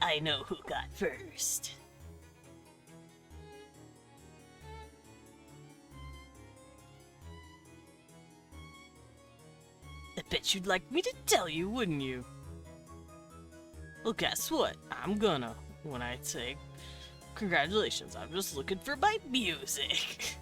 I know who got first. I bet you'd like me to tell you, wouldn't you? Well, guess what? I'm gonna. When I say congratulations, I'm just looking for my music.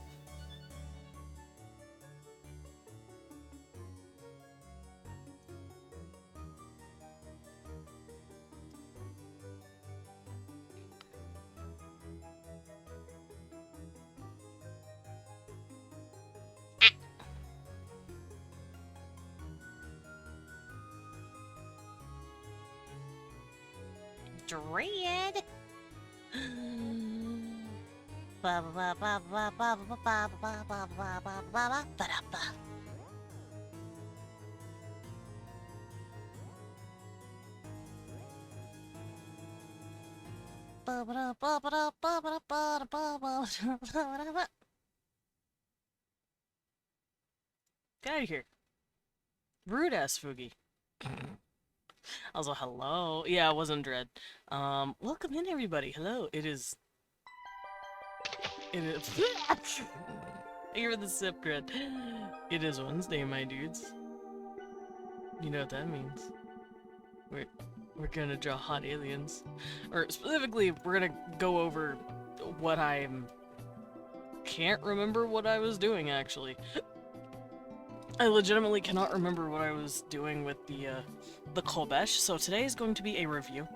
Dread. Ba ba ba ba ba ba ba ba ba ba ba ba ba ba ba. Get out of here. Rude ass Foogie. Also, hello. Yeah, it wasn't Dread. Welcome in everybody. Hello. It is. Thank you for the sip, Dread. It is Wednesday, my dudes. You know what that means. We're gonna draw hot aliens. Or specifically, we're gonna go over what I can't remember what I was doing, actually. I legitimately cannot remember what I was doing with the Kolbesh, so today is going to be a review.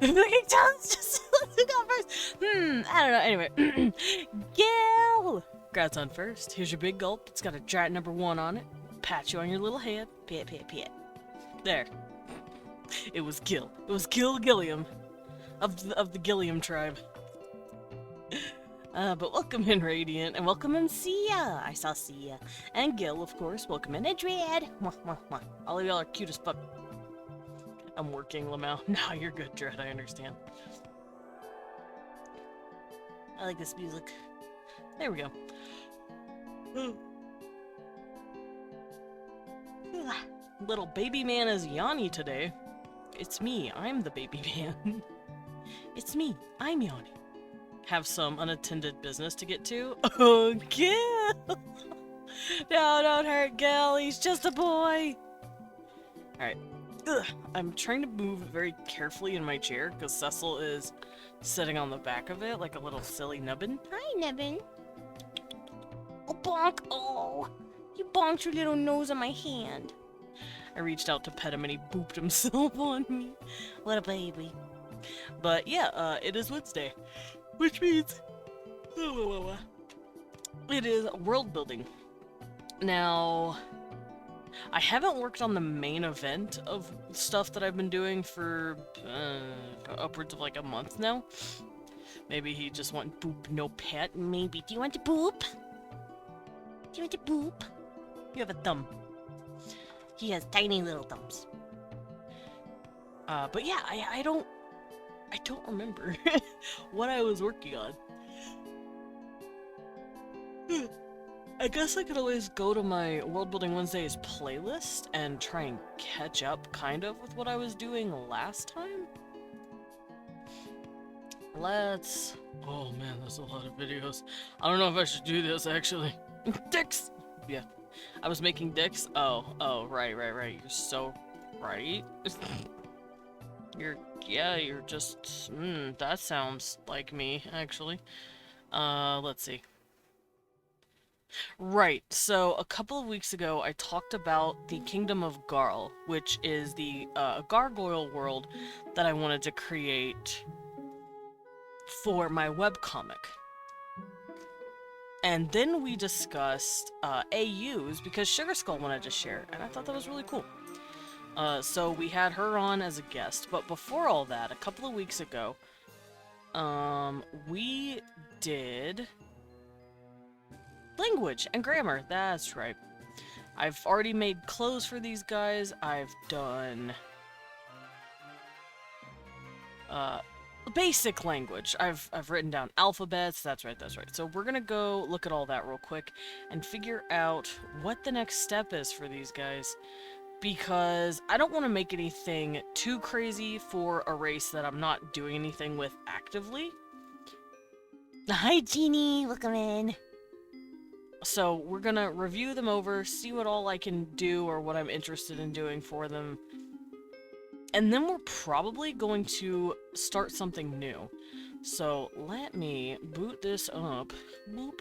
Just go first. I don't know. Anyway, Gil! Grats on first. Here's your big gulp. It's got a giant number 1 on it. Pat you on your little head. Pat, pat, pat. There. It was Gil. It was Gilliam. Of the Gilliam tribe. But welcome in, Radiant, and welcome in, Sia! I saw Sia. And Gil, of course. Welcome in, Dread! Mwah, mwah, mwah. All of y'all are cute as fuck. I'm working, Lamau. Nah, you're good, Dread, I understand. I like this music. There we go. Little baby man is Yanni today. It's me, I'm the baby man. It's me, I'm Yanni. Have some unattended business to get to. Oh, Gil! No, don't hurt Gil, he's just a boy! Alright. I'm trying to move very carefully in my chair, because Cecil is sitting on the back of it like a little silly nubbin. Hi, nubbin. Oh, bonk! Oh! You bonked your little nose on my hand. I reached out to pet him and he booped himself on me. What a baby. But yeah, it is Wednesday. Which means it is world building. Now, I haven't worked on the main event of stuff that I've been doing for upwards of like a month now. Maybe he just went boop, no pet. Maybe. Do you want to boop? Do you want to boop? You have a thumb. He has tiny little thumbs. But yeah, I don't remember what I was working on. I guess I could always go to my World Building Wednesdays playlist and try and catch up, kind of, with what I was doing last time. Let's... Oh man, there's a lot of videos. I don't know if I should do this, actually. Dicks! Yeah. I was making dicks? Oh, right. You're so right. You're just, that sounds like me, actually. Let's see. Right, so a couple of weeks ago I talked about the Kingdom of Garl, which is the gargoyle world that I wanted to create for my webcomic. And then we discussed AUs because Sugar Skull wanted to share, and I thought that was really cool. So we had her on as a guest, but before all that, a couple of weeks ago, we did language and grammar. That's right. I've already made clothes for these guys. I've done basic language. I've written down alphabets. That's right. So we're gonna go look at all that real quick and figure out what the next step is for these guys. because I don't want to make anything too crazy for a race that I'm not doing anything with actively. Hi, Jeannie. Welcome in. So we're gonna review them over, see what all I can do or what I'm interested in doing for them. And then we're probably going to start something new. So let me boot this up. Boop.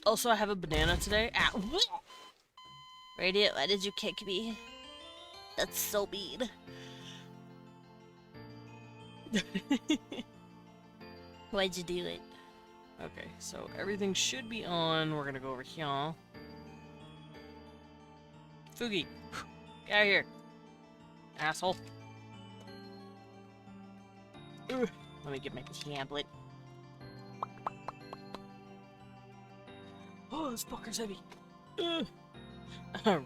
Also, I have a banana today. Ow. Radiant, why did you kick me? That's so mean. Why'd you do it? Okay, so everything should be on. We're gonna go over here. Fugi, get out of here, asshole. Ugh. Let me get my tablet. Oh, this fucker's heavy.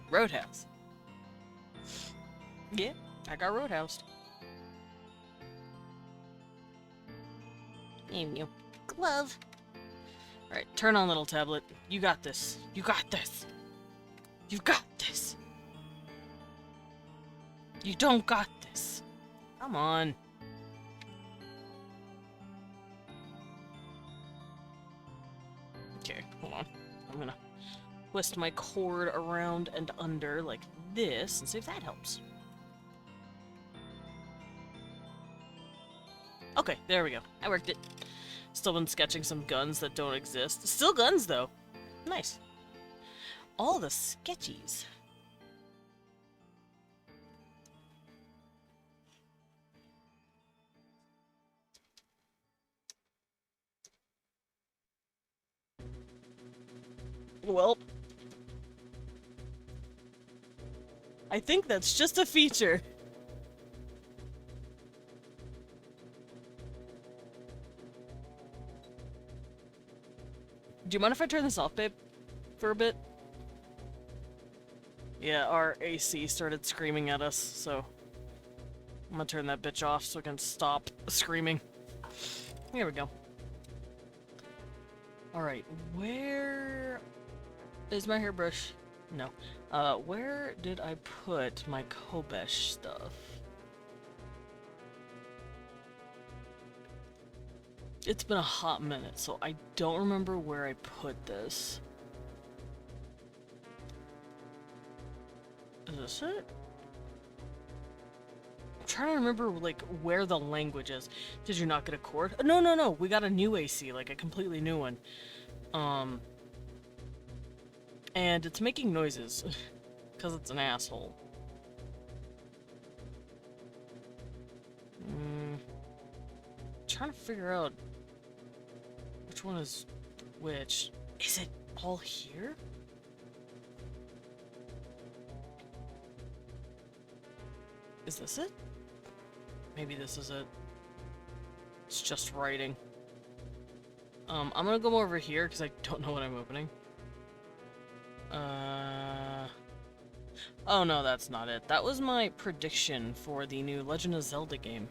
Roadhouse. Yeah, I got roadhoused. Name you. Glove. Alright, turn on, little tablet. You got this. You got this. You got this. You don't got this. Come on. Okay, hold on. I'm gonna twist my cord around and under like this and see if that helps. Okay, there we go. I worked it. Still been sketching some guns that don't exist. Still guns, though. Nice. All the sketchies. Well, I think that's just a feature. Do you mind if I turn this off, babe? For a bit? Yeah, our AC started screaming at us, so I'm gonna turn that bitch off so I can stop screaming. Here we go. Alright, where is my hairbrush? No. Where did I put my Kobesh stuff? It's been a hot minute, so I don't remember where I put this. Is this it? I'm trying to remember, like, where the language is. Did you not get a cord? No, no, no, we got a new AC, like a completely new one. And it's making noises, because it's an asshole. Trying to figure out which one is which. Is it all here? Is this it? Maybe this is it. It's just writing. I'm gonna go over here because I don't know what I'm opening. Oh no, that's not it. That was my prediction for the new Legend of Zelda game.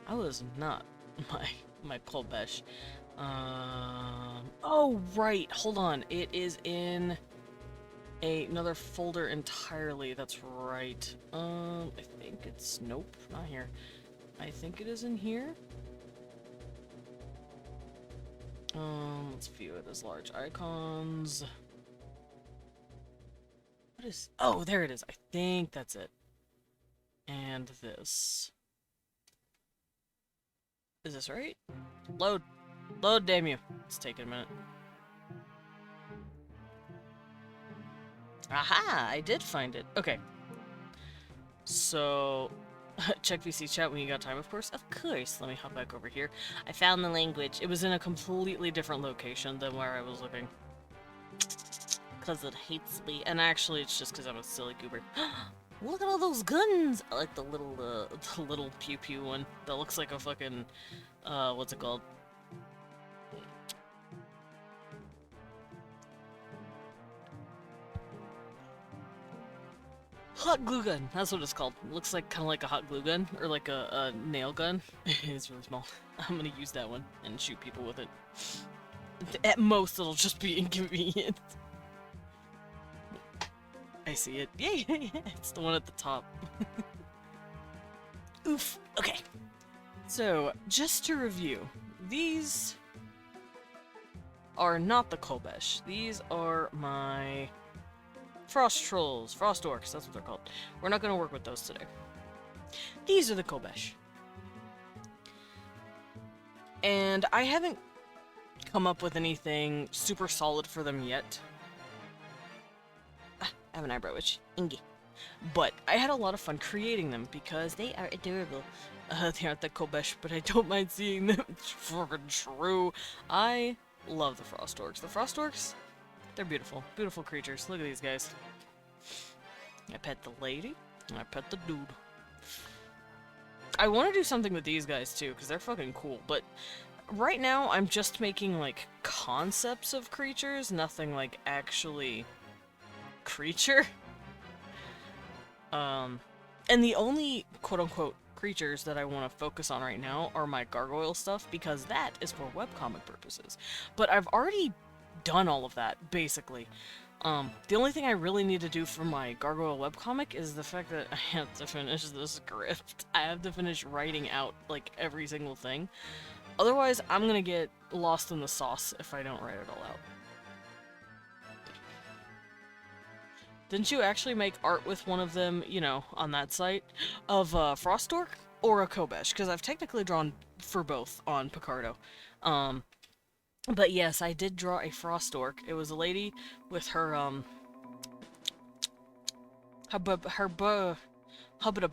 I was not my Kolbesh. Oh right, hold on. It is in another folder entirely. That's right. I think it's nope, not here. I think it is in here. Let's view it as large icons. What is? Oh, there it is. I think that's it. And this. Is this right? Load. Load, damn you. It's taking a minute. Aha! I did find it. Okay. So, check VC chat when you got time, of course. Of course. Let me hop back over here. I found the language. It was in a completely different location than where I was looking. Because it hates me. And actually, it's just because I'm a silly goober. Look at all those guns! I like the little pew-pew one that looks like a fucking, what's it called? Hot glue gun! That's what it's called. It looks like kind of like a hot glue gun, or like a nail gun. It's really small. I'm gonna use that one and shoot people with it. At most, it'll just be inconvenient. I see it. Yay! It's the one at the top. Oof. Okay. So, just to review, these are not the Kolbesh. These are my Frost Trolls, Frost Orcs, that's what they're called. We're not going to work with those today. These are the Kolbesh. And I haven't come up with anything super solid for them yet. Ah, I have an eyebrow itch. Ingy. But I had a lot of fun creating them because they are adorable. They aren't the Kolbesh, but I don't mind seeing them. It's fucking true. I love the Frost Orcs. The Frost Orcs, they're beautiful. Beautiful creatures. Look at these guys. I pet the lady, and I pet the dude. I want to do something with these guys too, because they're fucking cool, but right now I'm just making, like, concepts of creatures, nothing, like, actually creature. And the only quote-unquote creatures that I want to focus on right now are my gargoyle stuff, because that is for webcomic purposes. But I've already done all of that, basically. The only thing I really need to do for my gargoyle webcomic is the fact that I have to finish the script. I have to finish writing out, like, every single thing. Otherwise, I'm gonna get lost in the sauce if I don't write it all out. Didn't you actually make art with one of them, you know, on that site, of a Frost Orc or a Kolbesh? Because I've technically drawn for both on Picardo. But yes, I did draw a Frost Orc. It was a lady with her, hubbada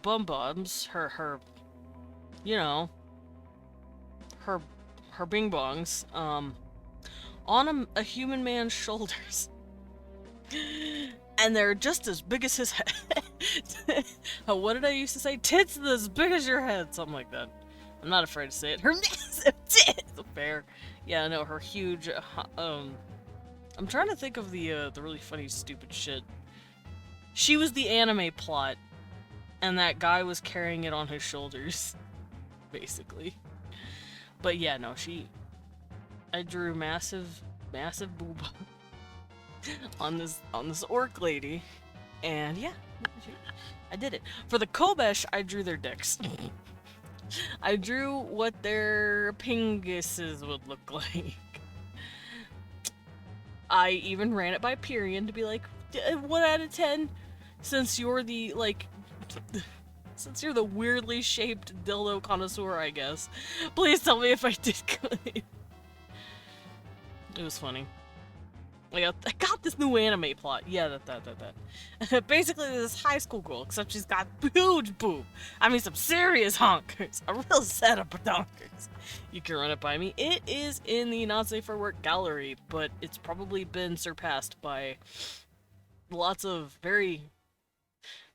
bum bums, her, you know, her bing bongs, on a human man's shoulders. And they're just as big as his head. What did I used to say? Tits as big as your head, something like that. I'm not afraid to say it. Her massive tits! Fair. Yeah, no, her huge, I'm trying to think of the really funny, stupid shit. She was the anime plot, and that guy was carrying it on his shoulders, basically. But yeah, no, I drew massive boob on this orc lady, and yeah, I did it. For the Kolbesh, I drew their dicks. I drew what their pinguses would look like. I even ran it by Pyrian to be like, 1 out of 10, since you're the, like, since you're the weirdly shaped dildo connoisseur, I guess. Please tell me if I did good. It was funny. I got this new anime plot. Yeah, that. Basically, this high school girl, except she's got huge boob. I mean, some serious honkers. A real setup of donkers. You can run it by me. It is in the Not Safe for Work gallery, but it's probably been surpassed by lots of very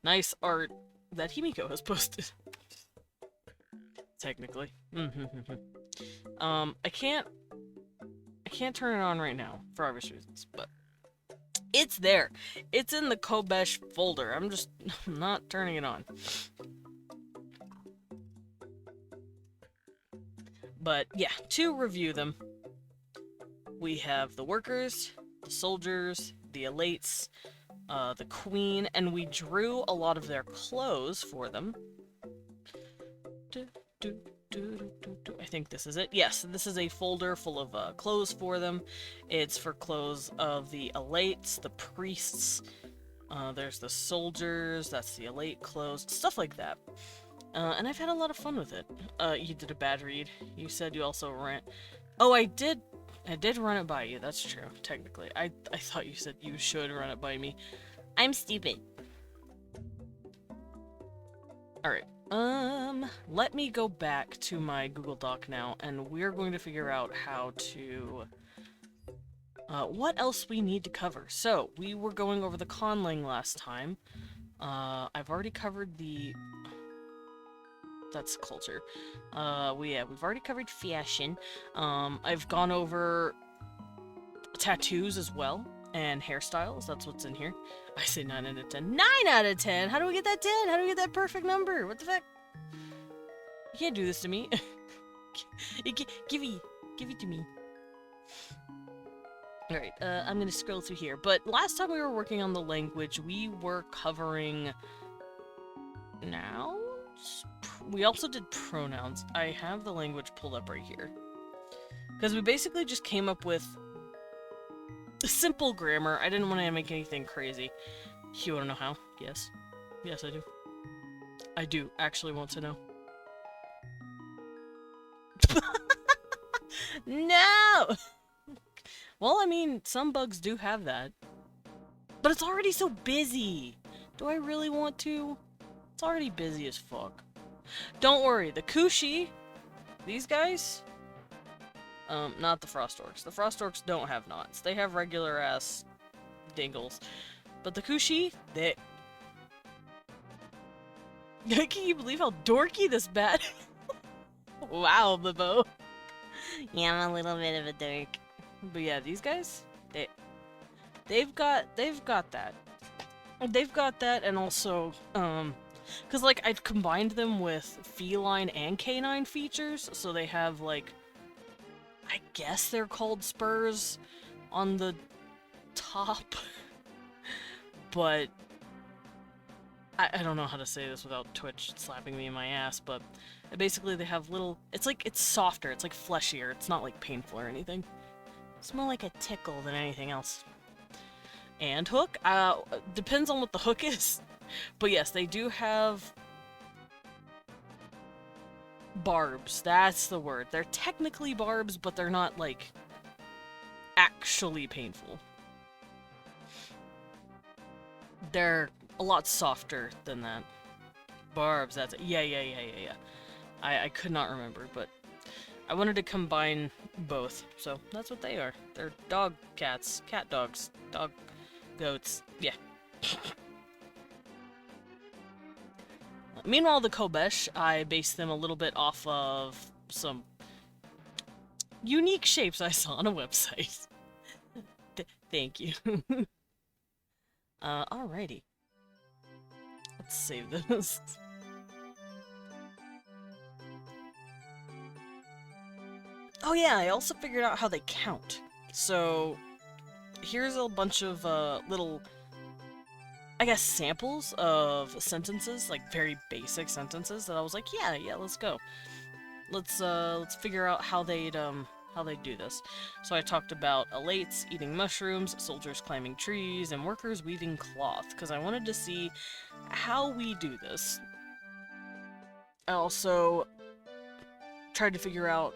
nice art that Himiko has posted. Technically. I can't turn it on right now, for obvious reasons, but it's there. It's in the Kolbesh folder. I'm just not turning it on. But yeah, to review them, we have the workers, the soldiers, the elates, the queen, and we drew a lot of their clothes for them. I think this is it. Yes, this is a folder full of clothes for them. It's for clothes of the elates, the priests, there's the soldiers, that's the elate clothes, stuff like that. And I've had a lot of fun with it. You did a bad read. You said you also ran... Oh, I did run it by you, that's true, technically. I thought you said you should run it by me. I'm stupid. Alright. Let me go back to my Google Doc now, and we're going to figure out how to, what else we need to cover. So, we were going over the conlang last time. I've already covered the... That's culture. We've already covered fashion. I've gone over tattoos as well, and hairstyles. That's what's in here. I say 9 out of 10. 9 out of 10? How do we get that 10? How do we get that perfect number? What the fuck? You can't do this to me. Give it to me. Alright, I'm gonna scroll through here. But last time we were working on the language, we were covering nouns? We also did pronouns. I have the language pulled up right here. Because we basically just came up with simple grammar. I didn't want to make anything crazy. You want to know how? Yes. Yes, I do. I do actually want to know. No! Well, I mean, some bugs do have that. But it's already so busy. Do I really want to? It's already busy as fuck. Don't worry, the Kushi, these guys, not the Frost Orcs. The Frost Orcs don't have knots. They have regular ass dingles. But the Kushi, they... Can you believe how dorky this bat? Wow, Libo. Yeah, I'm a little bit of a dork. But yeah, these guys, they've got that. They've got that, and also, because, like, I've combined them with feline and canine features, so they have, like, I guess they're called spurs on the top, but I don't know how to say this without Twitch slapping me in my ass, but basically they have little, it's softer, it's like fleshier, it's not like painful or anything. It's more like a tickle than anything else. And hook, depends on what the hook is, but yes, they do have barbs, that's the word. They're technically barbs, but they're not, like, actually painful. They're a lot softer than that. Barbs, that's it. Yeah. I could not remember, but I wanted to combine both, so that's what they are. They're dog cats, cat dogs, dog goats, yeah. Meanwhile, the Kobesh, I based them a little bit off of some unique shapes I saw on a website. Thank you. Alrighty. Let's save this. Oh yeah, I also figured out how they count. So, here's a bunch of little, I guess, samples of sentences, like very basic sentences that I was like, yeah, let's go. Let's figure out how they'd do this. So I talked about elates eating mushrooms, soldiers climbing trees, and workers weaving cloth, because I wanted to see how we do this. I also tried to figure out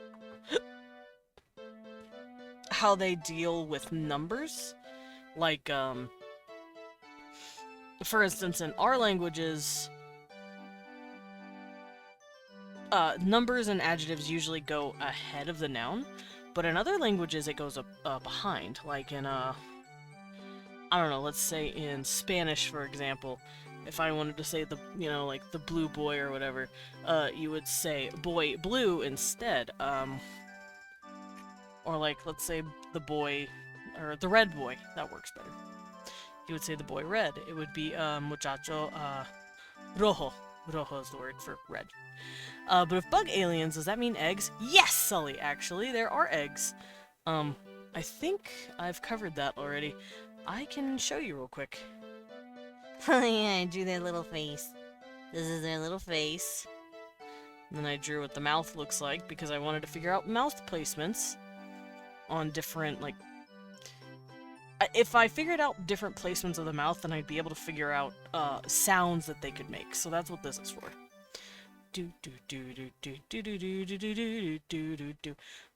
how they deal with numbers. Like, for instance, in our languages, numbers and adjectives usually go ahead of the noun, but in other languages it goes behind. Like in, I don't know, let's say in Spanish, for example, if I wanted to say the, like the blue boy or whatever, you would say boy blue instead. Or like, let's say the boy, or the red boy, that works better. You would say the boy red. It would be, muchacho, rojo. Rojo is the word for red. But if bug aliens, does that mean eggs? Yes, Sully, actually, there are eggs. I think I've covered that already. I can show you real quick. Oh yeah, I drew their little face. This is their little face. And then I drew what the mouth looks like, because I wanted to figure out mouth placements on different, like... If I figured out different placements of the mouth, then I'd be able to figure out sounds that they could make. So that's what this is for. But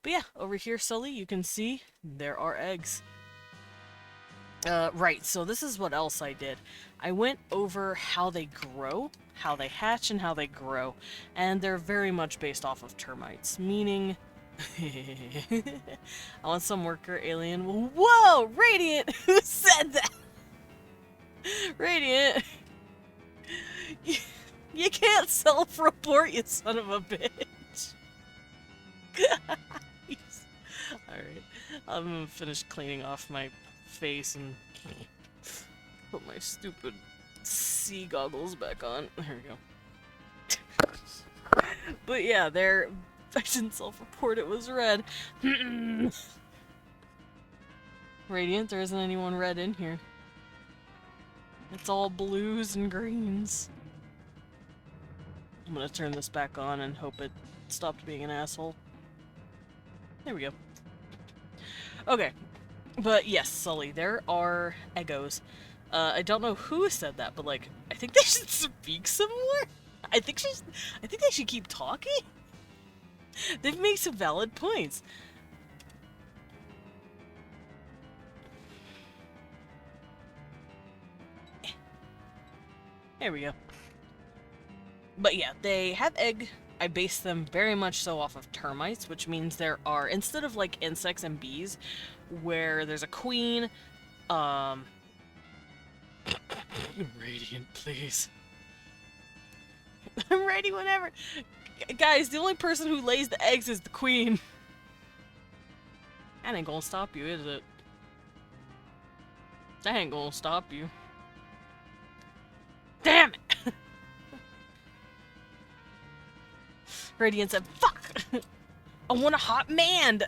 yeah, over here, Sully, you can see there are eggs. Right, so this is what else I did. I went over how they grow, how they hatch, and how they grow. And they're very much based off of termites, meaning... I want some worker alien. Whoa! Radiant! Who said that? Radiant! You can't self-report, you son of a bitch! Alright, I'm gonna finish cleaning off my face and put my stupid sea goggles back on. There we go. But yeah, I didn't self-report, it was red. Radiant, there isn't anyone red in here. It's all blues and greens. I'm gonna turn this back on and hope it stopped being an asshole. There we go. Okay. But yes, Sully, there are Eggos. I don't know who said that, but like, I think they should speak some more. I think they should keep talking. They've made some valid points. There we go. But yeah, they have egg. I base them very much so off of termites, which means there are, instead of like insects and bees, where there's a queen, Radiant, please. I'm ready whenever. Guys, the only person who lays the eggs is the queen. That ain't gonna stop you, is it? That ain't gonna stop you. Damn it! Radiant said, fuck! I want a hot man!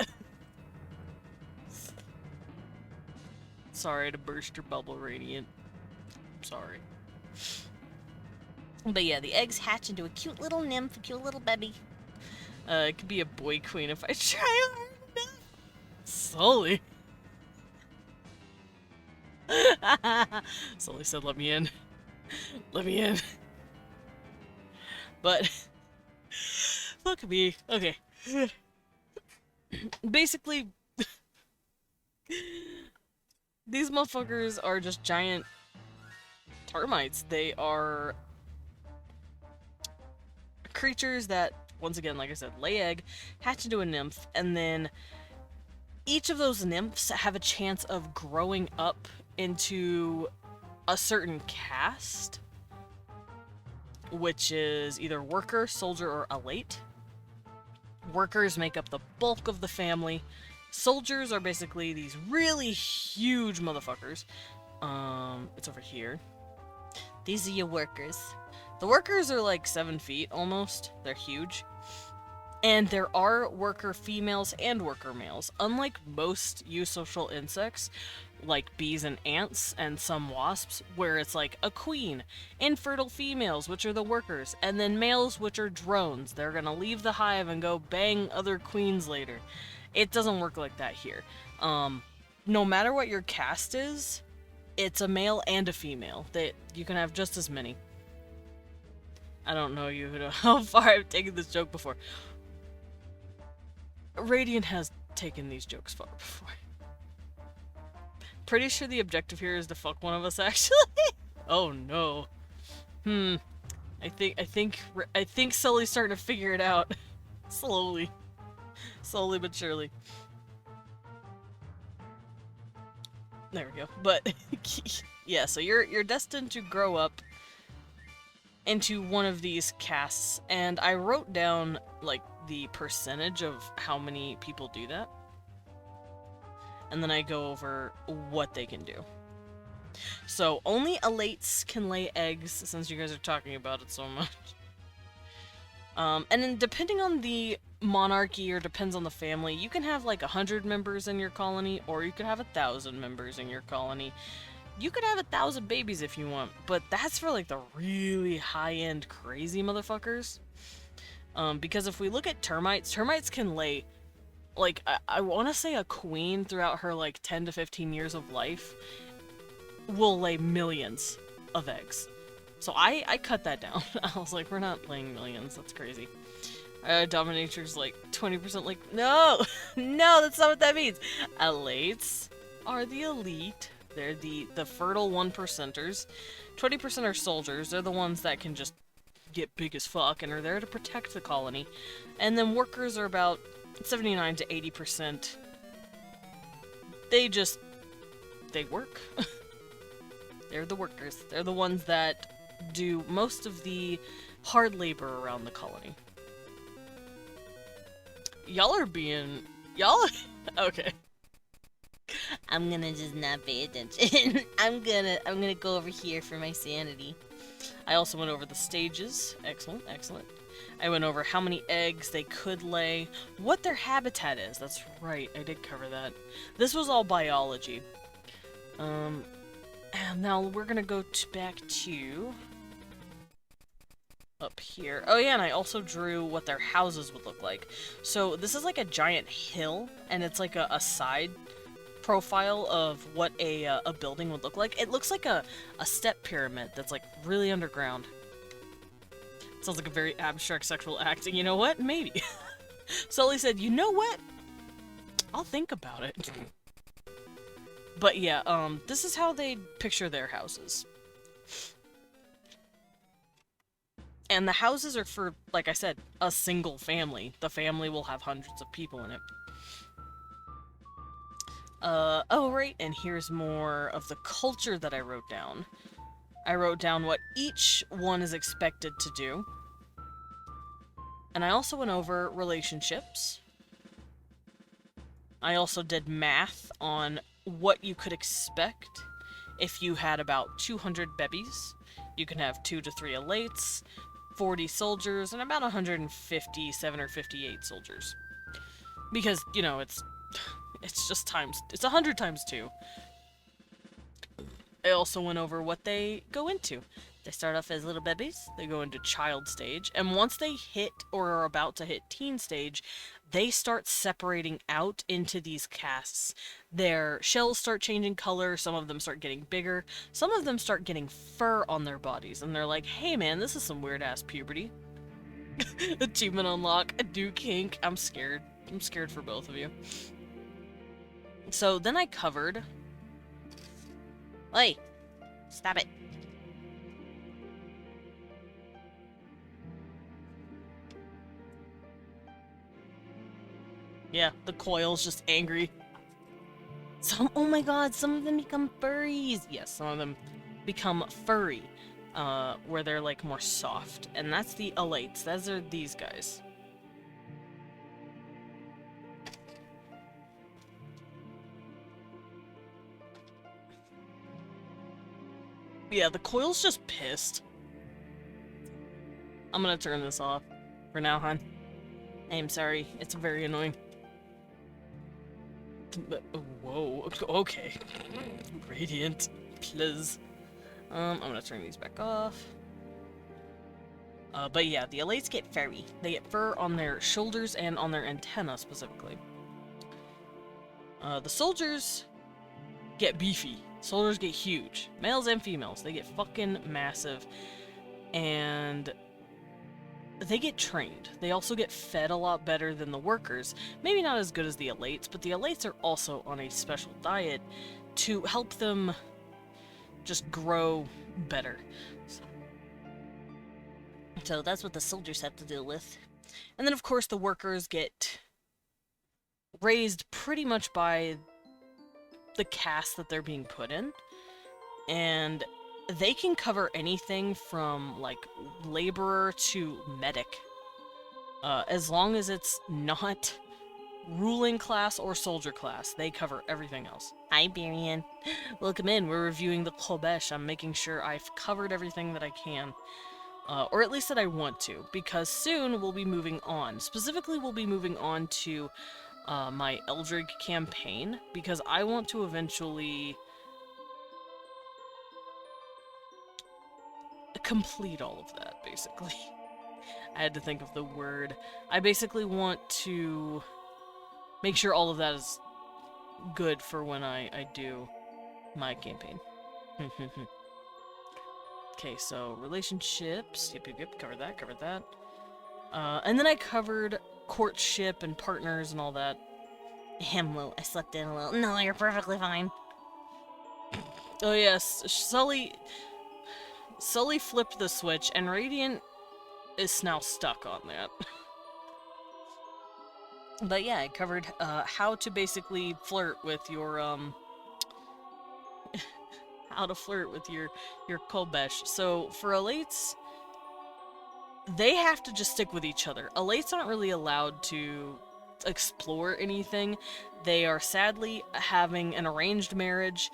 Sorry to burst your bubble, Radiant. Sorry. But yeah, the eggs hatch into a cute little nymph, a cute little baby. It could be a boy queen if I try hard enough. Sully. Sully said, let me in. Let me in. But, look at me. Okay. Basically, these motherfuckers are just giant termites. They are creatures that, once again, like I said, lay egg, hatch into a nymph, and then each of those nymphs have a chance of growing up into a certain caste, which is either worker, soldier, or elite. Workers make up the bulk of the family. Soldiers are basically these really huge motherfuckers. It's over here. These are your workers. The workers are like 7 feet almost. They're huge. And there are worker females and worker males. Unlike most eusocial insects, like bees and ants and some wasps, where it's like a queen, infertile females, which are the workers, and then males, which are drones. They're gonna leave the hive and go bang other queens later. It doesn't work like that here. No matter what your caste is, it's a male and a female. You can have just as many. I don't know how far I've taken this joke before. Radiant has taken these jokes far before. Pretty sure the objective here is to fuck one of us, actually. Oh no. I think Sully's starting to figure it out. Slowly but surely. There we go. But yeah, so you're destined to grow up into one of these castes, and I wrote down like the percentage of how many people do that. And then I go over what they can do. So only elates can lay eggs, since you guys are talking about it so much. And then depending on the monarchy, or depends on the family, you can have like 100 members in your colony, or you could have 1,000 members in your colony. You could have 1,000 babies if you want, but that's for like the really high-end crazy motherfuckers. Because if we look at termites can lay, like, I want to say a queen throughout her like 10 to 15 years of life will lay millions of eggs. So I cut that down. I was like, we're not laying millions, that's crazy. Dominatrix like 20%, like, no! No, that's not what that means! Elates are the elite. They're the fertile 1%ers. 20% are soldiers. They're the ones that can just get big as fuck and are there to protect the colony. And then workers are about 79 to 80%. They work. They're the workers. They're the ones that do most of the hard labor around the colony. Y'all okay. I'm gonna just not pay attention. I'm gonna go over here for my sanity. I also went over the stages. Excellent, excellent. I went over how many eggs they could lay, what their habitat is. That's right, I did cover that. This was all biology. And now we're gonna go back to up here. Oh yeah, and I also drew what their houses would look like. So this is like a giant hill, and it's like a side profile of what a building would look like. It looks like a step pyramid that's like really underground. Sounds like a very abstract sexual act. You know what? Maybe. Sully said, you know what? I'll think about it. But yeah, this is how they picture their houses. And the houses are for, like I said, a single family. The family will have hundreds of people in it. Oh right, and here's more of the culture that I wrote down. I wrote down what each one is expected to do. And I also went over relationships. I also did math on what you could expect if you had about 200 bebbies. You can have 2 to 3 elates, 40 soldiers, and about 157 or 58 soldiers. Because, you know, it's just it's 100 times 2. I also went over what they go into. They start off as little babies, they go into child stage, and once they hit or are about to hit teen stage, they start separating out into these castes. Their shells start changing color, some of them start getting bigger, some of them start getting fur on their bodies, and they're like, hey man, this is some weird-ass puberty. Achievement unlock, a do kink. I'm scared. I'm scared for both of you. So then I covered... Oi! Stop it. Yeah, the coil's just angry. Oh my god, some of them become furries! Yes, some of them become furry, where they're like more soft. And that's the elates. Those are these guys. Yeah, the coil's just pissed. I'm gonna turn this off for now, hon. I'm sorry, it's very annoying. Whoa, okay. Radiant, please. I'm gonna turn these back off. But yeah, the elates get furry. They get fur on their shoulders and on their antenna, specifically. The soldiers get beefy. Soldiers get huge. Males and females, they get fucking massive. And they get trained. They also get fed a lot better than the workers. Maybe not as good as the elates, but the elates are also on a special diet to help them just grow better. So that's what the soldiers have to deal with. And then, of course, the workers get raised pretty much by the caste that they're being put in. And they can cover anything from, like, laborer to medic. As long as it's not ruling class or soldier class, they cover everything else. Hi, Barian. Welcome in, we're reviewing the Kobesh. I'm making sure I've covered everything that I can. Or at least that I want to, because soon we'll be moving on. Specifically, we'll be moving on to my Eldrig campaign, because I want to eventually complete all of that, basically. I had to think of the word. I basically want to make sure all of that is good for when I do my campaign. Okay, so relationships. Yep, covered that. And then I covered courtship and partners and all that. Well, I slept in a little. No, you're perfectly fine. Oh yes, Sully flipped the switch, and Radiant is now stuck on that. But yeah, I covered how to basically flirt with your how to flirt with your Kolbesh. So for elates, they have to just stick with each other. Elates aren't really allowed to explore anything. They are sadly having an arranged marriage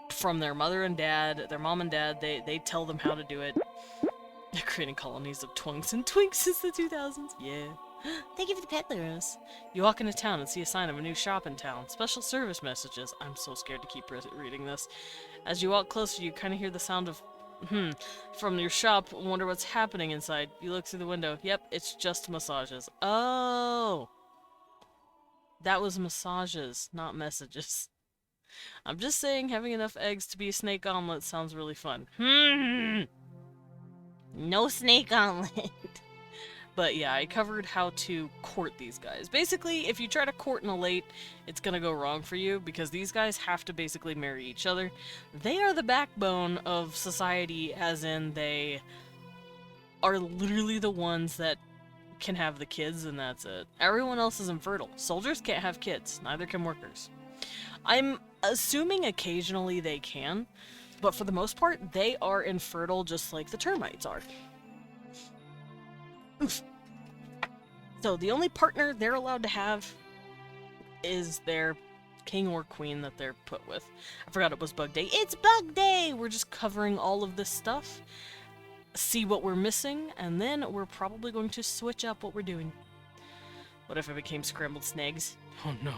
from their mother and dad, their mom and dad. They tell them how to do it. They're creating colonies of twunks and twinks since the 2000s. Yeah. Thank you for the peddlers. You walk into town and see a sign of a new shop in town. Special service messages. I'm so scared to keep reading this. As you walk closer, you kind of hear the sound of from your shop. Wonder what's happening inside. You look through the window. Yep, it's just massages. Oh, that was massages, not messages. I'm just saying, having enough eggs to be a snake omelet sounds really fun. No snake omelet. But yeah, I covered how to court these guys. Basically, if you try to court an elate, it's gonna go wrong for you, because these guys have to basically marry each other. They are the backbone of society, as in they are literally the ones that can have the kids, and that's it. Everyone else is infertile. Soldiers can't have kids, neither can workers. I'm assuming occasionally they can, but for the most part, they are infertile just like the termites are. So the only partner they're allowed to have is their king or queen that they're put with. I forgot it was bug day. It's bug day! We're just covering all of this stuff, see what we're missing, and then we're probably going to switch up what we're doing. What if I became scrambled snags? Oh no.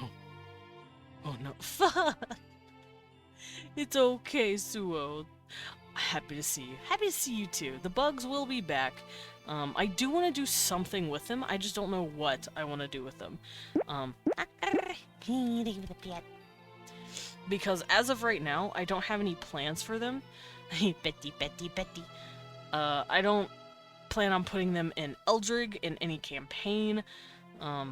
Oh no. Fuck! It's okay, Suo. Happy to see you. Happy to see you too. The bugs will be back. I do want to do something with them. I just don't know what I want to do with them. Because as of right now, I don't have any plans for them. Betty. I don't plan on putting them in Eldrig in any campaign. I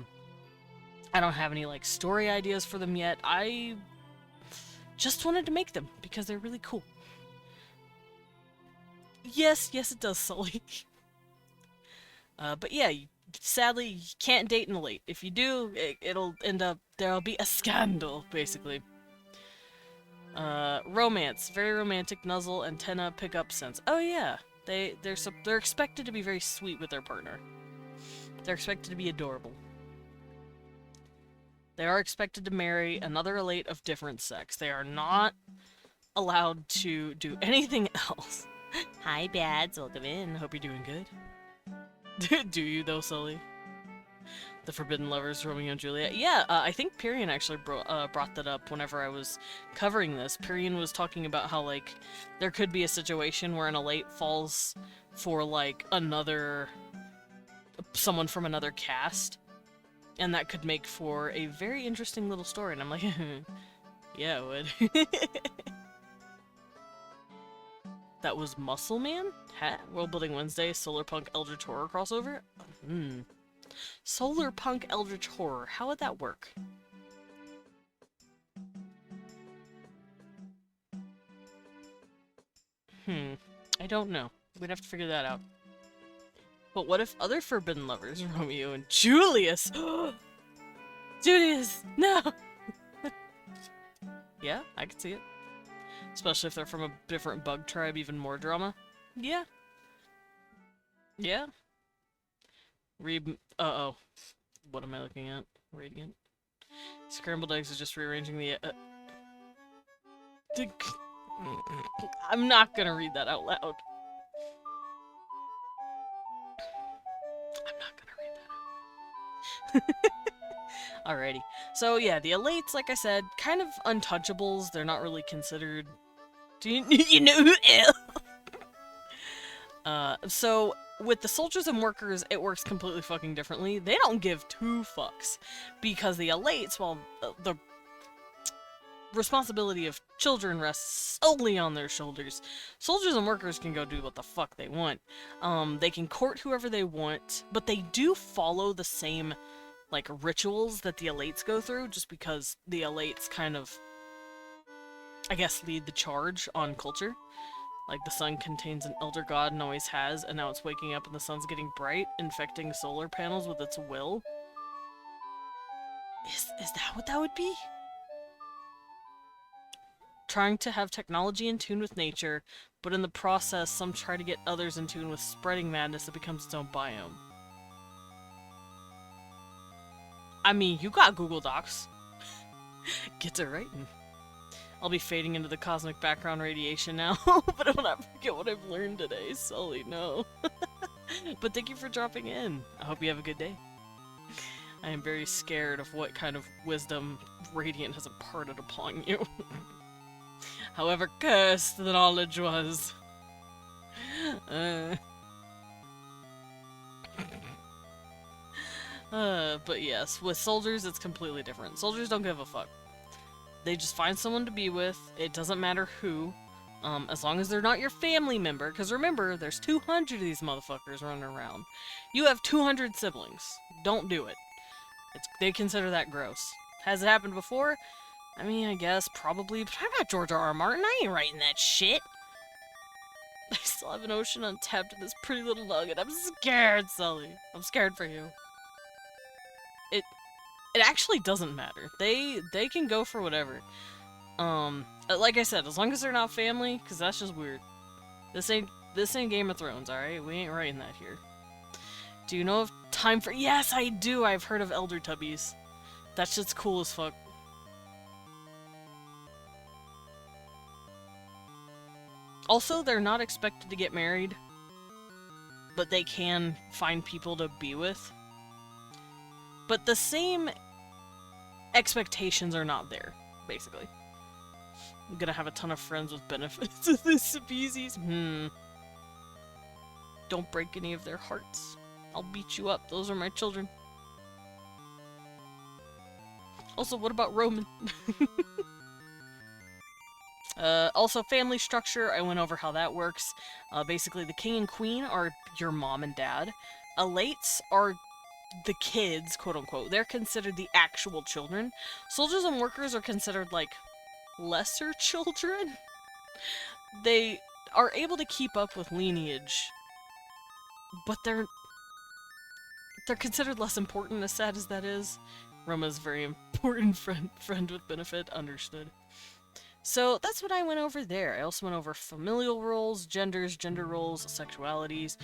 don't have any like story ideas for them yet. I just wanted to make them because they're really cool. Yes, it does, Sully. But yeah, sadly, you can't date in the late. If you do, it'll end up, there'll be a scandal, basically. Romance. Very romantic, nuzzle, antenna, pick-up sense. Oh yeah, they're expected to be very sweet with their partner. They're expected to be adorable. They are expected to marry another elate of different sex. They are not allowed to do anything else. Hi, Bads. Welcome in. Hope you're doing good. Do you, though, Sully? The Forbidden Lovers, Romeo and Juliet? Yeah, I think Pyrian actually brought that up whenever I was covering this. Pyrian was talking about how, like, there could be a situation where an elate falls for, like, someone from another caste, and that could make for a very interesting little story, and I'm like, yeah, it would. That was Muscle Man? Hat? World Building Wednesday, Solar Punk Eldritch Horror crossover? Solar Punk Eldritch Horror. How would that work? I don't know. We'd have to figure that out. But what if other Forbidden Lovers, Romeo and Julius? Julius! No! Yeah, I could see it. Especially if they're from a different bug tribe, even more drama. Yeah. Yeah. Uh-oh. What am I looking at? Radiant. Scrambled eggs is just rearranging the... I'm not gonna read that out loud. I'm not gonna read that out loud. Alrighty. So yeah, the elates, like I said, kind of untouchables. They're not really considered... Do you know who so with the soldiers and workers, it works completely fucking differently. They don't give two fucks. Because the elates, well, the responsibility of children rests solely on their shoulders. Soldiers and workers can go do what the fuck they want. They can court whoever they want, but they do follow the same, like, rituals that the elates go through, just because the elates kind of, I guess, lead the charge on culture. Like, the sun contains an elder god and always has, and now it's waking up and the sun's getting bright, infecting solar panels with its will. Is that what that would be? Trying to have technology in tune with nature, but in the process, some try to get others in tune with spreading madness that becomes its own biome. I mean, you got Google Docs. Get to writing. I'll be fading into the cosmic background radiation now, but I will not forget what I've learned today. Sully, no. But thank you for dropping in. I hope you have a good day. I am very scared of what kind of wisdom Radiant has imparted upon you. However cursed the knowledge was. But yes, with soldiers it's completely different. Soldiers don't give a fuck. They just find someone to be with. It doesn't matter who. As long as they're not your family member. Because remember, there's 200 of these motherfuckers running around. You have 200 siblings. Don't do it. They consider that gross. Has it happened before? I mean, I guess, probably. But I'm not George R.R. Martin. I ain't writing that shit. I still have an ocean untapped in this pretty little nugget. I'm scared, Sully. I'm scared for you. It actually doesn't matter. They can go for whatever. Like I said, as long as they're not family, because that's just weird. This ain't Game of Thrones, alright? We ain't writing that here. Do you know of time for— Yes, I do! I've heard of Elder Tubbies. That shit's cool as fuck. Also, they're not expected to get married, but they can find people to be with. But the same expectations are not there, basically. I'm gonna have a ton of friends with benefits of this species. Don't break any of their hearts. I'll beat you up. Those are my children. Also, what about Roman? Also, family structure, I went over how that works. Basically, the king and queen are your mom and dad. Elates are the kids, quote-unquote. They're considered the actual children. Soldiers and workers are considered, like, lesser children. They are able to keep up with lineage, but they're considered less important, as sad as that is. Roma's very important friend with benefit, understood. So that's what I went over there. I also went over familial roles, genders, gender roles, sexualities.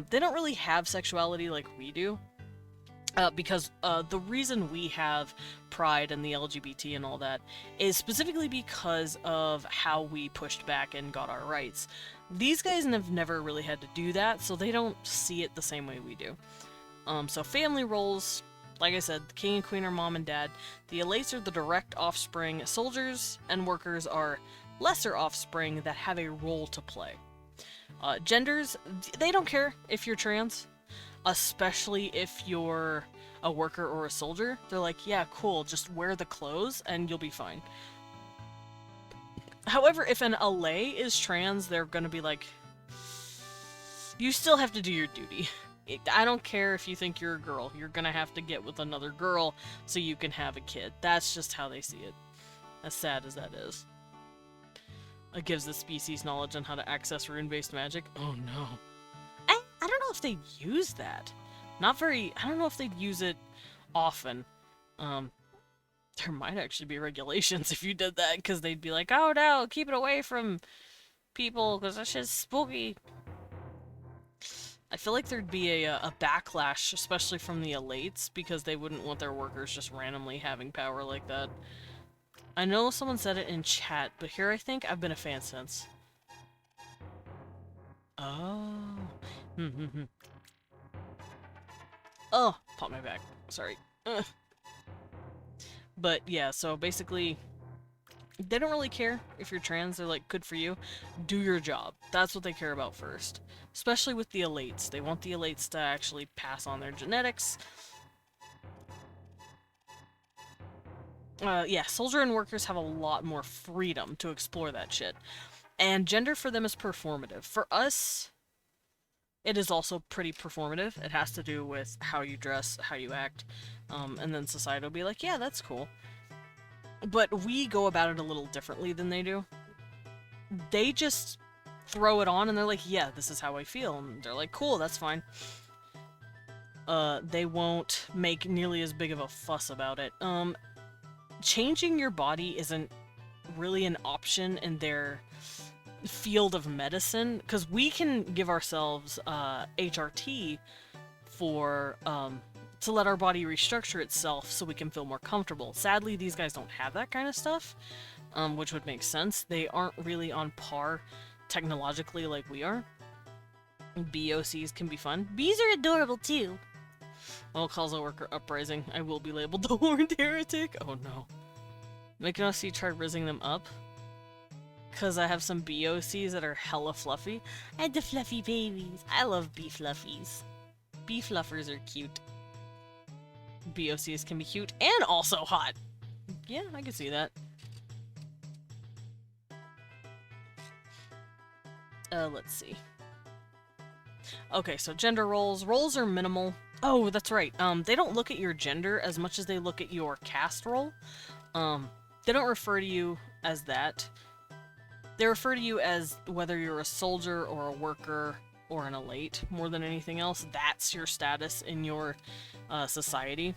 They don't really have sexuality like we do. Because the reason we have pride and the LGBT and all that is specifically because of how we pushed back and got our rights. These guys have never really had to do that, so they don't see it the same way we do. So family roles, like I said, the king and queen are mom and dad. The elates are the direct offspring. Soldiers and workers are lesser offspring that have a role to play. Genders, they don't care if you're trans. Especially if you're a worker or a soldier. They're like, yeah, cool, just wear the clothes and you'll be fine. However, if an LA is trans, they're gonna be like, you still have to do your duty. I don't care if you think you're a girl. You're gonna have to get with another girl so you can have a kid. That's just how they see it. As sad as that is. It gives the species knowledge on how to access rune-based magic. Oh no. I don't know if they'd use that. I don't know if they'd use it often. There might actually be regulations if you did that, because they'd be like, oh no, keep it away from people, because that shit's spooky. I feel like there'd be a backlash, especially from the elates, because they wouldn't want their workers just randomly having power like that. I know someone said it in chat, but here I think I've been a fan since. Oh. Oh, pop my back. Sorry. Ugh. But yeah, so basically, they don't really care if you're trans. They're like, good for you. Do your job. That's what they care about first. Especially with the elates. They want the elates to actually pass on their genetics. Yeah, soldier and workers have a lot more freedom to explore that shit. And gender for them is performative. For us, it is also pretty performative. It has to do with how you dress, how you act, and then society will be like, yeah, that's cool. But we go about it a little differently than they do. They just throw it on and they're like, yeah, this is how I feel. And they're like, cool, that's fine. They won't make nearly as big of a fuss about it. Changing your body isn't really an option in their field of medicine, because we can give ourselves HRT for to let our body restructure itself so we can feel more comfortable. Sadly, these guys don't have that kind of stuff, which would make sense. They aren't really on par technologically like we are. BOCs can be fun. Bees are adorable too. Oh, calls a worker uprising. I will be labeled the horned heretic. Oh no. Making us see try rizzing them up. Cause I have some BOCs that are hella fluffy. And the fluffy babies. I love bee fluffies. Bee fluffers are cute. BOCs can be cute and also hot. Yeah, I can see that. Let's see. Okay, so gender roles. Roles are minimal. Oh, that's right. They don't look at your gender as much as they look at your caste role. They don't refer to you as that. They refer to you as whether you're a soldier or a worker or an elite more than anything else. That's your status in your society.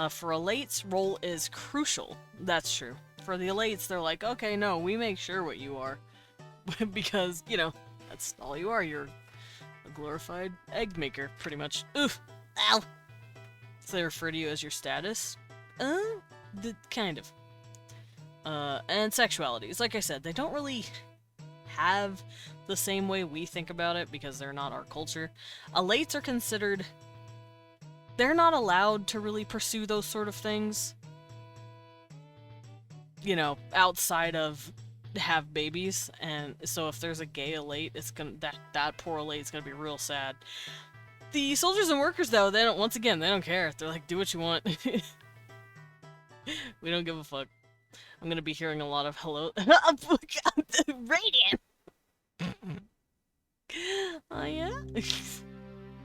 For elites, role is crucial. That's true. For the elites, they're like, okay, no, we make sure what you are. Because, you know, that's all you are. You're a glorified egg maker, pretty much. Oof! Ow! So they refer to you as your status. Kind of. And sexualities. Like I said, they don't really have the same way we think about it because they're not our culture. Elites are considered... They're not allowed to really pursue those sort of things. You know, outside of have babies, and so if there's a gay elite, it's gonna that poor elite's gonna be real sad. The soldiers and workers, though, they don't. Once again, they don't care. They're like, do what you want. We don't give a fuck. I'm gonna be hearing a lot of hello. Radiant! Oh yeah,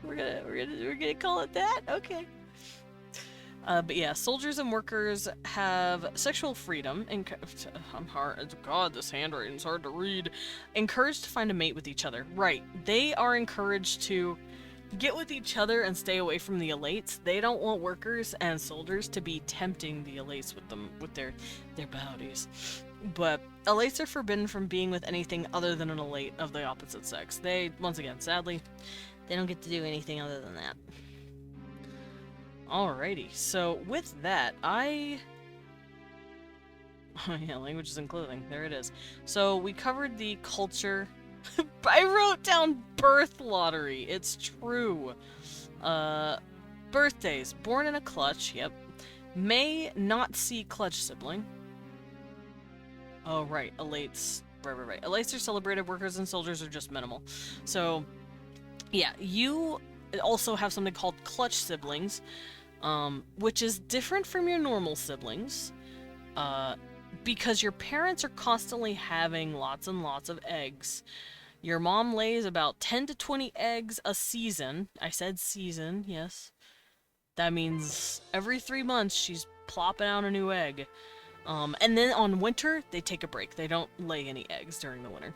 we're gonna call it that. Okay. But yeah, soldiers and workers have sexual freedom. I'm hard. God, this handwriting's hard to read. Encouraged to find a mate with each other. Right. They are encouraged to get with each other and stay away from the elites. They don't want workers and soldiers to be tempting the elites with their bodies. But elites are forbidden from being with anything other than an elite of the opposite sex. They, once again, sadly, They don't get to do anything other than that. Alrighty, so with that, Oh yeah, languages and clothing, there it is. So we covered the culture. I wrote down birth lottery, it's true. Birthdays, born in a clutch, yep. May not see clutch sibling. Oh right, elites, right. Elites are celebrated, workers and soldiers are just minimal. So, yeah, you also have something called clutch siblings. Which is different from your normal siblings, because your parents are constantly having lots and lots of eggs. Your mom lays about 10 to 20 eggs a season. I said season, yes. That means every 3 months she's plopping out a new egg. And then on winter, they take a break. They don't lay any eggs during the winter.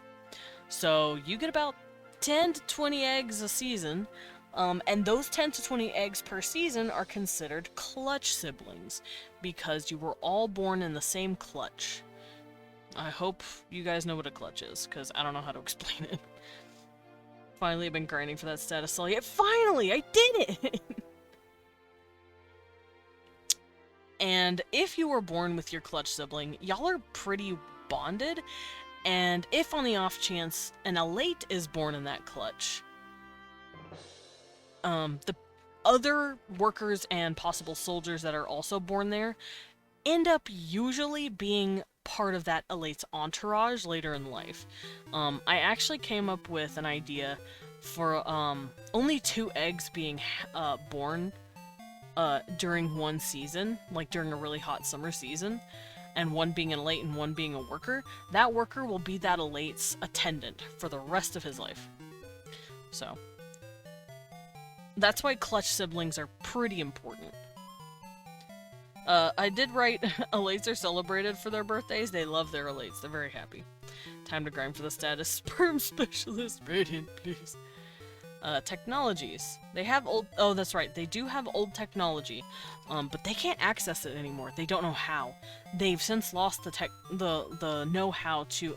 So you get about 10 to 20 eggs a season. And those 10 to 20 eggs per season are considered clutch siblings because you were all born in the same clutch. I hope you guys know what a clutch is, because I don't know how to explain it. Finally, I've been grinding for that status cell yet. Finally, I did it! And if you were born with your clutch sibling, y'all are pretty bonded, and if on the off chance an elite is born in that clutch, the other workers and possible soldiers that are also born there end up usually being part of that elite's entourage later in life. I actually came up with an idea for only 2 eggs being born during one season, like during a really hot summer season, and one being an elite and one being a worker. That worker will be that elite's attendant for the rest of his life. So that's why clutch siblings are pretty important. I did write elites are celebrated for their birthdays. They love their elites. They're very happy. Time to grind for the status. Sperm specialist. Radiant, please. Technologies. They have old... Oh, that's right. They do have old technology. But they can't access it anymore. They don't know how. They've since lost the know-how to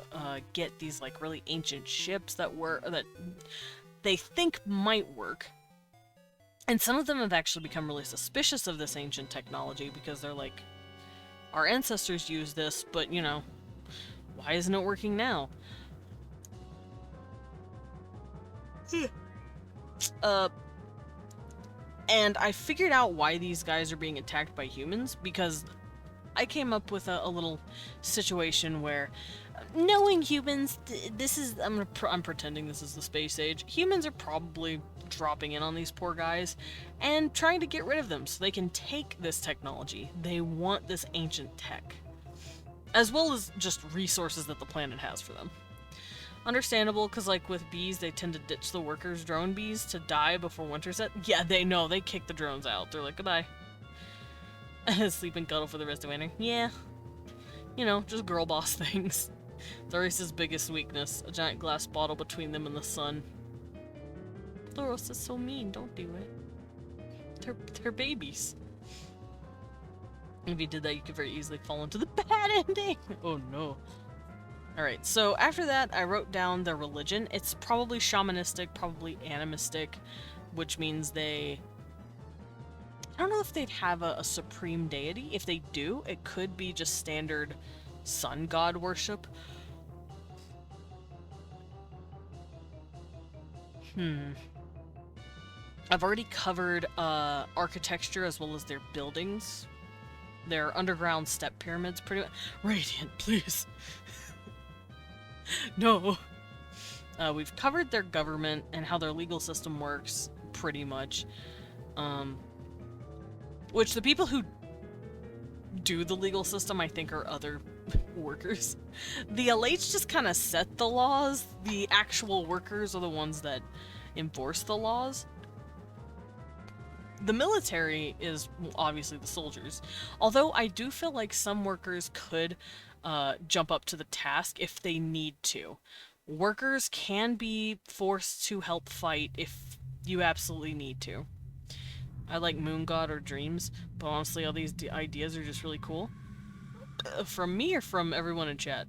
get these, like, really ancient ships that they think might work. And some of them have actually become really suspicious of this ancient technology because they're like, Our ancestors used this, but, you know, why isn't it working now? And I figured out why these guys are being attacked by humans, because I came up with a little situation where, knowing humans, this is, I'm pretending this is the space age, humans are probably dropping in on these poor guys and trying to get rid of them so they can take this technology. They want this ancient tech, as well as just resources that the planet has for them. Understandable, because like with bees, they tend to ditch the workers' drone bees to die before winter set. Yeah, they know. They kick the drones out. They're like, goodbye. Sleep and cuddle for the rest of winter. Yeah. You know, just girl boss things. Thoris's biggest weakness. A giant glass bottle between them and the sun. Thoros is so mean. Don't do it. They're babies. If you did that, you could very easily fall into the bad ending. Oh no. Alright, so after that, I wrote down their religion. It's probably shamanistic, probably animistic, which means they... I don't know if they'd have a supreme deity. If they do, it could be just standard sun god worship. I've already covered architecture as well as their buildings. Their underground step pyramids, pretty much. Radiant, please. No. We've covered their government and how their legal system works, pretty much. Which the people who do the legal system, I think, are other workers. The elites just kind of set the laws. The actual workers are the ones that enforce the laws. The military is obviously the soldiers. Although I do feel like some workers could jump up to the task if they need to. Workers can be forced to help fight if you absolutely need to. I like Moon God or Dreams, but honestly all these ideas are just really cool. From me or from everyone in chat?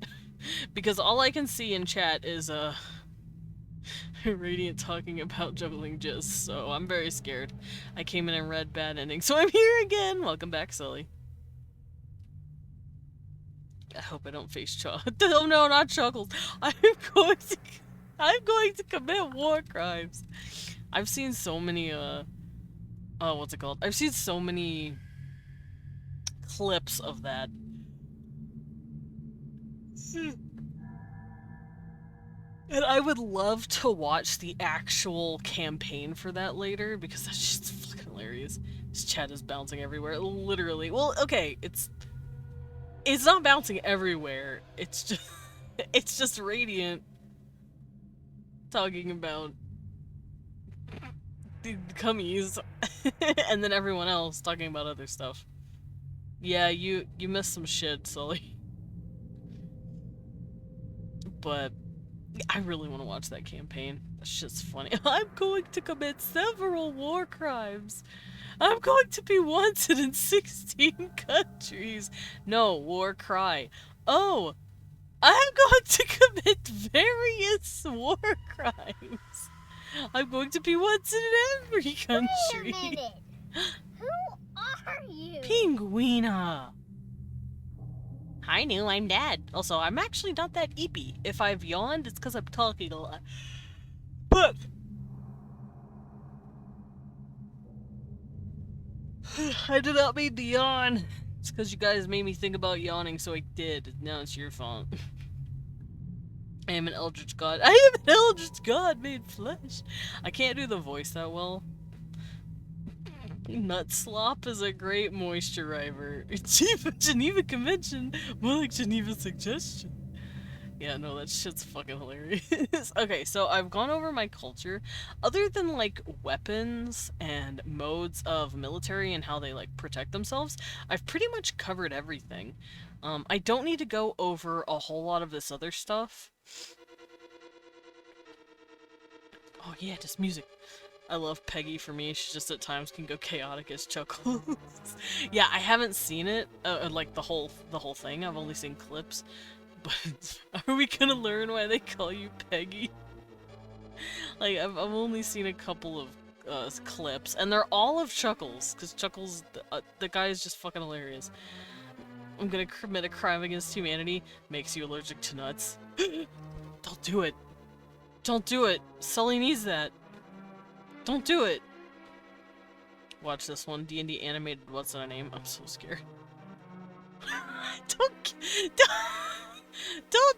Because all I can see in chat is Radiant talking about juggling jizz, so I'm very scared. I came in and read bad ending, so I'm here again! Welcome back, Sully. I hope I don't face Oh no, not Chuckles. I'm going to commit war crimes. I've seen so many, what's it called? I've seen so many clips of that. And I would love to watch the actual campaign for that later, because that's just fucking hilarious. This chat is bouncing everywhere, literally. Well, okay, it's not bouncing everywhere. It's just Radiant talking about the cummies, and then everyone else talking about other stuff. Yeah, you missed some shit, Sully. But I really want to watch that campaign. That shit's funny. I'm going to commit several war crimes. I'm going to be wanted in 16 countries. No, war cry. Oh, I'm going to commit various war crimes. I'm going to be wanted in every country. Wait a minute. Who are you? Pinguina. Hi, New. I'm Dad. Also, I'm actually not that eepy. If I've yawned, it's because I'm talking a lot. But I did not mean to yawn. It's because you guys made me think about yawning, so I did. Now it's your fault. I am an eldritch god. I am an eldritch god made flesh. I can't do the voice that well. Nut slop is a great moisturizer. Geneva Convention, more like Geneva Suggestion. Yeah, no, that shit's fucking hilarious. Okay, so I've gone over my culture. Other than, like, weapons and modes of military and how they, like, protect themselves, I've pretty much covered everything. I don't need to go over a whole lot of this other stuff. Oh yeah, just music. I love Peggy for me. She just at times can go chaotic as Chuckles. Yeah, I haven't seen it, like the whole thing. I've only seen clips. But are we gonna learn why they call you Peggy? Like, I've only seen a couple of clips, and they're all of Chuckles, because Chuckles, the guy is just fucking hilarious. I'm gonna commit a crime against humanity. Makes you allergic to nuts. Don't do it. Don't do it. Sully needs that. Don't do it. Watch this one. D&D animated. What's her name? I'm so scared. don't, don't,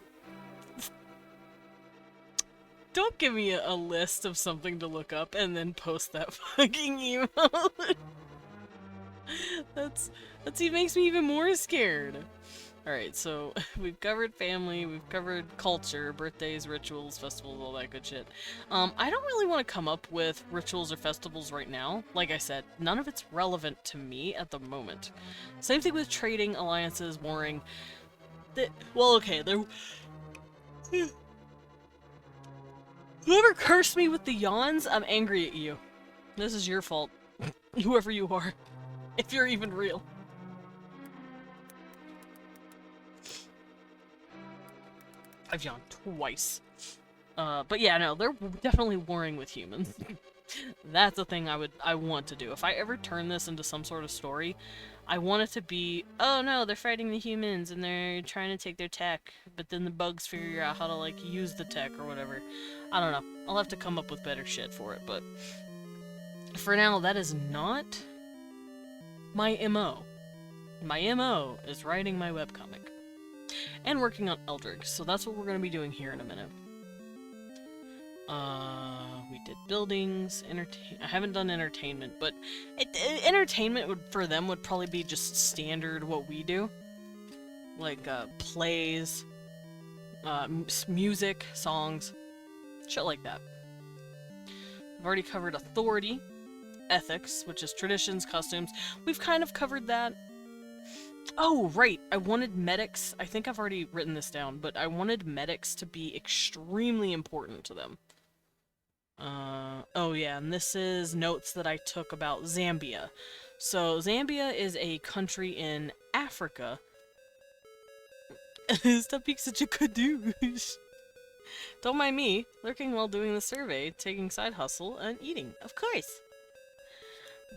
don't give me a list of something to look up and then post that fucking emote. It makes me even more scared. Alright, so we've covered family, we've covered culture, birthdays, rituals, festivals, all that good shit. I don't really want to come up with rituals or festivals right now. Like I said, none of it's relevant to me at the moment. Same thing with trading, alliances, warring. Well, okay, there... Whoever cursed me with the yawns, I'm angry at you. This is your fault. Whoever you are. If you're even real. I've yawned twice. But yeah, no, they're definitely warring with humans. That's a thing I want to do. If I ever turn this into some sort of story, I want it to be, oh no, they're fighting the humans and they're trying to take their tech, but then the bugs figure out how to, like, use the tech or whatever. I don't know. I'll have to come up with better shit for it, but for now, that is not my MO. My MO is writing my webcomic. And working on Eldritch, so that's what we're going to be doing here in a minute. We did buildings, I haven't done entertainment, but entertainment for them would probably be just standard what we do. Like, plays, music, songs, shit like that. I've already covered authority, ethics, which is traditions, costumes. We've kind of covered that. Oh, right, I wanted medics, I think I've already written this down, but I wanted medics to be extremely important to them. Oh yeah, and this is notes that I took about Zambia. So, Zambia is a country in Africa. Stop being such a kadoosh. Don't mind me, lurking while doing the survey, taking side hustle, and eating, of course.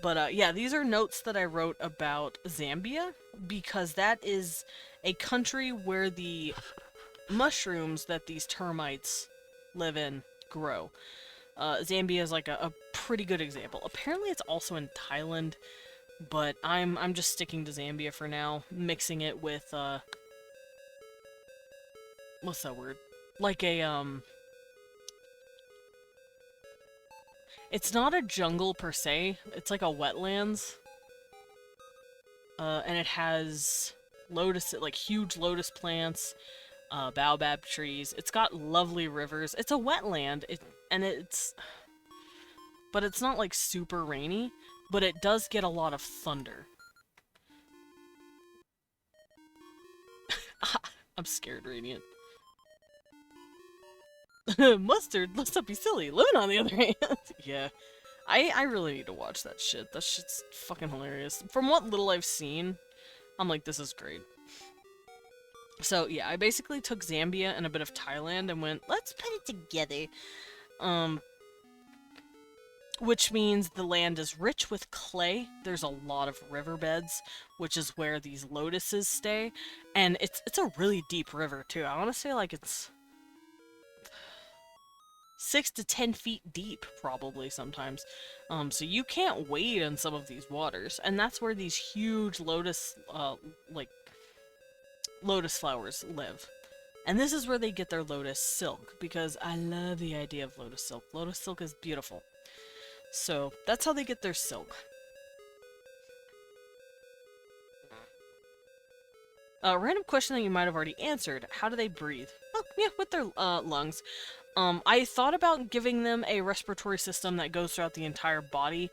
But, yeah, these are notes that I wrote about Zambia, because that is a country where the mushrooms that these termites live in grow. Zambia is like a pretty good example. Apparently it's also in Thailand, but I'm just sticking to Zambia for now, mixing it with, what's that word? Like a, it's not a jungle per se, it's like a wetlands. And it has like huge lotus plants, baobab trees. It's got lovely rivers. It's a wetland, but it's not like super rainy, but it does get a lot of thunder. I'm scared, Radiant. Mustard, let's not be silly. Lemon, on the other hand. Yeah. I really need to watch that shit. That shit's fucking hilarious. From what little I've seen, I'm like, this is great. So, yeah, I basically took Zambia and a bit of Thailand and went, let's put it together. Which means the land is rich with clay. There's a lot of riverbeds, which is where these lotuses stay. And it's a really deep river, too. I want to say, like, it's 6 to 10 feet deep, probably, sometimes. So you can't wade in some of these waters. And that's where these huge lotus, lotus flowers live. And this is where they get their lotus silk, because I love the idea of lotus silk. Lotus silk is beautiful. So, that's how they get their silk. Random question that you might have already answered. How do they breathe? Oh, yeah, with their lungs. I thought about giving them a respiratory system that goes throughout the entire body,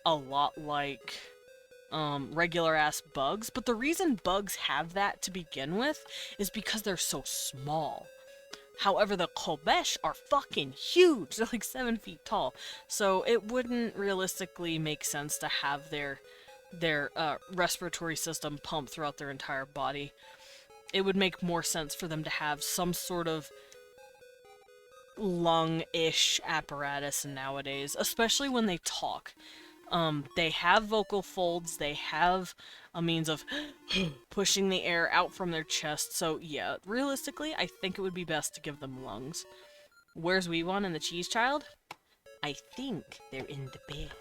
a lot like regular-ass bugs, but the reason bugs have that to begin with is because they're so small. However, the Kobesh are fucking huge. They're like 7 feet tall. So it wouldn't realistically make sense to have their respiratory system pump throughout their entire body. It would make more sense for them to have some sort of lung-ish apparatus nowadays, especially when they talk. They have vocal folds, they have a means of pushing the air out from their chest, so yeah, realistically, I think it would be best to give them lungs. Where's Weevon and the Cheese Child? I think they're in the bed.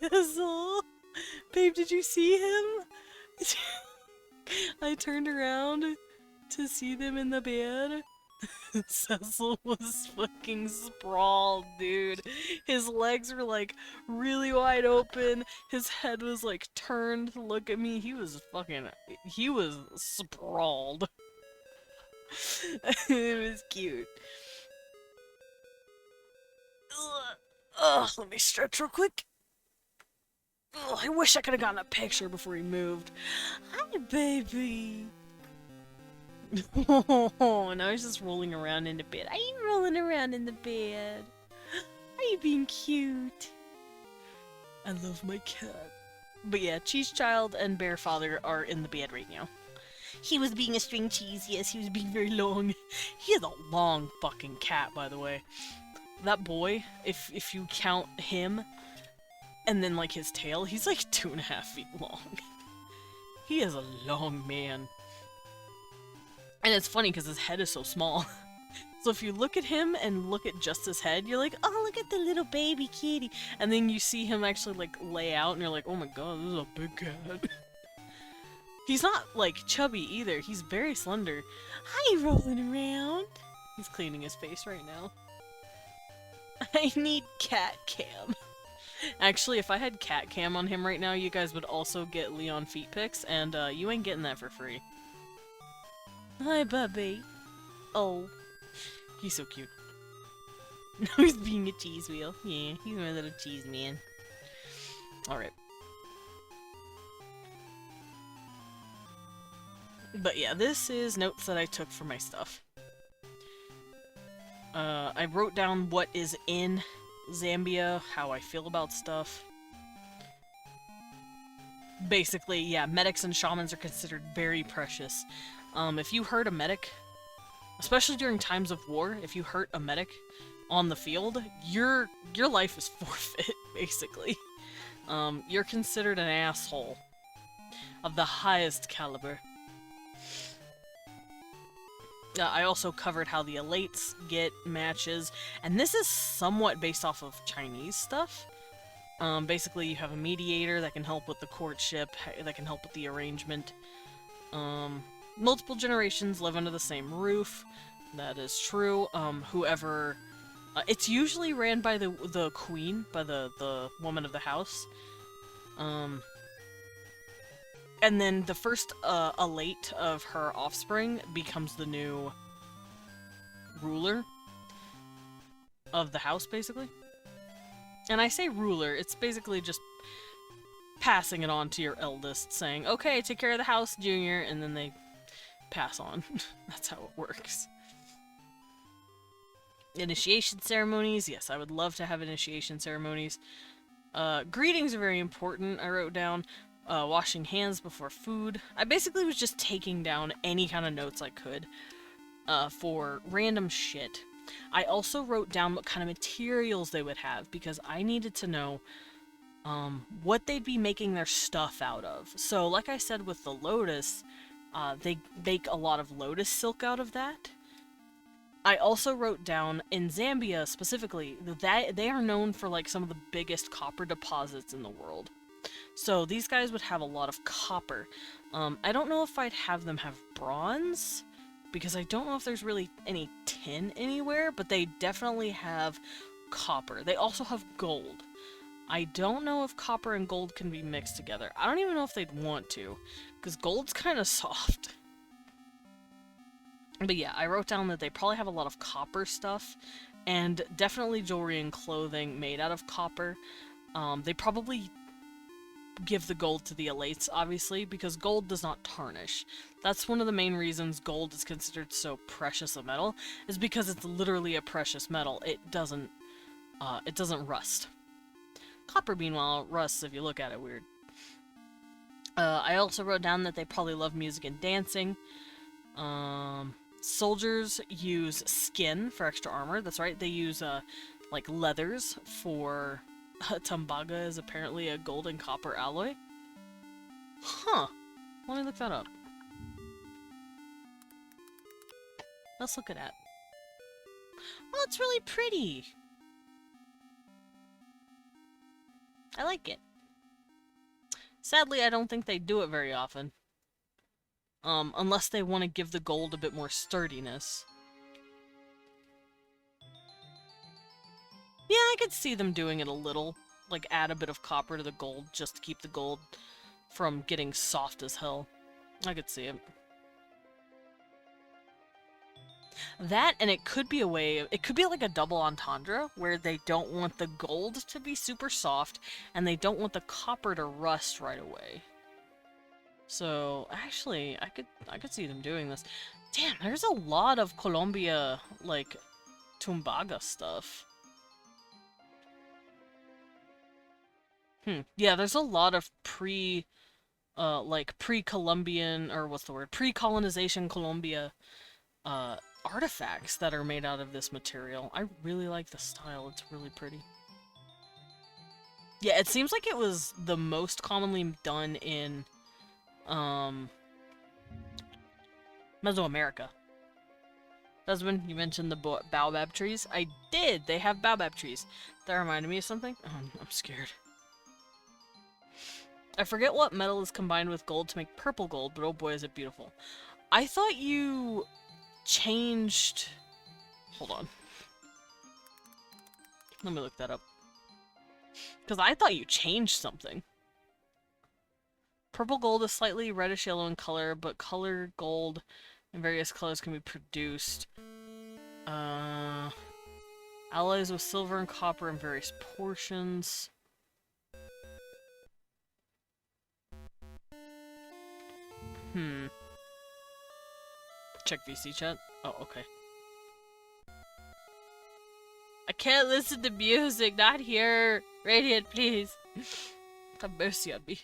Cecil! Babe, did you see him? I turned around to see them in the bed. Cecil was fucking sprawled, dude. His legs were like really wide open. His head was like turned to look at me. He was sprawled. It was cute. Ugh, let me stretch real quick. Ugh, I wish I could have gotten a picture before he moved. Hi, baby. Oh, now he's just rolling around in the bed. Are you rolling around in the bed? Are you being cute? I love my cat. But yeah, Cheese Child and Bear Father are in the bed right now. He was being a string cheese, yes, he was being very long. He has a long fucking cat, by the way. That boy, if you count him, and then like his tail, he's like 2.5 feet long. He is a long man. And it's funny because his head is so small. So if you look at him and look at just his head, you're like, oh, look at the little baby kitty. And then you see him actually like lay out and you're like, oh my god, this is a big cat. He's not like chubby either. He's very slender. Hi, rolling around. He's cleaning his face right now. I need cat cam. Actually, if I had cat cam on him right now, you guys would also get Leon feet pics, and you ain't getting that for free. Hi, Bubby. Oh. He's so cute. Now he's being a cheese wheel. Yeah, he's my little cheese man. Alright. But yeah, this is notes that I took for my stuff. I wrote down what is in Zambia, how I feel about stuff. Basically, yeah, medics and shamans are considered very precious. If you hurt a medic, especially during times of war, if you hurt a medic on the field, your life is forfeit, basically. You're considered an asshole of the highest caliber. I also covered how the elates get matches, and this is somewhat based off of Chinese stuff. Basically, you have a mediator that can help with the courtship, that can help with the arrangement. Multiple generations live under the same roof. That is true. Whoever... it's usually ran by the queen, by the woman of the house. And then the first elate of her offspring becomes the new ruler of the house, basically. And I say ruler, it's basically just passing it on to your eldest, saying, okay, take care of the house, Junior, and then they pass on. That's how it works. Initiation ceremonies, yes, I would love to have initiation ceremonies. Greetings are very important, I wrote down. Washing hands before food. I basically was just taking down any kind of notes I could for random shit. I also wrote down what kind of materials they would have because I needed to know what they'd be making their stuff out of. So like I said with the lotus, they make a lot of lotus silk out of that. I also wrote down, in Zambia specifically, that they are known for like some of the biggest copper deposits in the world. So these guys would have a lot of copper. I don't know if I'd have them have bronze, because I don't know if there's really any tin anywhere, but they definitely have copper. They also have gold. I don't know if copper and gold can be mixed together. I don't even know if they'd want to, because gold's kind of soft. But yeah, I wrote down that they probably have a lot of copper stuff, and definitely jewelry and clothing made out of copper. They probably give the gold to the elates, obviously, because gold does not tarnish. That's one of the main reasons gold is considered so precious a metal, is because it's literally a precious metal. It doesn't rust. Copper, meanwhile, rusts if you look at it weird. I also wrote down that they probably love music and dancing. Soldiers use skin for extra armor. That's right. They use like leathers for Tumbaga is apparently a gold and copper alloy. Huh. Let me look that up. Let's look at that. Oh, it's really pretty. I like it. Sadly, I don't think they do it very often. Unless they want to give the gold a bit more sturdiness. Yeah, I could see them doing it a little. Like, add a bit of copper to the gold just to keep the gold from getting soft as hell. I could see it. That, and it could be a way, it could be like a double entendre, where they don't want the gold to be super soft, and they don't want the copper to rust right away. So, actually, I could see them doing this. Damn, there's a lot of Colombia, like, Tumbaga stuff. Yeah, there's a lot of pre-Columbian, or what's the word? Pre-colonization Colombia, artifacts that are made out of this material. I really like the style. It's really pretty. Yeah, it seems like it was the most commonly done in, Mesoamerica. Husband, you mentioned the baobab trees. I did! They have baobab trees. That reminded me of something. Oh, I'm scared. I forget what metal is combined with gold to make purple gold, but oh boy is it beautiful. I thought you changed... Hold on. Let me look that up. Because I thought you changed something. Purple gold is slightly reddish yellow in color, but color gold in various colors can be produced. Alloys with silver and copper in various portions. Check VC chat. Oh, okay. I can't listen to music, not here. Radiant, please. Have mercy on me.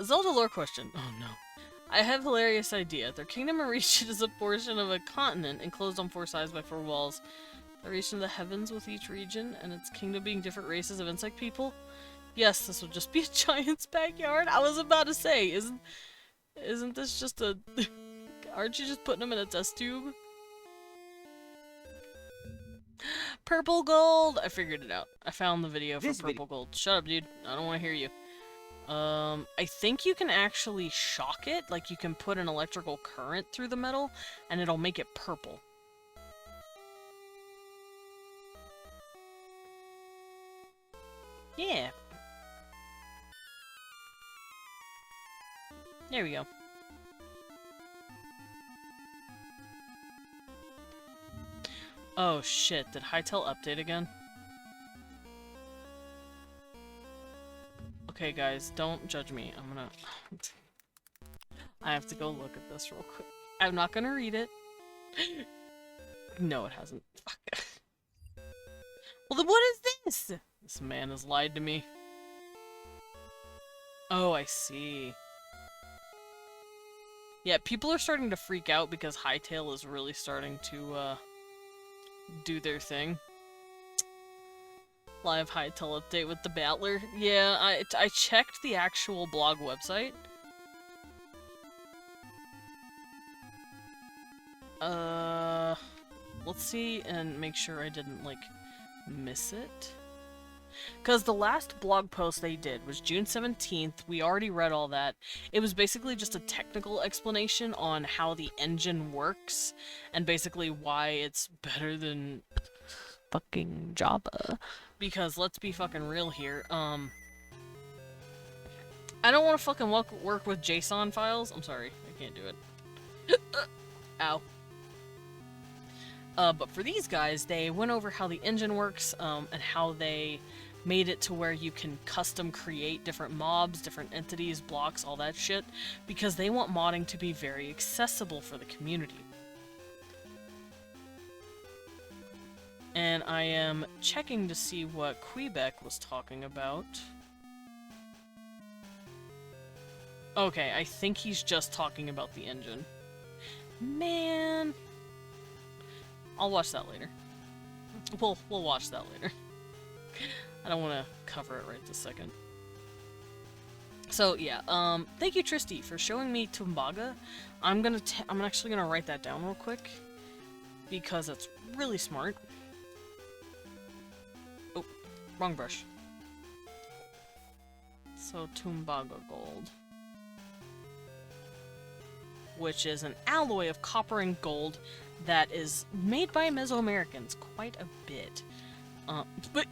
Zelda lore question. Oh no. I have a hilarious idea. Their kingdom and region is a portion of a continent enclosed on 4 sides by 4 walls. The region of the heavens with each region, and its kingdom being different races of insect people. Yes, this will just be a giant's backyard. I was about to say, isn't this just a... Aren't you just putting them in a test tube? Purple gold! I figured it out. I found the video for purple gold. Shut up, dude. I don't want to hear you. I think you can actually shock it. Like, you can put an electrical current through the metal, and it'll make it purple. Yeah. There we go. Oh shit, did Hytale update again? Okay guys, don't judge me. I'm gonna... I have to go look at this real quick. I'm not gonna read it. No, it hasn't. Fuck. Well then what is this? This man has lied to me. Oh, I see. Yeah, people are starting to freak out because Hytale is really starting to, do their thing. Live Hytale update with the Battler. Yeah, I checked the actual blog website. Let's see and make sure I didn't, like, miss it. Because the last blog post they did was June 17th. We already read all that. It was basically just a technical explanation on how the engine works and basically why it's better than fucking Java. Because let's be fucking real here. I don't want to fucking work with JSON files. I'm sorry, I can't do it. Ow. But for these guys, they went over how the engine works, and how they made it to where you can custom create different mobs, different entities, blocks, all that shit, because they want modding to be very accessible for the community. And I am checking to see what Quebec was talking about. Okay, I think he's just talking about the engine. Man. I'll watch that later. We'll watch that later. I don't want to cover it right this second. So yeah, thank you Tristy for showing me Tumbaga. I'm actually gonna write that down real quick because it's really smart. Oh, wrong brush. So Tumbaga gold, which is an alloy of copper and gold that is made by Mesoamericans quite a bit. But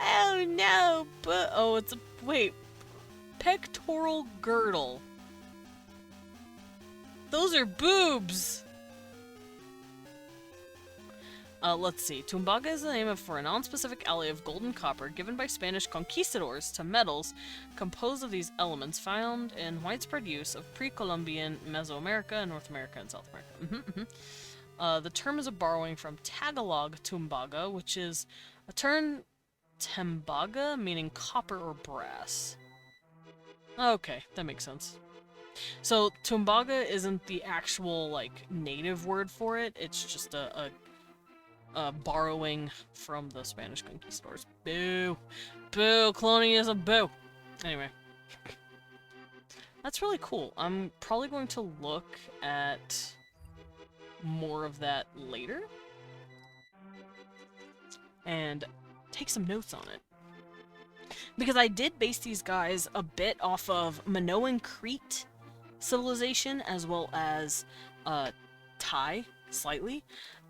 oh no, but oh, it's a wait, pectoral girdle. Those are boobs. Let's see. Tumbaga is the name for a non-specific alloy of gold and copper given by Spanish conquistadors to metals composed of these elements found in widespread use of pre-Columbian Mesoamerica, North America, and South America. The term is a borrowing from Tagalog tumbaga, which is a term tembaga, meaning copper or brass. Okay, that makes sense. So tumbaga isn't the actual, like, native word for it, it's just a borrowing from the Spanish conquistadors. Boo! Boo! Colonialism, boo! Anyway. That's really cool. I'm probably going to look at more of that later. And take some notes on it. Because I did base these guys a bit off of Minoan Crete civilization, as well as Thai, slightly.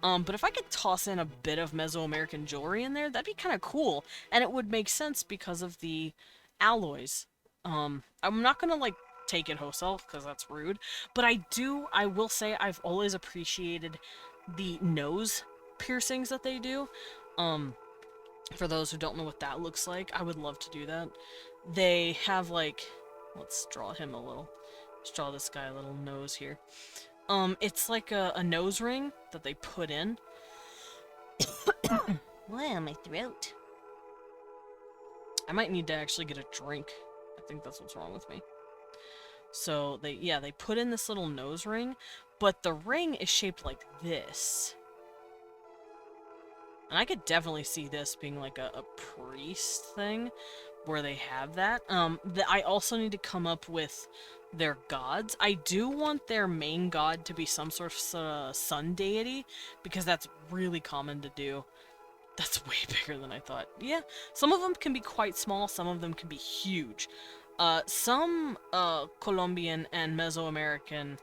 But if I could toss in a bit of Mesoamerican jewelry in there, that'd be kind of cool. And it would make sense because of the alloys. I'm not gonna, like, take it wholesale, because that's rude. But I will say I've always appreciated the nose piercings that they do. For those who don't know what that looks like, I would love to do that. They have, like, let's draw him a little. Let's draw this guy a little nose here. It's like a nose ring that they put in. Wow, my throat. I might need to actually get a drink. I think that's what's wrong with me. So they put in this little nose ring, but the ring is shaped like this. And I could definitely see this being like a priest thing, where they have that. I also need to come up with their gods. I do want their main god to be some sort of sun deity, because that's really common to do. That's way bigger than I thought. Yeah, some of them can be quite small, some of them can be huge. Some Colombian and Mesoamerican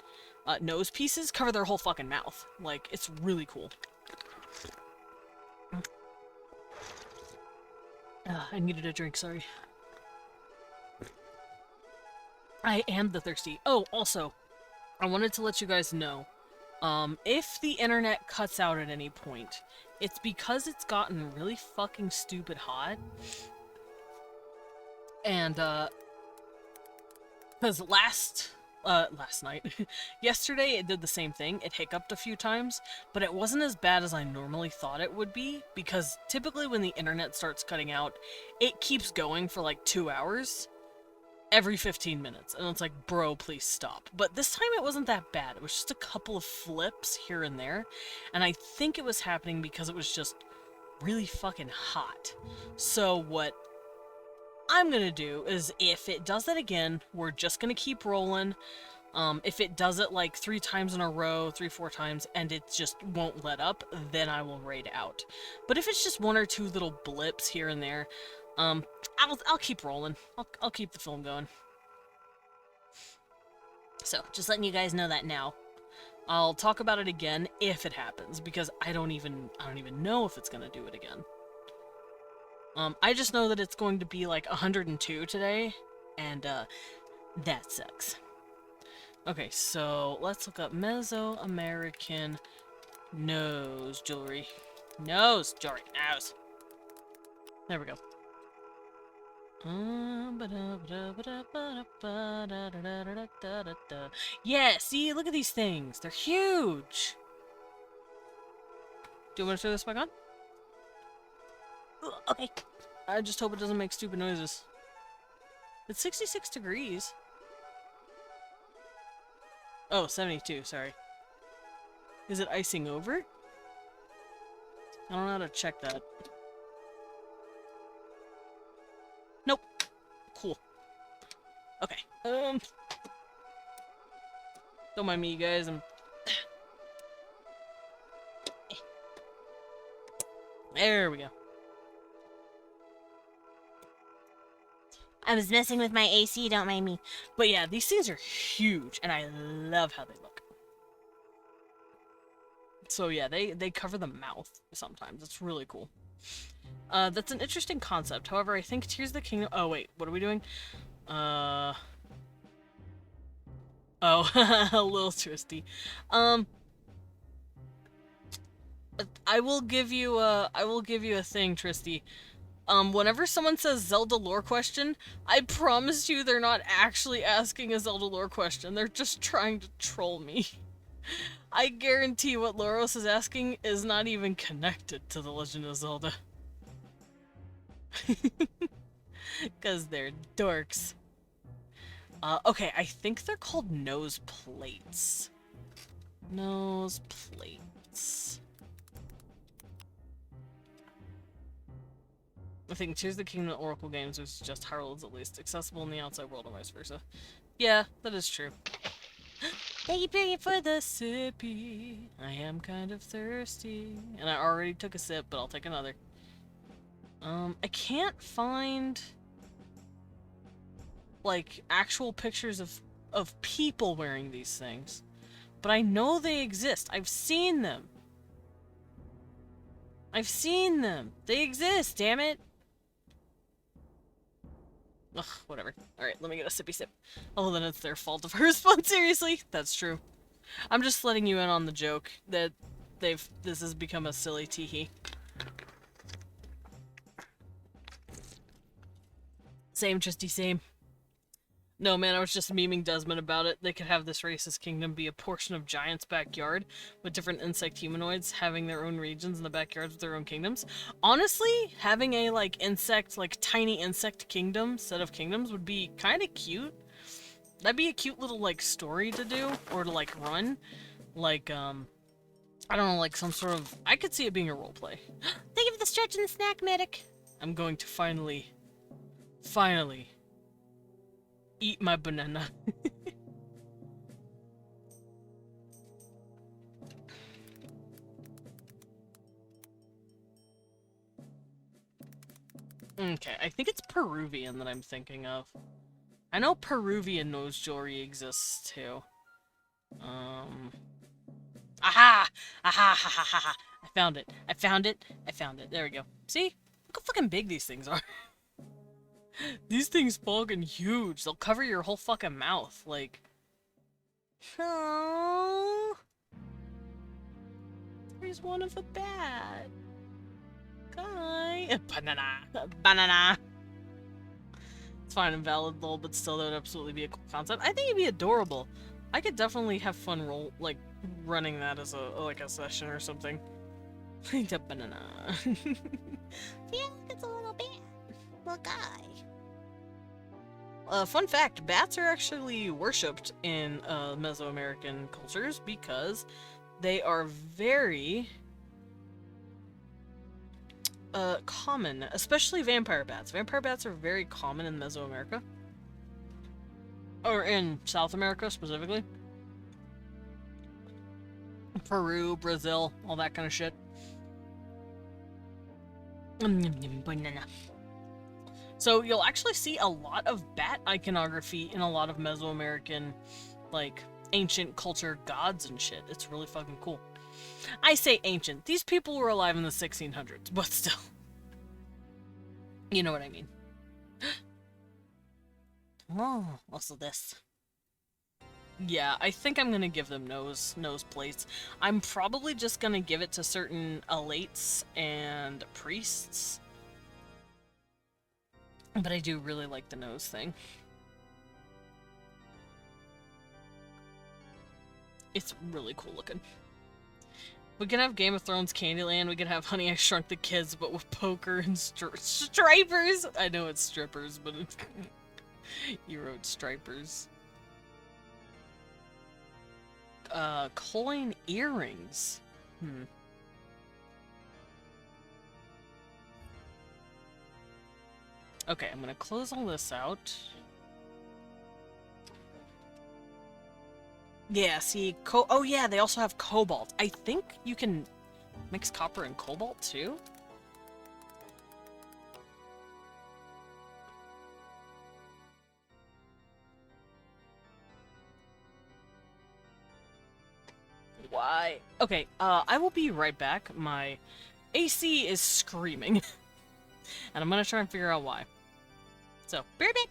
nose pieces cover their whole fucking mouth. Like, it's really cool. I needed a drink, sorry. I am the thirsty. Oh, also, I wanted to let you guys know, if the internet cuts out at any point, it's because it's gotten really fucking stupid hot. And, because last night, yesterday it did the same thing. It hiccuped a few times, but it wasn't as bad as I normally thought it would be, because typically when the internet starts cutting out, it keeps going for like 2 hours. Every 15 minutes, and it's like, bro, please stop. But this time it wasn't that bad. It was just a couple of flips here and there, and I think it was happening because it was just really fucking hot. So what I'm gonna do is, if it does that again, we're just gonna keep rolling. If it does it like 3 times in a row, 3-4 times, and it just won't let up, then I will raid out. But if it's just 1 or 2 little blips here and there, I'll keep rolling. I'll keep the film going. So, just letting you guys know that now. I'll talk about it again if it happens, because I don't even know if it's gonna do it again. I just know that it's going to be like 102 today, and that sucks. Okay, so let's look up Mesoamerican nose jewelry. Nose jewelry. Nose. There we go. Yeah, see, look at these things. They're huge. Do you want to show this back on? Okay. I just hope it doesn't make stupid noises. It's 66 degrees. Oh, 72, sorry. Is it icing over? I don't know how to check that. Nope. Cool. Okay. Don't mind me, you guys. There we go. I was messing with my AC, don't mind me. But yeah, these things are huge, and I love how they look. So yeah, they cover the mouth sometimes. It's really cool. That's an interesting concept. However, I think Tears of the Kingdom... Oh, wait. What are we doing? Oh, a little twisty. I will give you a thing, Tristy. Whenever someone says Zelda lore question, I promise you they're not actually asking a Zelda lore question. They're just trying to troll me. I guarantee what Loros is asking is not even connected to The Legend of Zelda. Because they're dorks. Okay, I think they're called nose plates. Nose plates. I think Tears of the Kingdom and Oracle games is just Hyrule is at least accessible in the outside world and vice versa. Yeah, that is true. Thank you for the Sippy. I am kind of thirsty. And I already took a sip, but I'll take another. I can't find like actual pictures of people wearing these things. But I know they exist. I've seen them. I've seen them. They exist, damn it. Ugh, whatever. Alright, let me get a sippy sip. Oh, then it's their fault if I respond seriously. That's true. I'm just letting you in on the joke that this has become a silly teehee. Same, Tristy, same. No, man, I was just memeing Desmond about it. They could have this racist kingdom be a portion of Giant's backyard, with different insect humanoids having their own regions in the backyards with their own kingdoms. Honestly, having a, tiny insect kingdom, set of kingdoms, would be kind of cute. That'd be a cute little, story to do, or to, run. I don't know, some sort of... I could see it being a roleplay. Thank you for the stretch and the snack, medic. I'm going to finally eat my banana. Okay, I think it's Peruvian that I'm thinking of. I know Peruvian nose jewelry exists too. Aha! Aha! Ha ha ha ha! I found it. I found it. I found it. There we go. See? Look how fucking big these things are. These things fucking huge. They'll cover your whole fucking mouth. Oh, there's one of a bad guy. Banana. Banana. It's fine and valid, lol, but still, that would absolutely be a cool concept. I think it'd be adorable. I could definitely have fun running that as a session or something. The banana. Yeah, it's a little bit. Little guy. Fun fact, bats are actually worshipped in Mesoamerican cultures because they are very common, especially vampire bats. Vampire bats are very common in Mesoamerica. Or in South America, specifically. Peru, Brazil, all that kind of shit. Banana. So you'll actually see a lot of bat iconography in a lot of Mesoamerican, ancient culture gods and shit. It's really fucking cool. I say ancient. These people were alive in the 1600s, but still. You know what I mean. Oh, also this. Yeah, I think I'm gonna give them nose plates. I'm probably just gonna give it to certain elates and priests. But I do really like the nose thing. It's really cool looking. We can have Game of Thrones Candyland, we can have Honey, I Shrunk the Kids, but with poker and stripers! I know it's strippers, but it's... You wrote stripers. Coin earrings. Okay, I'm gonna close all this out. Yeah, see, oh yeah, they also have cobalt. I think you can mix copper and cobalt too? Why? Okay, I will be right back. My AC is screaming. And I'm gonna try and figure out why. So, be right back.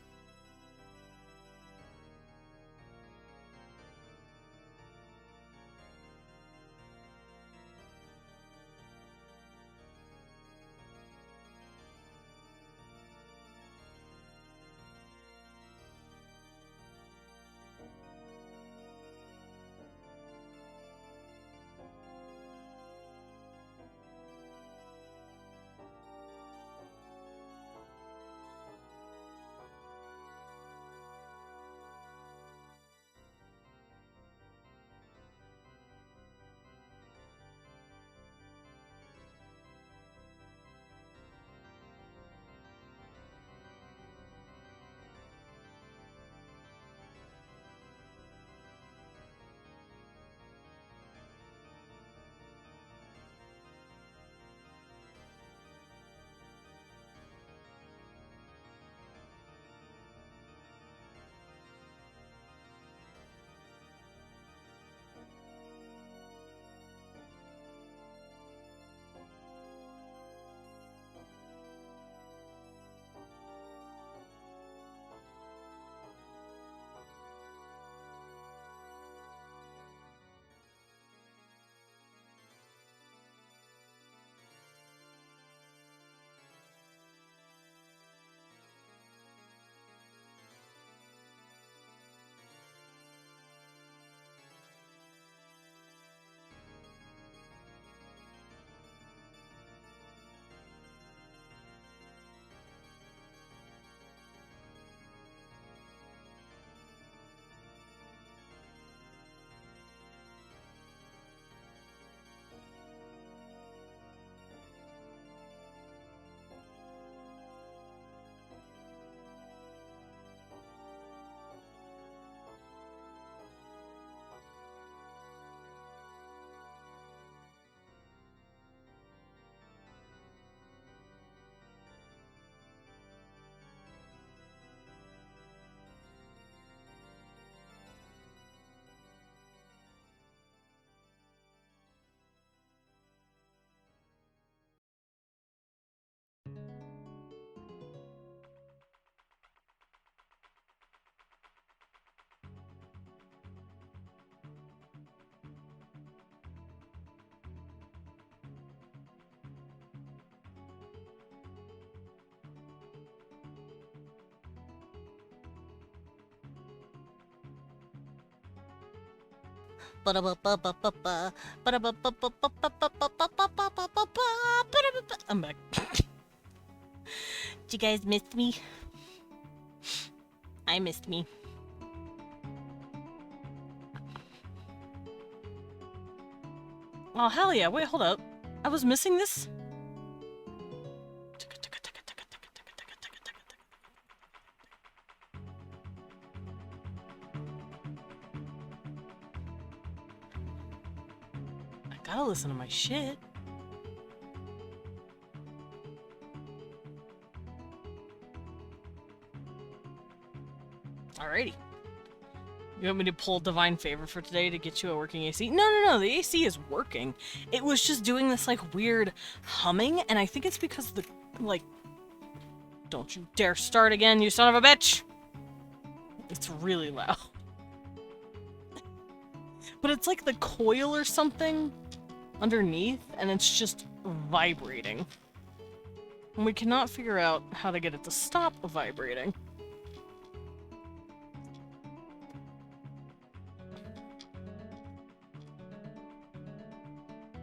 I'm back. Did you guys miss me? I missed me. Oh, hell yeah. Wait, hold up. I was missing this? I gotta listen to my shit. Alrighty. You want me to pull Divine Favor for today to get you a working AC? No, the AC is working. It was just doing this, like, weird humming, and I think it's because the, like... Don't you dare start again, you son of a bitch! It's really loud. But it's like the coil or something underneath, and it's just vibrating. And we cannot figure out how to get it to stop vibrating.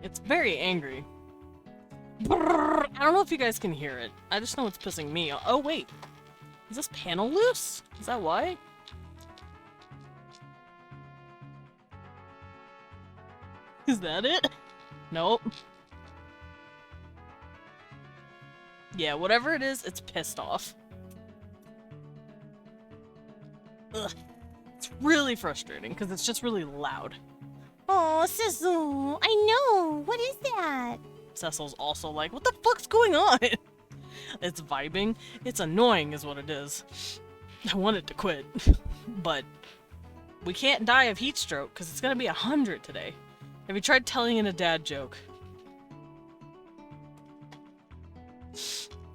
It's very angry. Brrr, I don't know if you guys can hear it. I just know it's pissing me off. Oh, wait. Is this panel loose? Is that why? Is that it? Nope. Yeah, whatever it is, it's pissed off. Ugh. It's really frustrating because it's just really loud. Oh, Cecil, I know. What is that? Cecil's also like, what the fuck's going on? It's vibing. It's annoying is what it is. I want it to quit. But we can't die of heat stroke because it's gonna be 100 today. Have you tried telling it a dad joke?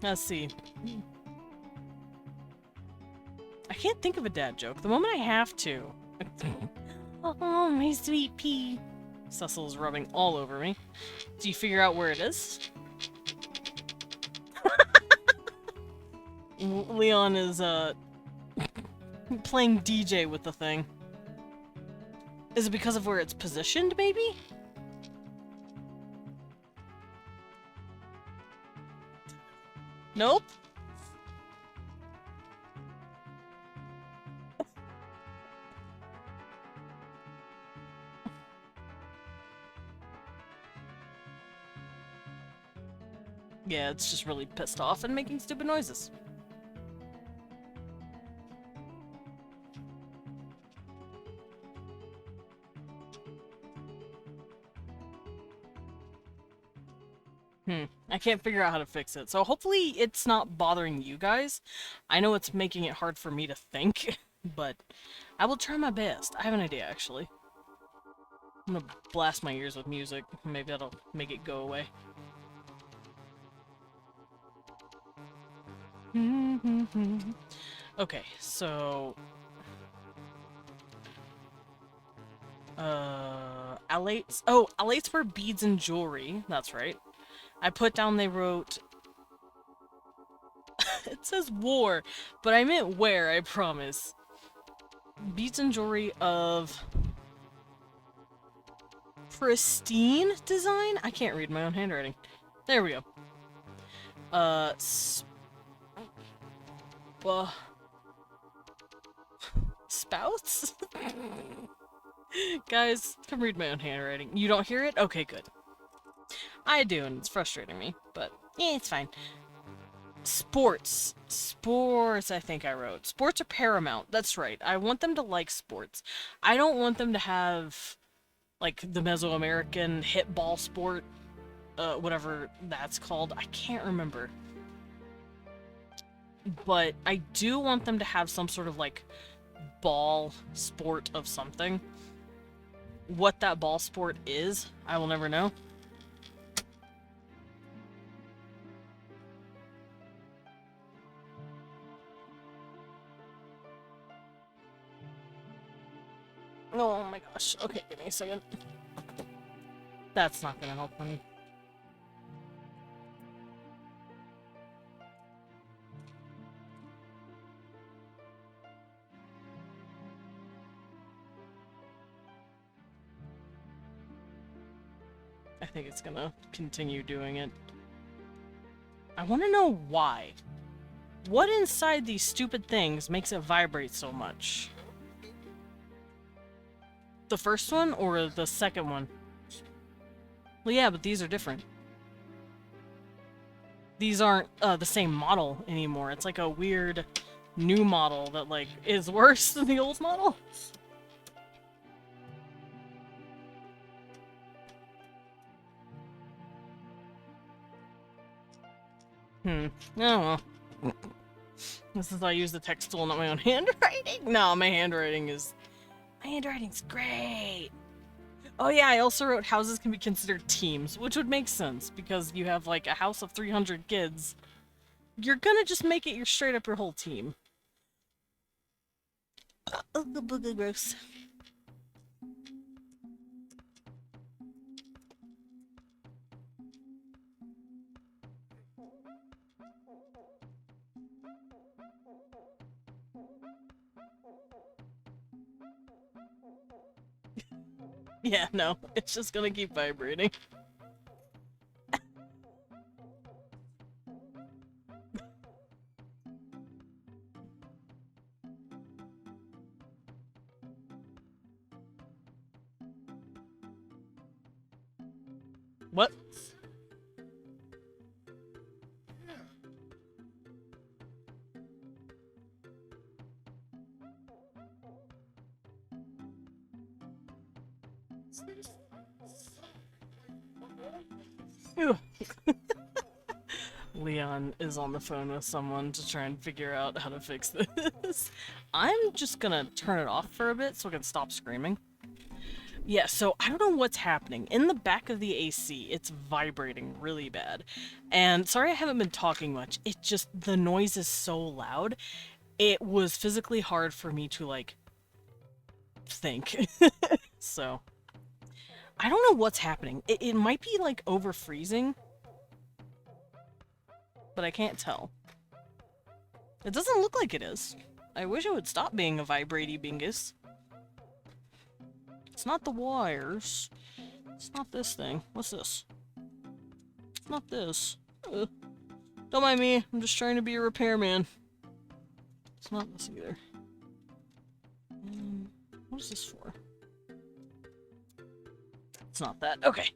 Let's see. I can't think of a dad joke. The moment I have to. Oh, my sweet pea. Cecil's rubbing all over me. Do you figure out where it is? Leon is, playing DJ with the thing. Is it because of where it's positioned, maybe? Nope. Yeah, it's just really pissed off and making stupid noises. I can't figure out how to fix it. So hopefully it's not bothering you guys. I know it's making it hard for me to think, but I will try my best. I have an idea, actually. I'm gonna blast my ears with music. Maybe that'll make it go away. Okay, so... alates? Oh, alates were beads and jewelry. That's right. I put down they wrote... It says war, but I meant wear, I promise. Beads and jewelry of... pristine design? I can't read my own handwriting. There we go. Spouts? Guys, come read my own handwriting. You don't hear it? Okay, good. I do, and it's frustrating me, but Yeah, it's fine. Sports. Sports, I think I wrote. Sports are paramount. That's right. I want them to like sports. I don't want them to have, like, the Mesoamerican hit ball sport, whatever that's called. I can't remember. But I do want them to have some sort of, like, ball sport of something. What that ball sport is, I will never know. Oh my gosh. Okay, give me a second. That's not gonna help me. I think it's gonna continue doing it. I want to know why. What inside these stupid things makes it vibrate so much? The first one or the second one? Well, yeah, but these are different. These aren't the same model anymore. It's like a weird new model that, like, is worse than the old model. I don't know. This is I use the text tool, not my own handwriting? No, my handwriting's great! Oh yeah, I also wrote houses can be considered teams, which would make sense, because you have, like, a house of 300 kids. You're gonna just make it straight up your whole team. Ooga booga gross. Yeah, no, it's just gonna keep vibrating. What? Ew. Leon is on the phone with someone to try and figure out how to fix this. I'm just gonna turn it off for a bit so I can stop screaming. Yeah, so I don't know what's happening. In the back of the AC, it's vibrating really bad. And sorry I haven't been talking much. It just, the noise is so loud. It was physically hard for me to, like, think. So, I don't know what's happening. It might be, like, over freezing. But I can't tell. It doesn't look like it is. I wish it would stop being a vibratey bingus. It's not the wires. It's not this thing. What's this? It's not this. Don't mind me. I'm just trying to be a repairman. It's not this either. What is this for? It's not that. Okay.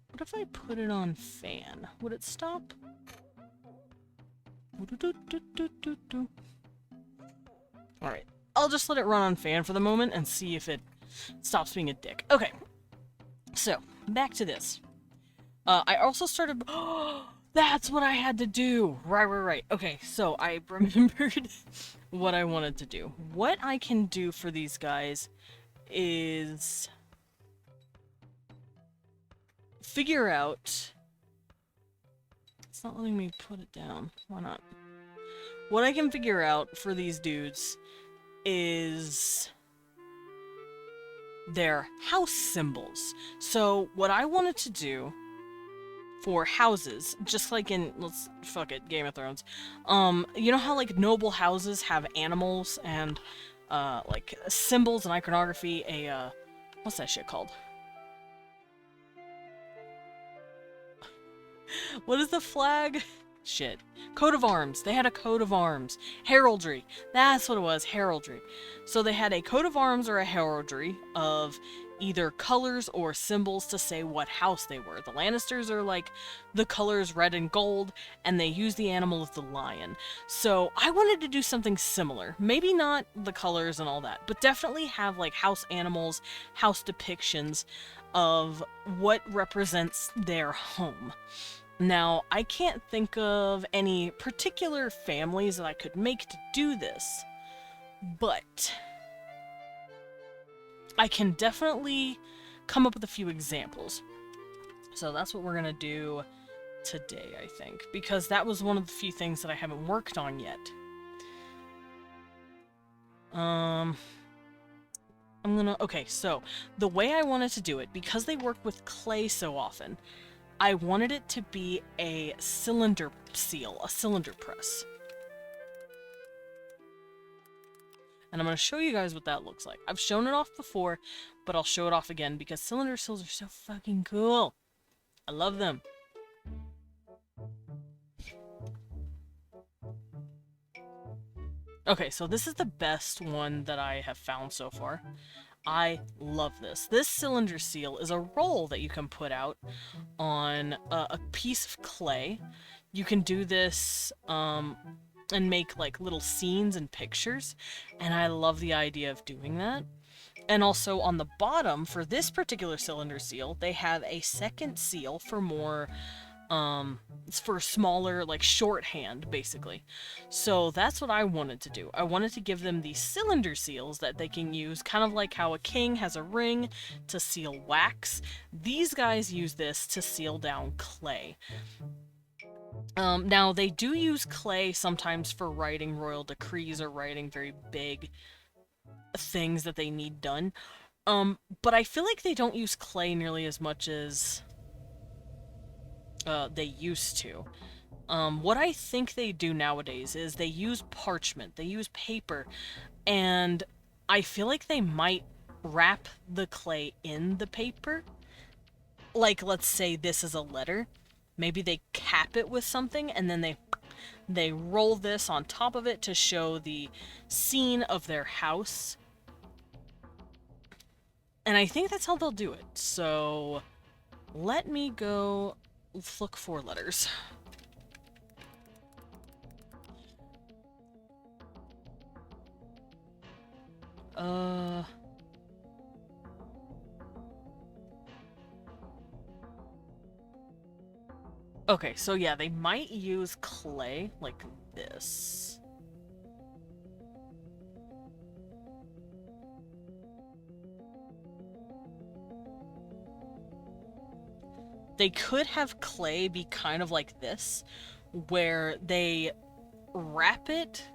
What if I put it on fan? Would it stop? Alright. I'll just let it run on fan for the moment and see if it stops being a dick. Okay. So, back to this. I also started... That's what I had to do! Right. Okay, so I remembered what I wanted to do. What I can do for these guys is... figure out... It's not letting me put it down. Why not? What I can figure out for these dudes is their house symbols. So what I wanted to do for houses, just like in, let's fuck it, Game of Thrones, you know how like noble houses have animals and like symbols and iconography, what's that shit called? What is the flag? Shit. Coat of arms. They had a coat of arms. Heraldry. That's what it was, heraldry. So they had a coat of arms or a heraldry of either colors or symbols to say what house they were. The Lannisters are like the colors red and gold, and they use the animal of the lion. So I wanted to do something similar. Maybe not the colors and all that, but definitely have like house animals, house depictions of what represents their home. Now, I can't think of any particular families that I could make to do this, but I can definitely come up with a few examples. So that's what we're gonna do today, I think, because that was one of the few things that I haven't worked on yet. Okay, so the way I wanted to do it, because they work with clay so often, I wanted it to be a cylinder seal, a cylinder press. And I'm going to show you guys what that looks like. I've shown it off before, but I'll show it off again because cylinder seals are so fucking cool. I love them. Okay, so this is the best one that I have found so far. I love this. This cylinder seal is a roll that you can put out on a piece of clay. You can do this and make like little scenes and pictures, and I love the idea of doing that. And also on the bottom, for this particular cylinder seal, they have a second seal for more it's for smaller, like, shorthand, basically. So that's what I wanted to do. I wanted to give them these cylinder seals that they can use, kind of like how a king has a ring to seal wax. These guys use this to seal down clay. Now, they do use clay sometimes for writing royal decrees or writing very big things that they need done. But I feel like they don't use clay nearly as much as they used to. What I think they do nowadays is they use parchment, they use paper, and I feel like they might wrap the clay in the paper. Like, let's say this is a letter. Maybe they cap it with something, and then they roll this on top of it to show the scene of their house. And I think that's how they'll do it. So let me go look for letters. Okay, so yeah, they might use clay like this. They could have clay be kind of like this, where they wrap it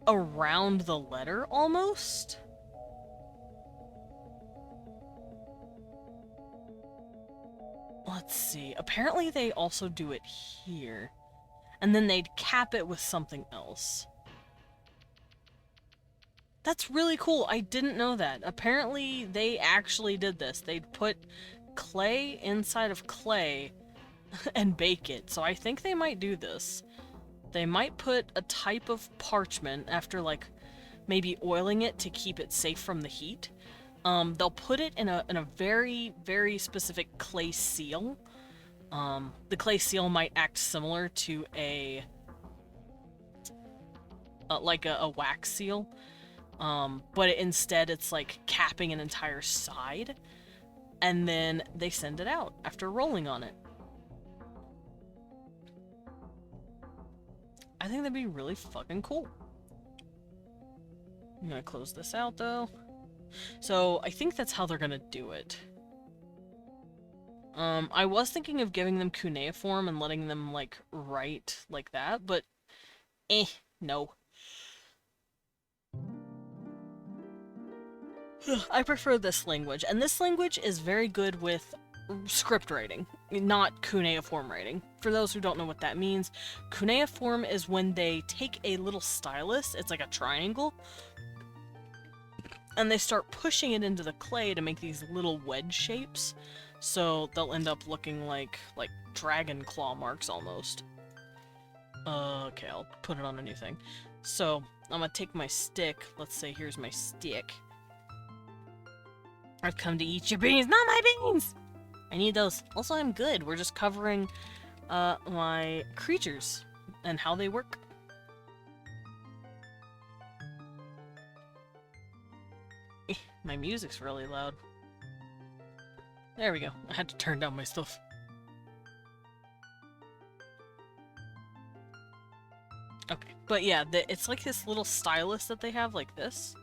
around the letter almost. Let's see. Apparently they also do it here. And then they'd cap it with something else. That's really cool. I didn't know that. Apparently they actually did this. They'd put clay inside of clay and bake it. So I think they might do this. They might put a type of parchment after like maybe oiling it to keep it safe from the heat. They'll put it in a very, very specific clay seal. The clay seal might act similar to a wax seal, but instead it's like capping an entire side, and then they send it out after rolling on it. I think that'd be really fucking cool. I'm gonna close this out though. So I think that's how they're gonna do it. I was thinking of giving them cuneiform and letting them, like, write like that, but no. I prefer this language, and this language is very good with script writing, not cuneiform writing. For those who don't know what that means, cuneiform is when they take a little stylus, it's like a triangle, and they start pushing it into the clay to make these little wedge shapes, so they'll end up looking like dragon claw marks almost. Okay, I'll put it on a new thing. So, I'm gonna take my stick, let's say here's my stick. I've come to eat your beans, not my beans! I need those. Also, I'm good. We're just covering my creatures and how they work. My music's really loud. There we go. I had to turn down my stuff. Okay, but yeah, it's like this little stylus that they have like this,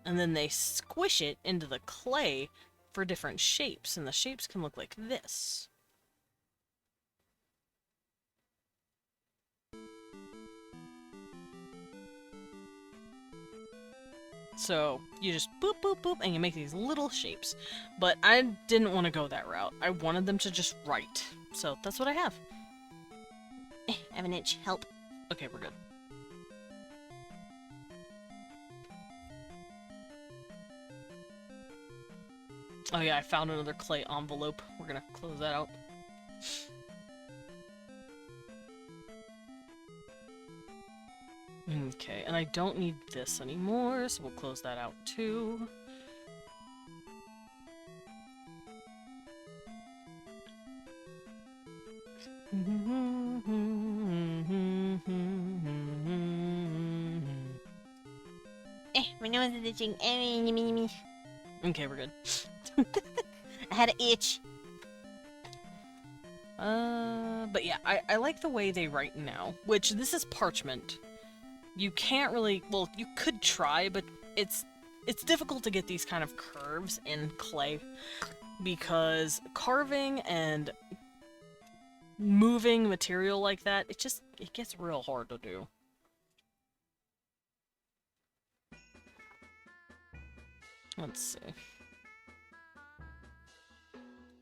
and then they squish it into the clay for different shapes, and the shapes can look like this. So you just boop, boop, boop, and you make these little shapes. But I didn't want to go that route. I wanted them to just write. So that's what I have. I have an itch. Help. Okay, we're good. Oh yeah, I found another clay envelope. We're gonna close that out. Okay, and I don't need this anymore, so we'll close that out too. My nose is itching. Okay, we're good. I had an itch. But yeah, I like the way they write now, which this is parchment. You can't really, well, you could try, but it's difficult to get these kind of curves in clay because carving and moving material like that, it gets real hard to do. Let's see.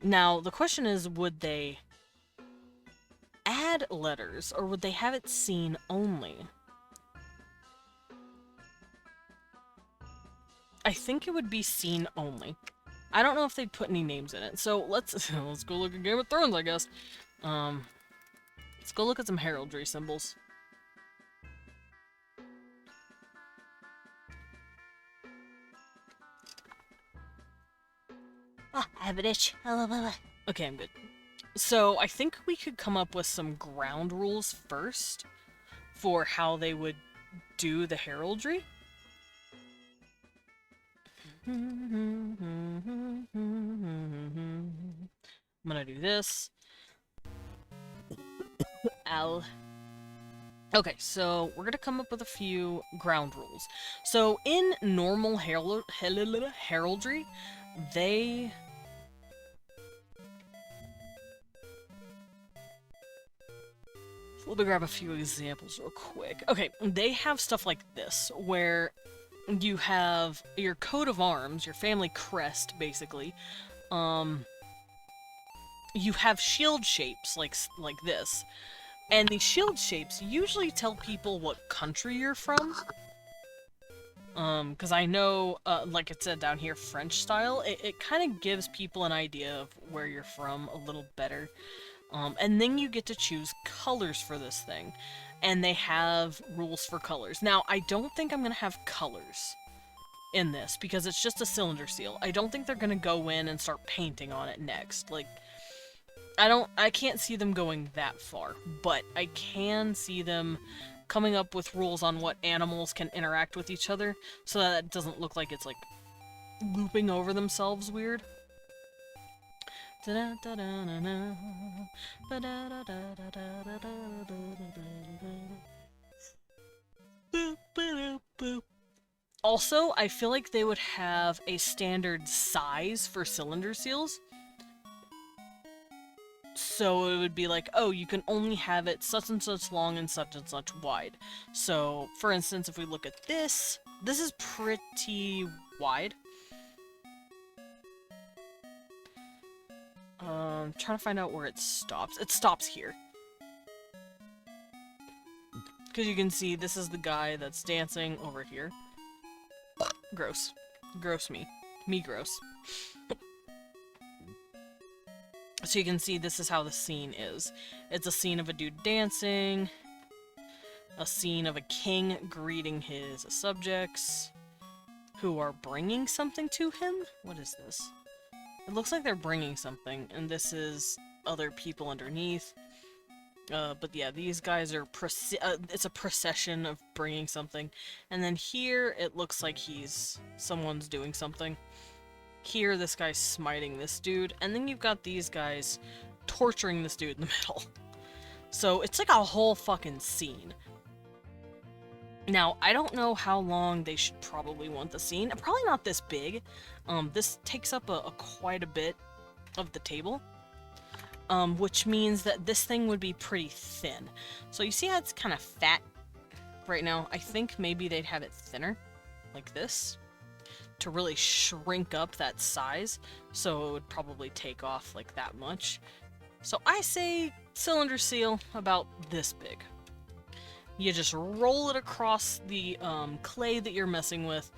Now, the question is, would they add letters, or would they have it seen only? I think it would be seen only. I don't know if they'd put any names in it, so let's go look at Game of Thrones, I guess. Let's go look at some heraldry symbols. I have an itch. Okay, I'm good. So I think we could come up with some ground rules first for how they would do the heraldry. I'm gonna do this. Ow. Okay, so we're gonna come up with a few ground rules. So in normal heraldry, they... Let me grab a few examples real quick. Okay, they have stuff like this, where you have your coat of arms, your family crest, basically. You have shield shapes like this. And these shield shapes usually tell people what country you're from. Because I know, like it said down here, French style, it kind of gives people an idea of where you're from a little better. And then you get to choose colors for this thing. And they have rules for colors. Now, I don't think I'm going to have colors in this, because it's just a cylinder seal. I don't think they're going to go in and start painting on it next. Like, I can't see them going that far, but I can see them coming up with rules on what animals can interact with each other, so that it doesn't look like it's, like, looping over themselves weird. Also, I feel like they would have a standard size for cylinder seals. So it would be like, oh, you can only have it such and such long and such wide. So, for instance, if we look at this, this is pretty wide. Trying to find out where it stops. It stops here. Because you can see this is the guy that's dancing over here. Gross. Gross me. Me gross. So you can see this is how the scene is. It's a scene of a dude dancing, a scene of a king greeting his subjects, who are bringing something to him? What is this? It looks like they're bringing something, and this is other people underneath. But yeah, these guys are it's a procession of bringing something. And then here, it looks like someone's doing something. Here, this guy's smiting this dude, and then you've got these guys torturing this dude in the middle. So it's like a whole fucking scene. Now, I don't know how long they should probably want the scene. Probably not this big. This takes up quite a bit of the table. Which means that this thing would be pretty thin. So you see how it's kind of fat right now? I think maybe they'd have it thinner, like this, to really shrink up that size, so it would probably take off like that much. So I say cylinder seal about this big. You just roll it across the clay that you're messing with,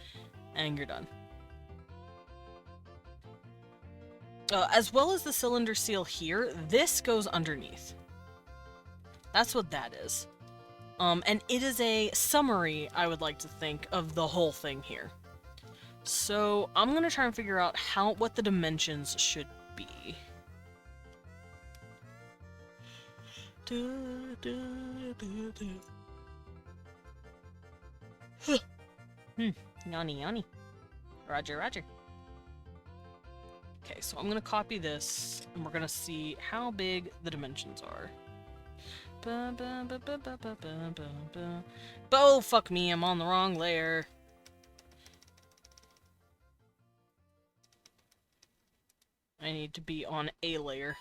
and you're done. As well as the cylinder seal here, this goes underneath. That's what that is. And it is a summary, I would like to think, of the whole thing here. So I'm gonna try and figure out what the dimensions should be. Yanni, yanni. Roger, roger. Okay, so I'm gonna copy this, and we're gonna see how big the dimensions are. Oh, fuck me, I'm on the wrong layer. I need to be on a layer.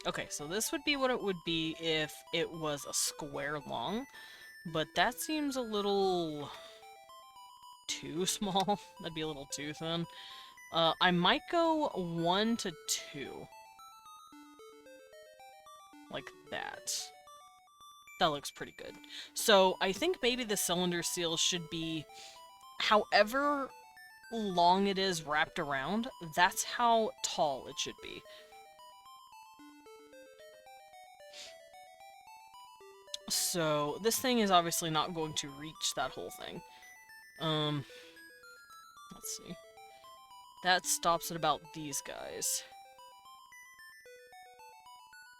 Okay, so this would be what it would be if it was a square long, but that seems a little too small. That'd be a little too thin. I might go 1 to 2. Like that. That looks pretty good. So I think maybe the cylinder seal should be however long it is wrapped around, that's how tall it should be. So this thing is obviously not going to reach that whole thing. Let's see. That stops at about these guys.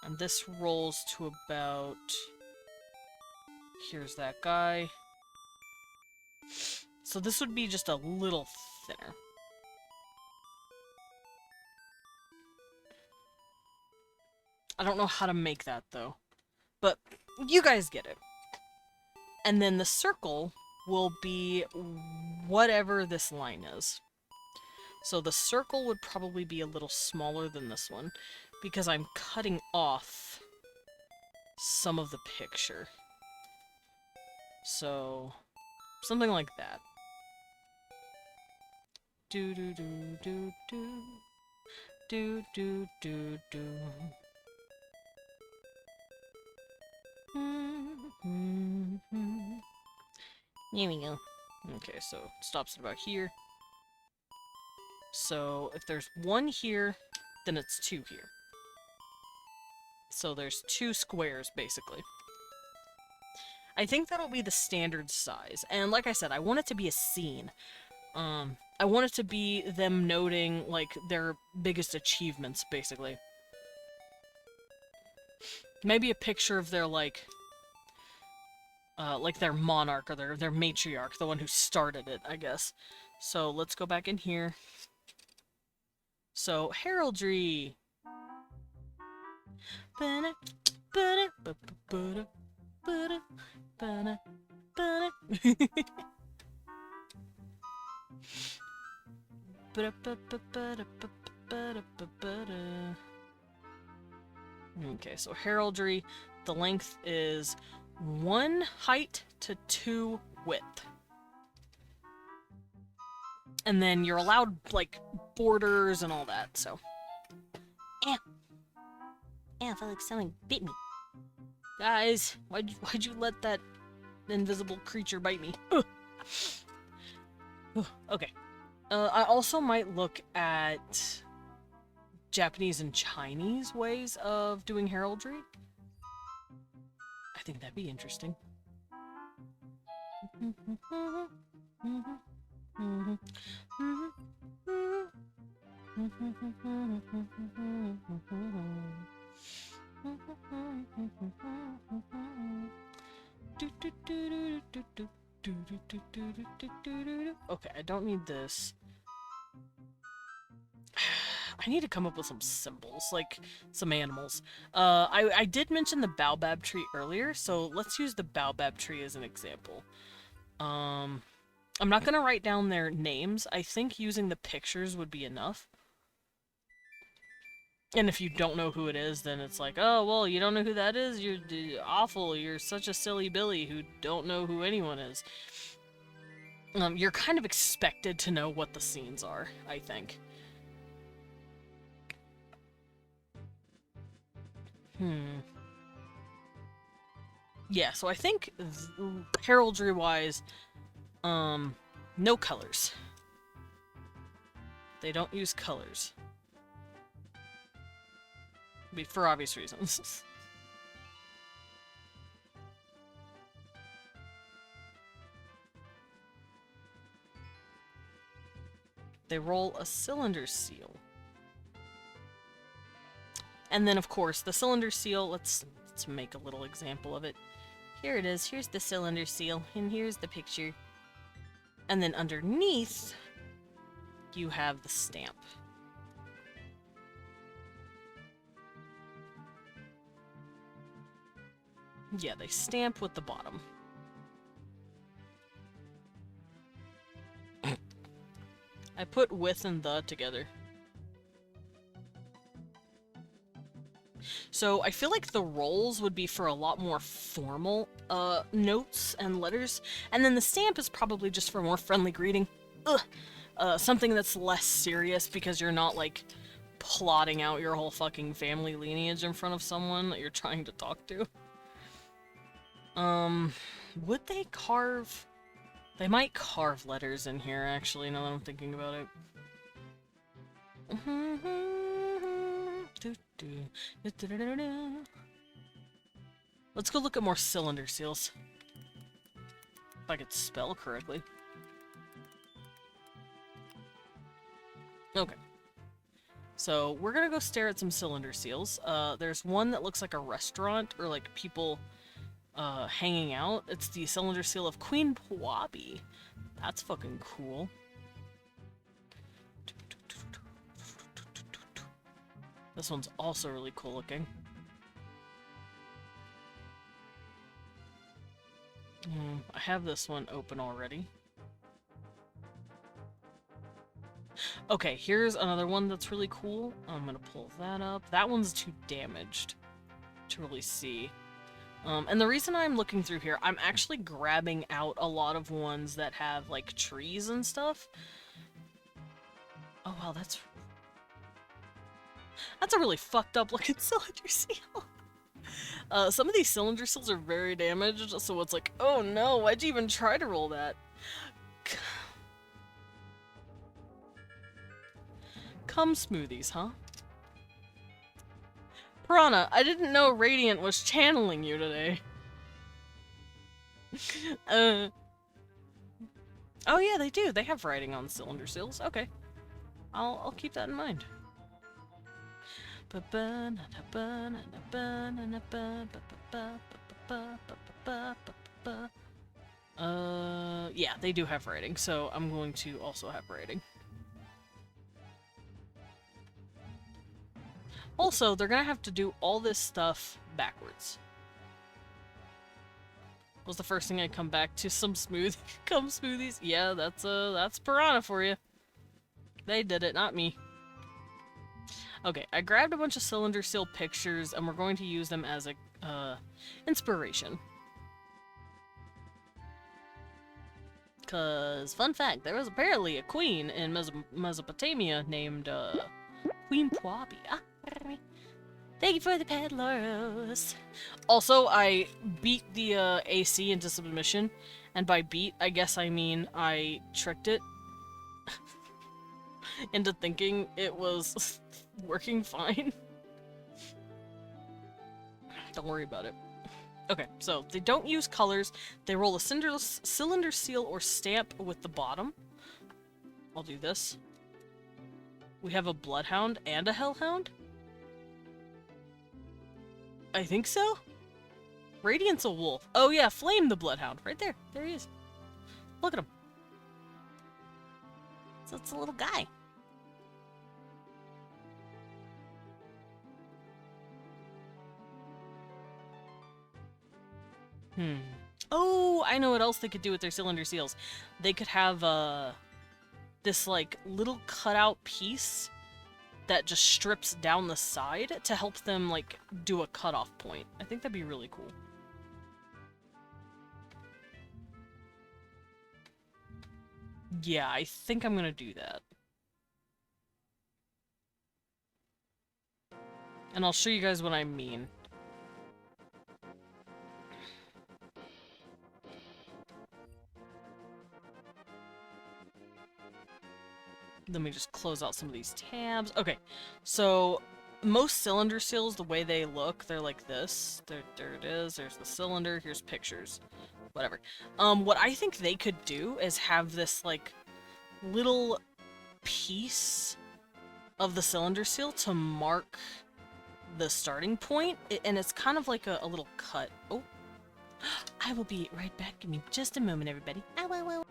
And this rolls to about... Here's that guy. So this would be just a little thinner. I don't know how to make that, though. But you guys get it. And then the circle will be whatever this line is. So the circle would probably be a little smaller than this one, because I'm cutting off some of the picture. So, something like that. Do do do do do. Do do do do. Here we go. Okay, so it stops at about here. So if there's one here, then it's two here. So there's two squares, basically. I think that'll be the standard size. And like I said, I want it to be a scene. I want it to be them noting, like, their biggest achievements, basically. Maybe a picture of their, like their monarch or their matriarch, the one who started it, I guess. So let's go back in here. So, heraldry! Okay, so heraldry, the length is 1 height to 2 width. And then you're allowed, like, borders and all that, so. Ow, I felt like someone bit me. Guys, why'd you let that invisible creature bite me? Ugh. Ugh, okay. I also might look at Japanese and Chinese ways of doing heraldry. I think that'd be interesting. Okay, I don't need this. I need to come up with some symbols, like some animals. I did mention the baobab tree earlier, so let's use the baobab tree as an example. I'm not gonna write down their names. I think using the pictures would be enough. And if you don't know who it is, then it's like, oh, well, you don't know who that is? You're awful. You're such a silly Billy who don't know who anyone is. You're kind of expected to know what the scenes are, I think. Yeah, so I think heraldry-wise, no colors. They don't use colors. For obvious reasons. They roll a cylinder seal. And then, of course, the cylinder seal, let's make a little example of it. Here it is. Here's the cylinder seal, and here's the picture. And then underneath, you have the stamp. Yeah, they stamp with the bottom. I put with and the together. So I feel like the rolls would be for a lot more formal notes and letters, and then the stamp is probably just for more friendly greeting. Something that's less serious because you're not, like, plotting out your whole fucking family lineage in front of someone that you're trying to talk to. Would they carve... They might carve letters in here, actually, now that I'm thinking about it. Let's go look at more cylinder seals. If I could spell correctly. Okay. So, we're gonna go stare at some cylinder seals. There's one that looks like a restaurant, or like people hanging out. It's the cylinder seal of Queen Puabi. That's fucking cool. This one's also really cool looking. I have this one open already. Okay, here's another one that's really cool. I'm gonna pull that up. That one's too damaged to really see. And the reason I'm looking through here, I'm actually grabbing out a lot of ones that have, like, trees and stuff. Oh, wow, that's a really fucked up looking cylinder seal. Some of these cylinder seals are very damaged, so it's like, oh no, why'd you even try to roll that? Cum smoothies, huh? Piranha, I didn't know Radiant was channeling you today. Oh yeah, they do. They have writing on cylinder seals. Okay. I'll keep that in mind. Yeah, they do have writing, so I'm going to also have writing. Also, they're gonna have to do all this stuff backwards. Was the first thing I come back to some cum smoothies? Yeah, that's Piranha for you. They did it, not me. Okay, I grabbed a bunch of cylinder seal pictures, and we're going to use them as a inspiration. Cause, fun fact, there was apparently a queen in Mesopotamia named Queen Puabi. Thank you for the pedalers. Also, I beat the AC into submission, and by beat, I guess I mean I tricked it into thinking it was working fine. Don't worry about it. Okay, so they don't use colors. They roll a cylinder seal or stamp with the bottom. I'll do this. We have a bloodhound and a hellhound? I think so? Radiant's a wolf. Oh yeah, Flame the bloodhound. Right there. There he is. Look at him. So it's a little guy. Oh, I know what else they could do with their cylinder seals. They could have this like little cutout piece that just strips down the side to help them like do a cutoff point. I think that'd be really cool. Yeah, I think I'm gonna do that. And I'll show you guys what I mean. Let me just close out some of these tabs. Okay, so most cylinder seals, the way they look, they're like this. There it is. There's the cylinder. Here's pictures. Whatever. What I think they could do is have this, like, little piece of the cylinder seal to mark the starting point, and it's kind of like a little cut. Oh, I will be right back. Give me just a moment, everybody. Ow, ow, ow.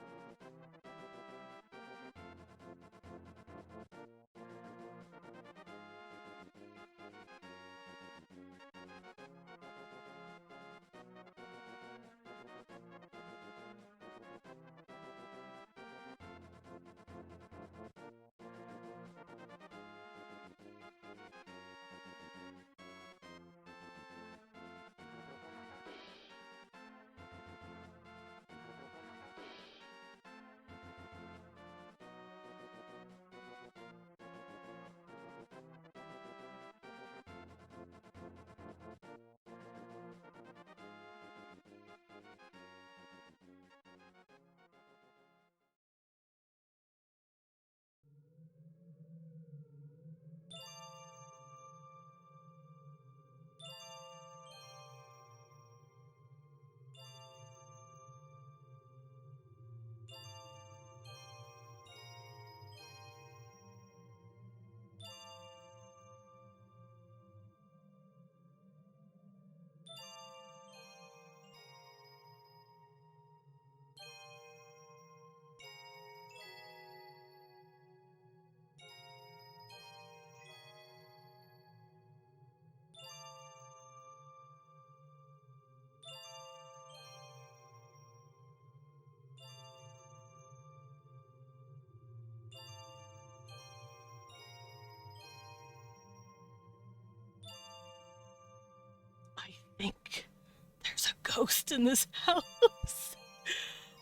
ghost in this house.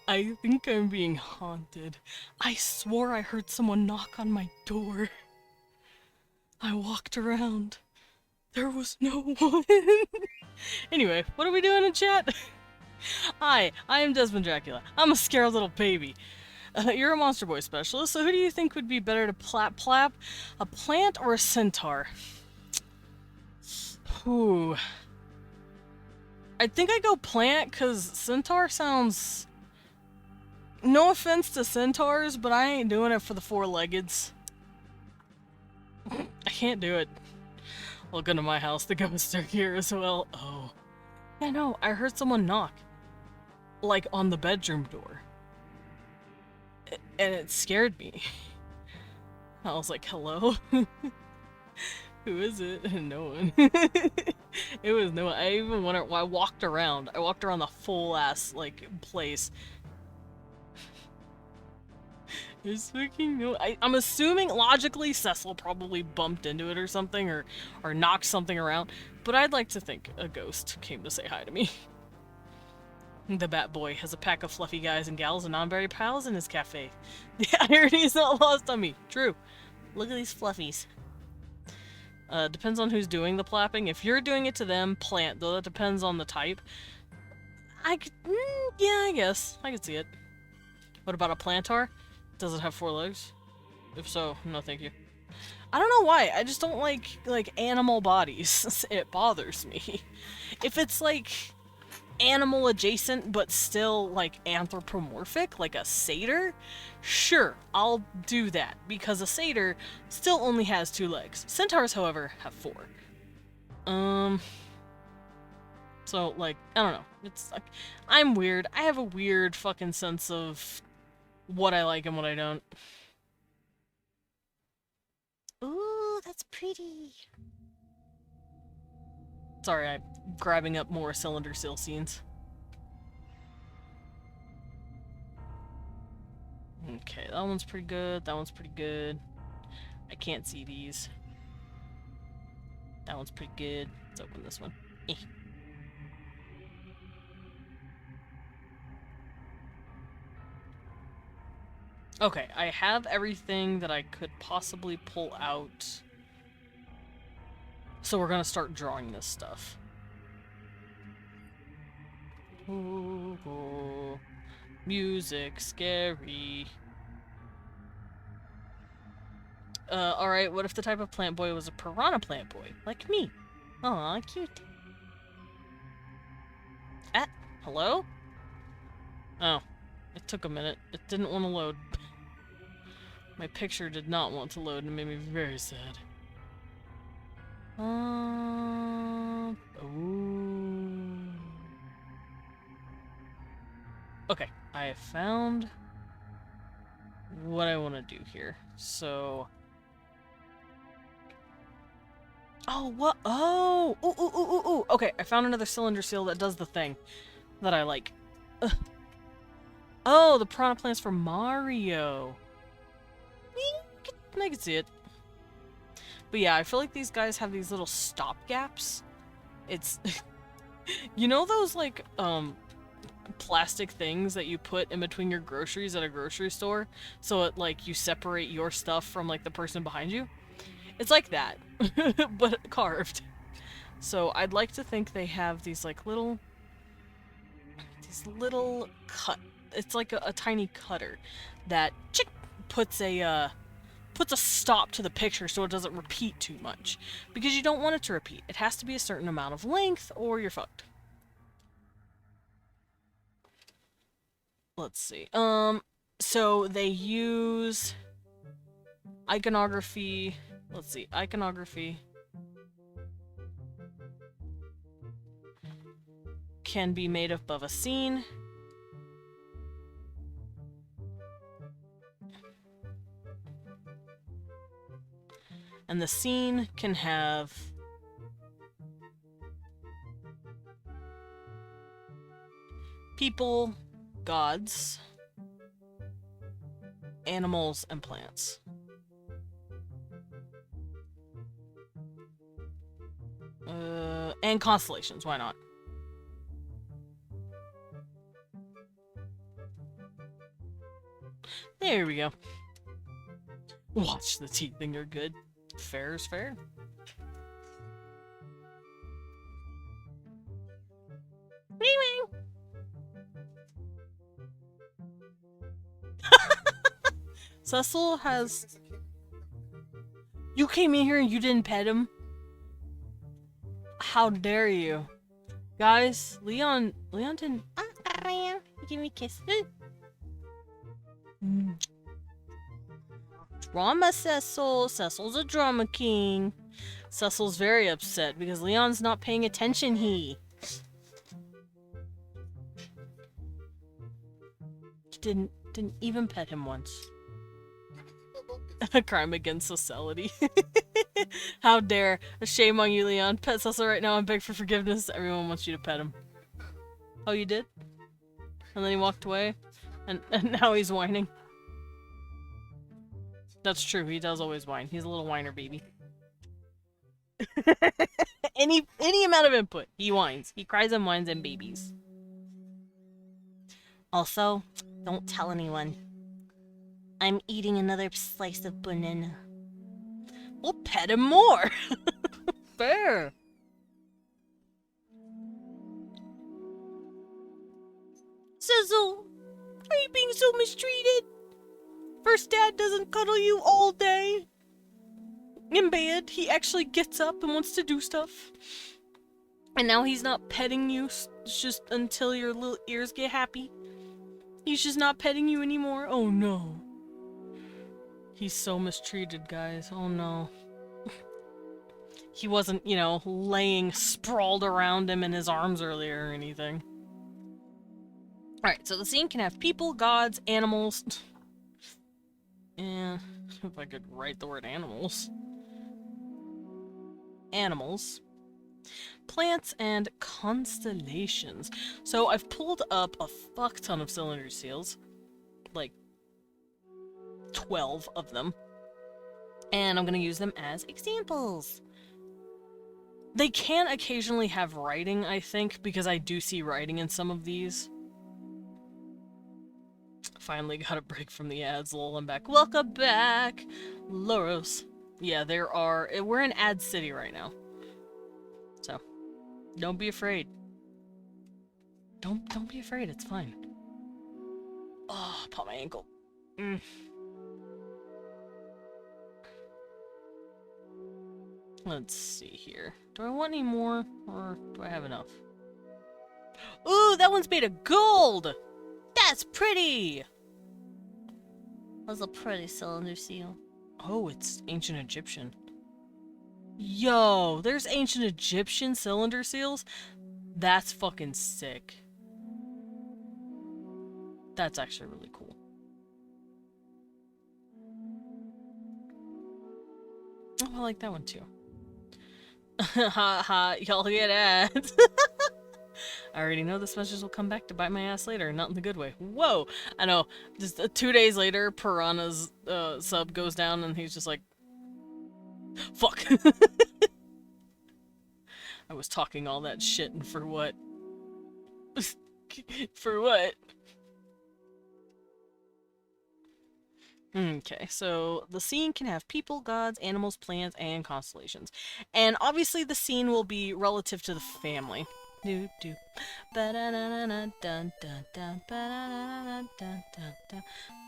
I think I'm being haunted. I swore I heard someone knock on my door. I walked around. There was no one. Anyway, what are we doing in chat? Hi, I am Desmond Dracula. I'm a scared little baby. You're a Monster Boy specialist, so who do you think would be better to plap? A plant or a centaur? Ooh. I think I go plant, because centaur sounds... No offense to centaurs, but I ain't doing it for the four-leggeds. I can't do it. Welcome to my house, the ghosts are here as well. Oh. Yeah, no, I heard someone knock. Like, on the bedroom door. And it scared me. I was like, hello? Who is it? No one. It was no one. I even wondered, I walked around. I walked around the full ass, like, place. It's fucking no. I'm assuming logically Cecil probably bumped into it or something, or knocked something around. But I'd like to think a ghost came to say hi to me. The Bat Boy has a pack of fluffy guys and gals and non-berry pals in his cafe. The irony is not lost on me. True. Look at these fluffies. Depends on who's doing the plapping. If you're doing it to them, plant. Though that depends on the type. I could, yeah, I guess. I could see it. What about a plantar? Does it have 4 legs? If so, no thank you. I don't know why. I just don't like animal bodies. It bothers me. If it's like animal adjacent but still like anthropomorphic, like a satyr, sure, I'll do that because a satyr still only has 2 legs. Centaurs, however, have 4. So like, I don't know. It's like, I'm weird. I have a weird fucking sense of what I like and what I don't. Ooh, that's pretty. Sorry, I'm grabbing up more cylinder seal scenes. Okay, that one's pretty good. That one's pretty good. I can't see these. That one's pretty good. Let's open this one. Eh. Okay, I have everything that I could possibly pull out. So we're gonna start drawing this stuff. Ooh, music, scary. Alright, what if the type of plant boy was a piranha plant boy? Like me. Aw, cute. Ah, hello? Oh, it took a minute. It didn't want to load. My picture did not want to load and it made me very sad. Ooh. Okay, I have found what I want to do here. So... Oh, what? Oh! Ooh, ooh, ooh, ooh, ooh! Okay, I found another cylinder seal that does the thing that I like. Ugh. Oh, the piranha plant's for Mario. I can see it. But yeah, I feel like these guys have these little stop gaps. It's... You know those, like, plastic things that you put in between your groceries at a grocery store? So it, like, you separate your stuff from, like, the person behind you? It's like that, but carved. So I'd like to think they have these, like, little... These little cut... It's like a tiny cutter that puts a stop to the picture so it doesn't repeat too much. Because you don't want it to repeat. It has to be a certain amount of length or you're fucked. Let's see. So they use iconography. Let's see. Iconography can be made up of a scene, and the scene can have people, gods, animals, and plants. And constellations, why not? There we go. Watch the teeth and you're good. Fair is fair. Cecil has... You came in here and you didn't pet him? How dare you? Guys, Leon didn't... Leon, give me a kiss. Drama Cecil. Cecil's a drama king. Cecil's very upset because Leon's not paying attention. He didn't even pet him once. A crime against sociality. How dare. Shame on you, Leon. Pet Cecil right now and beg for forgiveness. Everyone wants you to pet him. Oh, you did? And then he walked away? And now he's whining. That's true, he does always whine. He's a little whiner baby. any amount of input, he whines. He cries and whines and babies. Also, don't tell anyone. I'm eating another slice of banana. We'll pet him more! Fair! Cecil! Are you being so mistreated? First Dad doesn't cuddle you all day. In bed, he actually gets up and wants to do stuff. And now he's not petting you just until your little ears get happy. He's just not petting you anymore. Oh no. He's so mistreated, guys. Oh no. He wasn't, you know, laying sprawled around him in his arms earlier or anything. Alright, so the scene can have people, gods, animals. And if I could write the word animals. Animals. Plants and constellations. So I've pulled up a fuck ton of cylinder seals. Like 12 of them. And I'm going to use them as examples. They can occasionally have writing, I think, because I do see writing in some of these. Finally got a break from the ads, lol, I'm back. Welcome back! Loros. Yeah, we're in Ad City right now. So, don't be afraid. Don't be afraid, it's fine. Oh, pop my ankle. Let's see here. Do I want any more, or do I have enough? Ooh, that one's made of gold! That's pretty! That's a pretty cylinder seal. Oh, it's ancient Egyptian. Yo, there's ancient Egyptian cylinder seals? That's fucking sick. That's actually really cool. Oh, I like that one too. Ha ha, y'all get ads. I already know this message will come back to bite my ass later, not in the good way. Whoa! I know, just 2 days later, Piranha's sub goes down and he's just like, fuck! I was talking all that shit and for what? For what? Okay, so the scene can have people, gods, animals, plants, and constellations. And obviously the scene will be relative to the family. The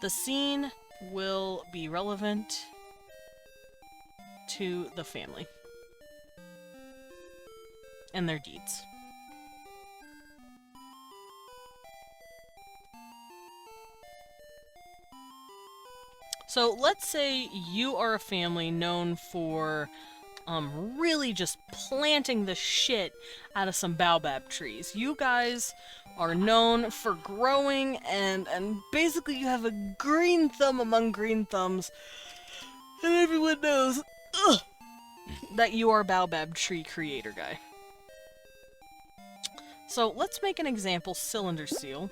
scene will be relevant to the family and their deeds. So let's say you are a family known for really just planting the shit out of some baobab trees. You guys are known for growing and basically you have a green thumb among green thumbs. And everyone knows that you are a baobab tree creator guy. So let's make an example cylinder seal.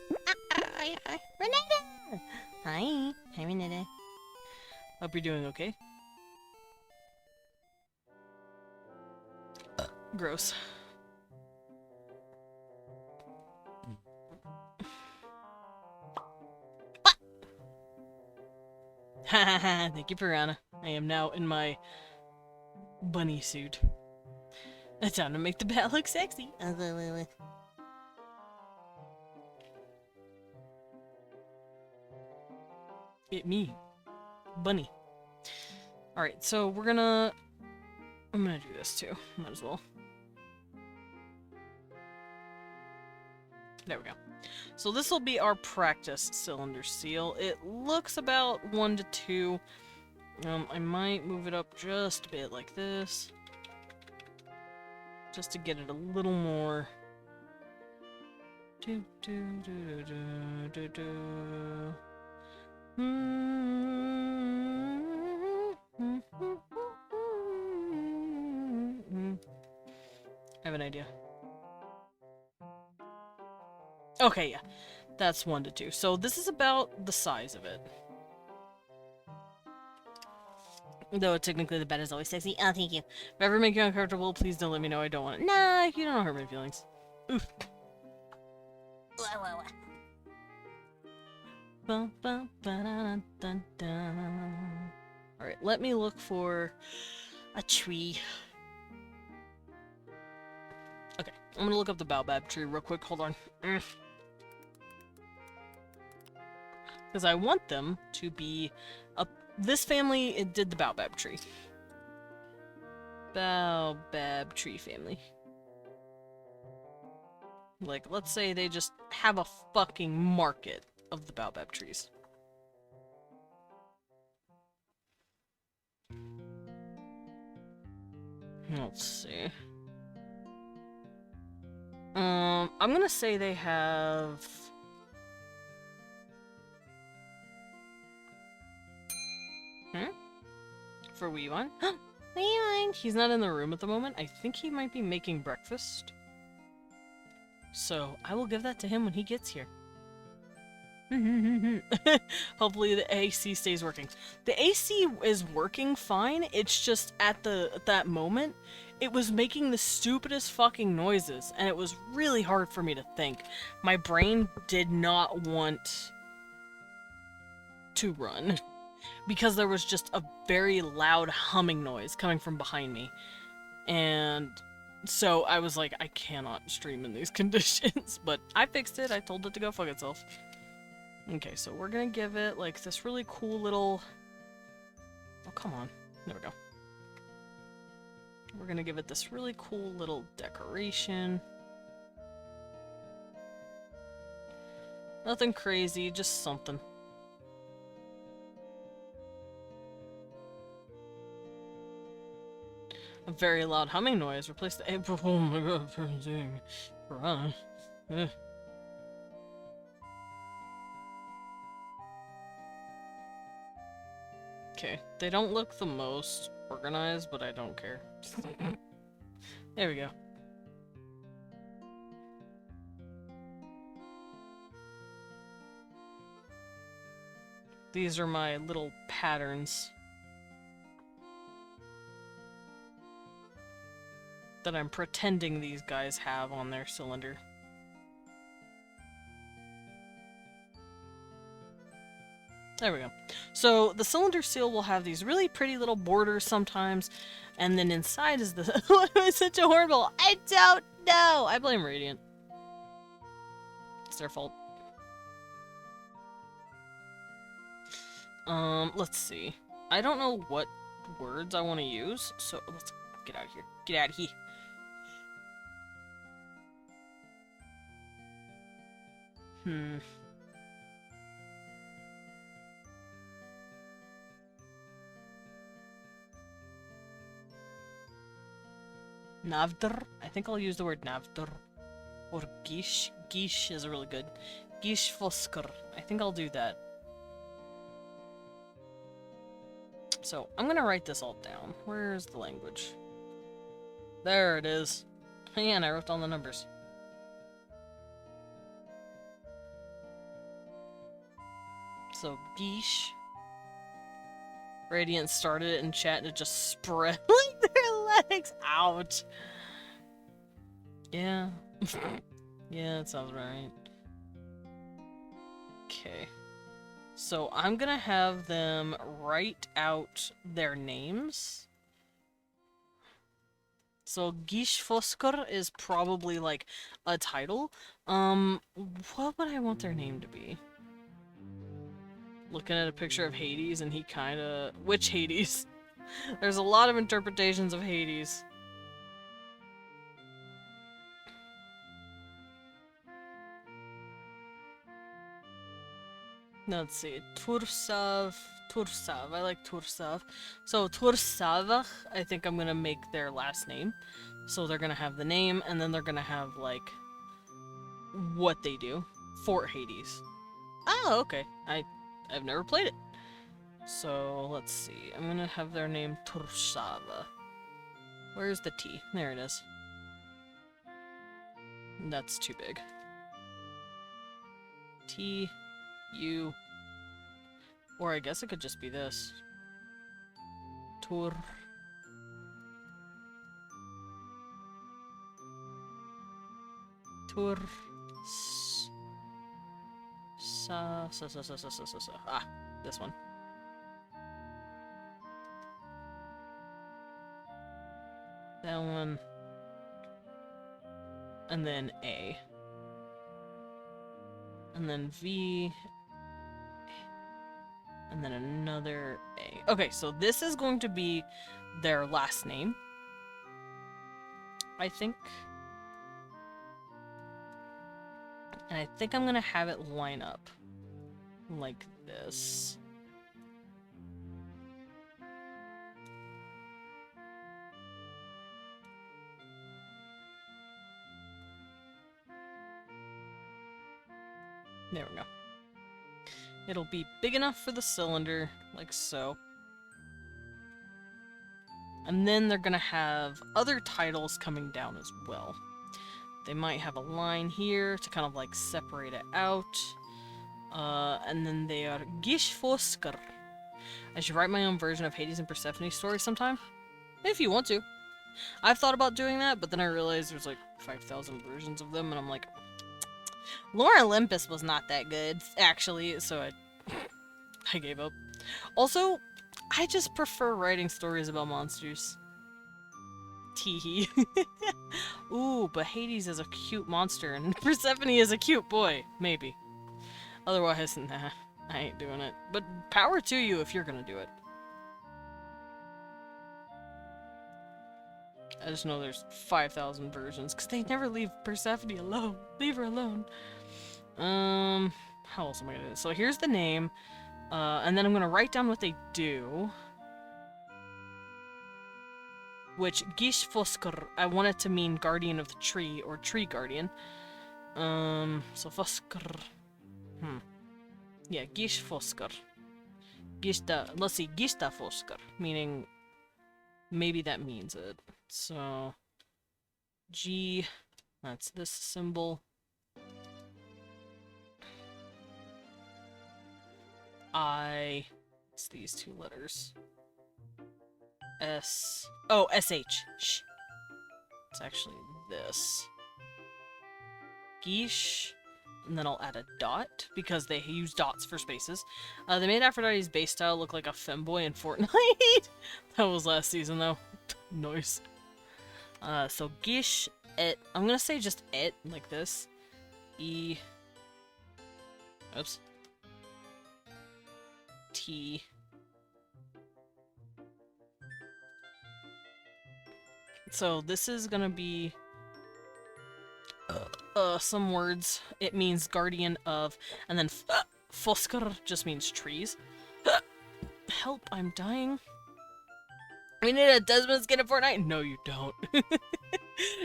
Renata! Hi. Hi, Renata. Hope you're doing okay. Gross. Ha ha ha, thank you, Piranha. I am now in my bunny suit. It's time to make the bat look sexy. It me. Bunny. Alright, so we're gonna... I'm gonna do this too. Might as well. There we go. So this will be our practice cylinder seal. It looks about 1 to 2. I might move it up just a bit like this. Just to get it a little more. Do, do, do, do, do, do. I have an idea. Okay, yeah. That's 1 to 2. So this is about the size of it. Though technically the bed is always sexy. Oh, thank you. If I ever make you uncomfortable, please don't let me know I don't want it. Nah, you don't hurt my feelings. Oof. Alright, let me look for a tree. Okay, I'm gonna look up the baobab tree real quick. Hold on. Because I want them to be a... This family, it did the baobab tree. Baobab tree family. Like, let's say they just have a fucking market of the baobab trees. Let's see. I'm gonna say they have... For Weewon? Weewon! He's not in the room at the moment. I think he might be making breakfast. So, I will give that to him when he gets here. Hopefully the AC stays working. The AC is working fine, it's just at that moment, it was making the stupidest fucking noises, and it was really hard for me to think. My brain did not want to run, because there was just a very loud humming noise coming from behind me. And so I was like, I cannot stream in these conditions, but I fixed it, I told it to go fuck itself. Okay, so we're gonna give it, like, this really cool little... Oh, come on. There we go. We're gonna give it this really cool little decoration. Nothing crazy, just something. A very loud humming noise. Replace the... Oh my god, Piranha. Okay, they don't look the most organized, but I don't care. There we go. These are my little patterns that I'm pretending these guys have on their cylinder. There we go. So the cylinder seal will have these really pretty little borders sometimes, and then inside is the... Why am I such a horrible... I don't know! I blame Radiant. It's their fault. Let's see. I don't know what words I want to use, so let's get out of here. Get out of here. Navdr? I think I'll use the word Navdr. Or Gish. Gish is really good. Gish Foskr. I think I'll do that. So, I'm gonna write this all down. Where's the language? There it is. And I wrote down the numbers. So, Gish. Radiant started it in chat and it just spread like their legs. Ouch. Yeah. Yeah, that sounds right. Okay. So I'm gonna have them write out their names. So Gishfoskar is probably like a title. What would I want their name to be? Looking at a picture of Hades and he kinda... Which Hades? There's a lot of interpretations of Hades. Let's see. Tursav. Tursav. I like Tursav. So Tursavach, I think I'm gonna make their last name. So they're gonna have the name, and then they're gonna have, like, what they do. Fort Hades. Oh, okay. I've never played it. So, let's see. I'm gonna have their name Tursava. Where's the T? There it is. That's too big. T, U, or I guess it could just be this. Tur. Tur. Sa. Ah, this one. That one. And then A. And then V. And then another A. Okay, so this is going to be their last name. I think. And I think I'm gonna have it line up like this. There we go. It'll be big enough for the cylinder, like so. And then they're gonna have other titles coming down as well. They might have a line here to kind of like separate it out. And then they are Gishfoskar. I should write my own version of Hades and Persephone's story sometime. If you want to. I've thought about doing that, but then I realized there's like 5,000 versions of them, and I'm like, Lore Olympus was not that good, actually, so I gave up. Also, I just prefer writing stories about monsters. Teehee. Ooh, but Hades is a cute monster, and Persephone is a cute boy. Maybe. Otherwise, nah, I ain't doing it. But power to you if you're gonna do it. I just know there's 5,000 versions, because they never leave Persephone alone. Leave her alone. How else am I gonna do this? So here's the name, and then I'm gonna write down what they do. Which, Gishfoskar, I want it to mean guardian of the tree, or tree guardian. So Foskar. Yeah, Gishfoskar. Let's see, Gishtafoskar, meaning maybe that means it. So, G, that's this symbol. I, it's these two letters. S, oh, SH. Shh. It's actually this. Gish, and then I'll add a dot, because they use dots for spaces. They made Aphrodite's base style look like a femboy in Fortnite. That was last season, though. Nice. So Gish, et, I'm gonna say just et, like this. E, oops. T. So this is gonna be some words. It means guardian of, and then Foskar just means trees. Help, I'm dying. We need a Desmond skin in Fortnite? No, you don't.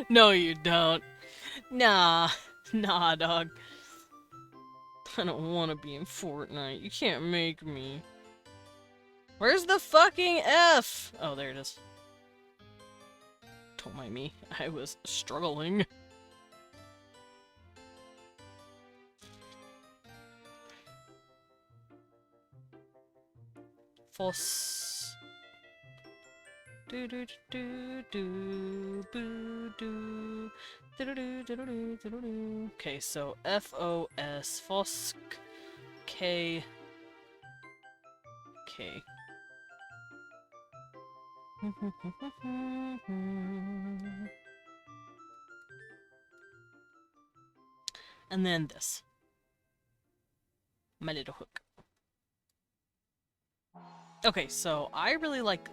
No, you don't. Nah, dog. I don't want to be in Fortnite. You can't make me. Where's the fucking F? Oh, there it is. Don't mind me. I was struggling. Foss. Do do do do do do do. Okay, so F-O-S, Fosk, K, Okay. And then this. My little hook. Okay, so I really like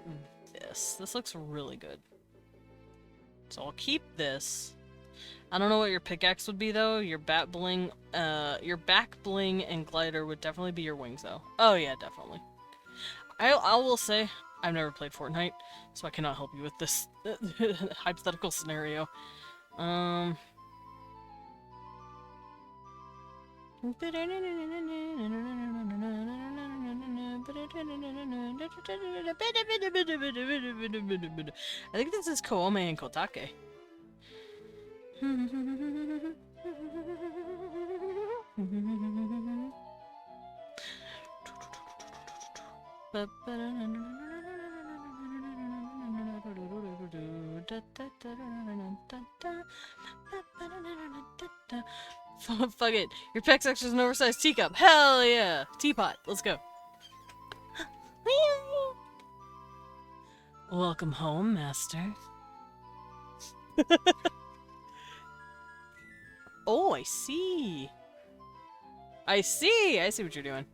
this. This looks really good. So I'll keep this. I don't know what your pickaxe would be though. Your back bling and glider would definitely be your wings though. Oh yeah, definitely. I will say I've never played Fortnite, so I cannot help you with this hypothetical scenario. I think this is Koome and Kotake. Fuck it. Your pickaxe is an oversized teacup. Hell yeah. Teapot. Let's go. Welcome home, master. Oh, I see. I see what you're doing.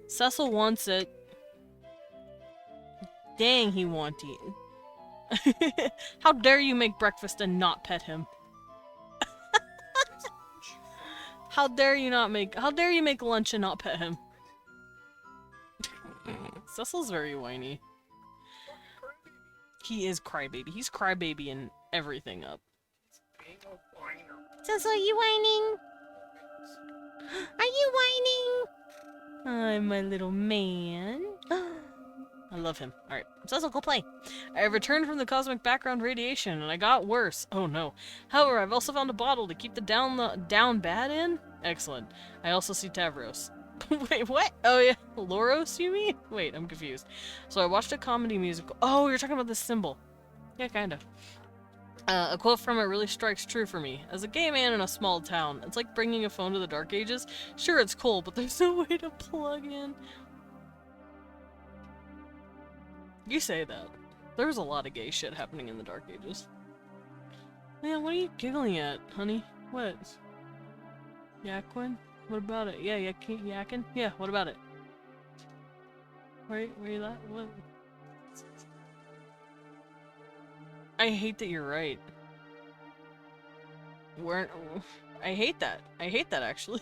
Cecil wants it. Dang, he wants it. How dare you make breakfast and not pet him? How dare you make lunch and not pet him? Cecil's very whiny. He is crybaby. He's crybabying everything up. Cecil, are you whining? Are you whining? I'm my little man. I love him. Alright, Cecil, go play. I have returned from the cosmic background radiation, and I got worse. Oh no. However, I've also found a bottle to keep the down bad in. Excellent. I also see Tavros. Wait, what? Oh yeah, Loros, you mean? Wait, I'm confused. So I watched a comedy musical. Oh, you're talking about this symbol. Yeah, kinda. A quote from it really strikes true for me. As a gay man in a small town, it's like bringing a phone to the Dark Ages. Sure, it's cool, but there's no way to plug in. You say that. There was a lot of gay shit happening in the Dark Ages. Man, what are you giggling at, honey? What? Yaquin? What about it? Yeah, yakin? Yeah, what about it? Where you at? What? I hate that you're right. I hate that. I hate that, actually.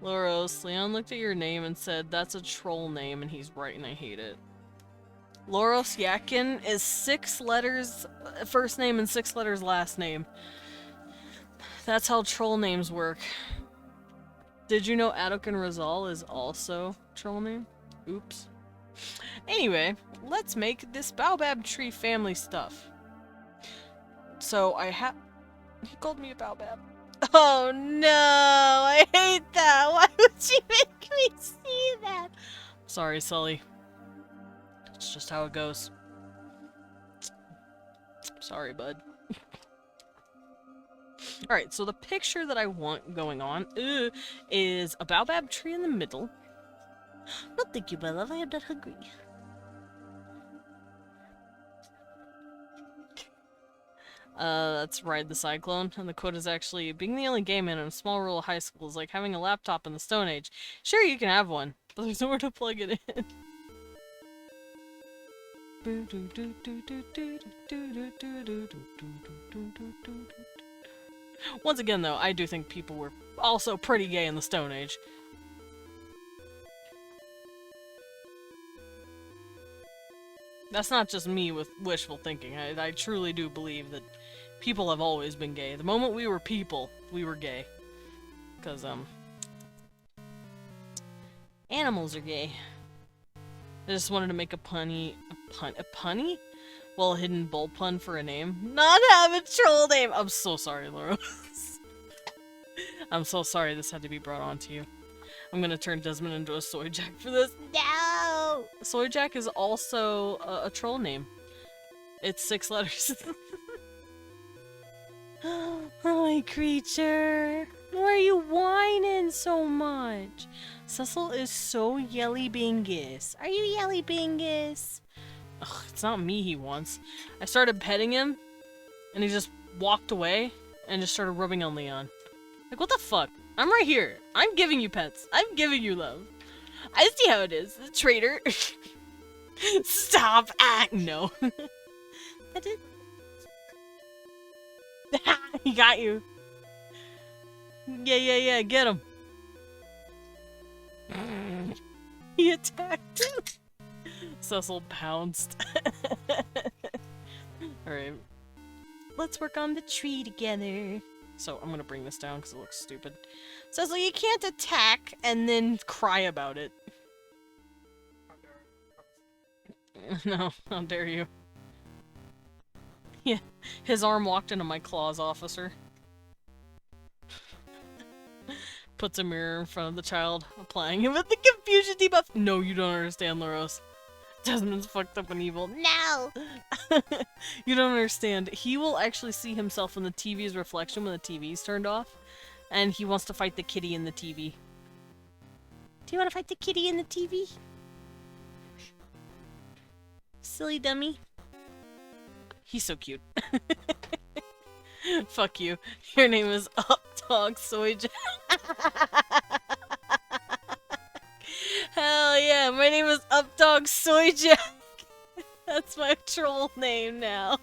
Loros, Leon looked at your name and said, that's a troll name, and he's right, and I hate it. Loros Yakin is 6 letters first name and 6 letters last name. That's how troll names work. Did you know Adokan Razal is also troll name? Oops. Anyway, let's make this baobab tree family stuff. So he called me a baobab. Oh no, I hate that. Why would you make me see that? Sorry, Sully. It's just how it goes. Sorry, bud. Alright, so the picture that I want going on is a baobab tree in the middle. No, thank you, my love. I am not hungry. That's Ride the Cyclone, and the quote is actually, being the only gay man in a small rural high school is like having a laptop in the Stone Age. Sure, you can have one, but there's nowhere to plug it in. Once again, though, I do think people were also pretty gay in the Stone Age. That's not just me with wishful thinking. I truly do believe that people have always been gay. The moment we were people, we were gay. Because, animals are gay. I just wanted to make a punny... A punny? Well, a hidden bull pun for a name. Not have a troll name! I'm so sorry, Laura. I'm so sorry this had to be brought on to you. I'm gonna turn Desmond into a soy jack for this. No! Soy jack is also a troll name. It's 6 letters. Hi, creature. Why are you whining so much? Cecil is so yelly bingus. Are you yelly bingus? Ugh, it's not me he wants. I started petting him, and he just walked away and just started rubbing on Leon. Like, what the fuck? I'm right here. I'm giving you pets. I'm giving you love. I see how it is, traitor. Stop! Ah, no. That did. He got you. Yeah, get him. He attacked him. Cecil pounced. Alright. Let's work on the tree together. So I'm gonna bring this down because it looks stupid. Cecil, you can't attack and then cry about it. No, how dare you. Yeah, his arm walked into my claws, officer. Puts a mirror in front of the child, applying him with the confusion debuff. No, you don't understand, Laros. Desmond's fucked up and evil. No! You don't understand. He will actually see himself in the TV's reflection when the TV's turned off, and he wants to fight the kitty in the TV. Do you want to fight the kitty in the TV? Silly dummy. He's so cute. Fuck you. Your name is Updog Soy Jack. Hell yeah, my name is Updog Soy Jack. That's my troll name now.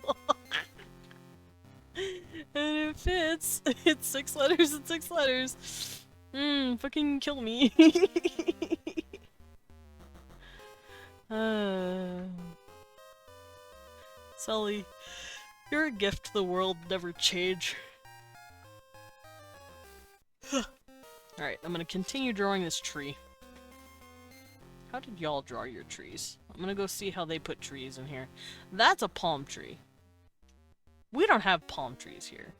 And it fits. It's 6 letters and 6 letters. Fucking kill me. Sully, you're a gift to the world, never change. Alright, I'm gonna continue drawing this tree. How did y'all draw your trees? I'm gonna go see how they put trees in here. That's a palm tree. We don't have palm trees here.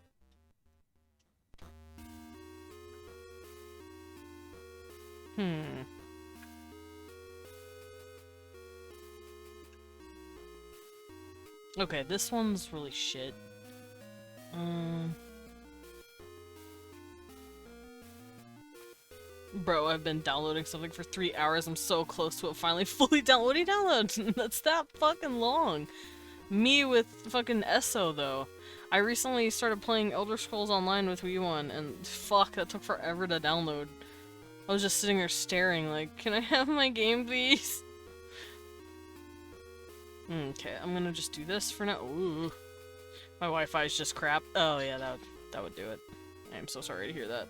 Okay, this one's really shit. Bro, I've been downloading something for 3 hours. I'm so close to it finally fully downloading. That's that fucking long. Me with fucking ESO, though. I recently started playing Elder Scrolls Online with Wii1, and fuck, that took forever to download. I was just sitting there staring like, can I have my game, please? Okay, I'm gonna just do this for now. Ooh. My Wi-Fi is just crap. Oh yeah, that would do it. I'm so sorry to hear that.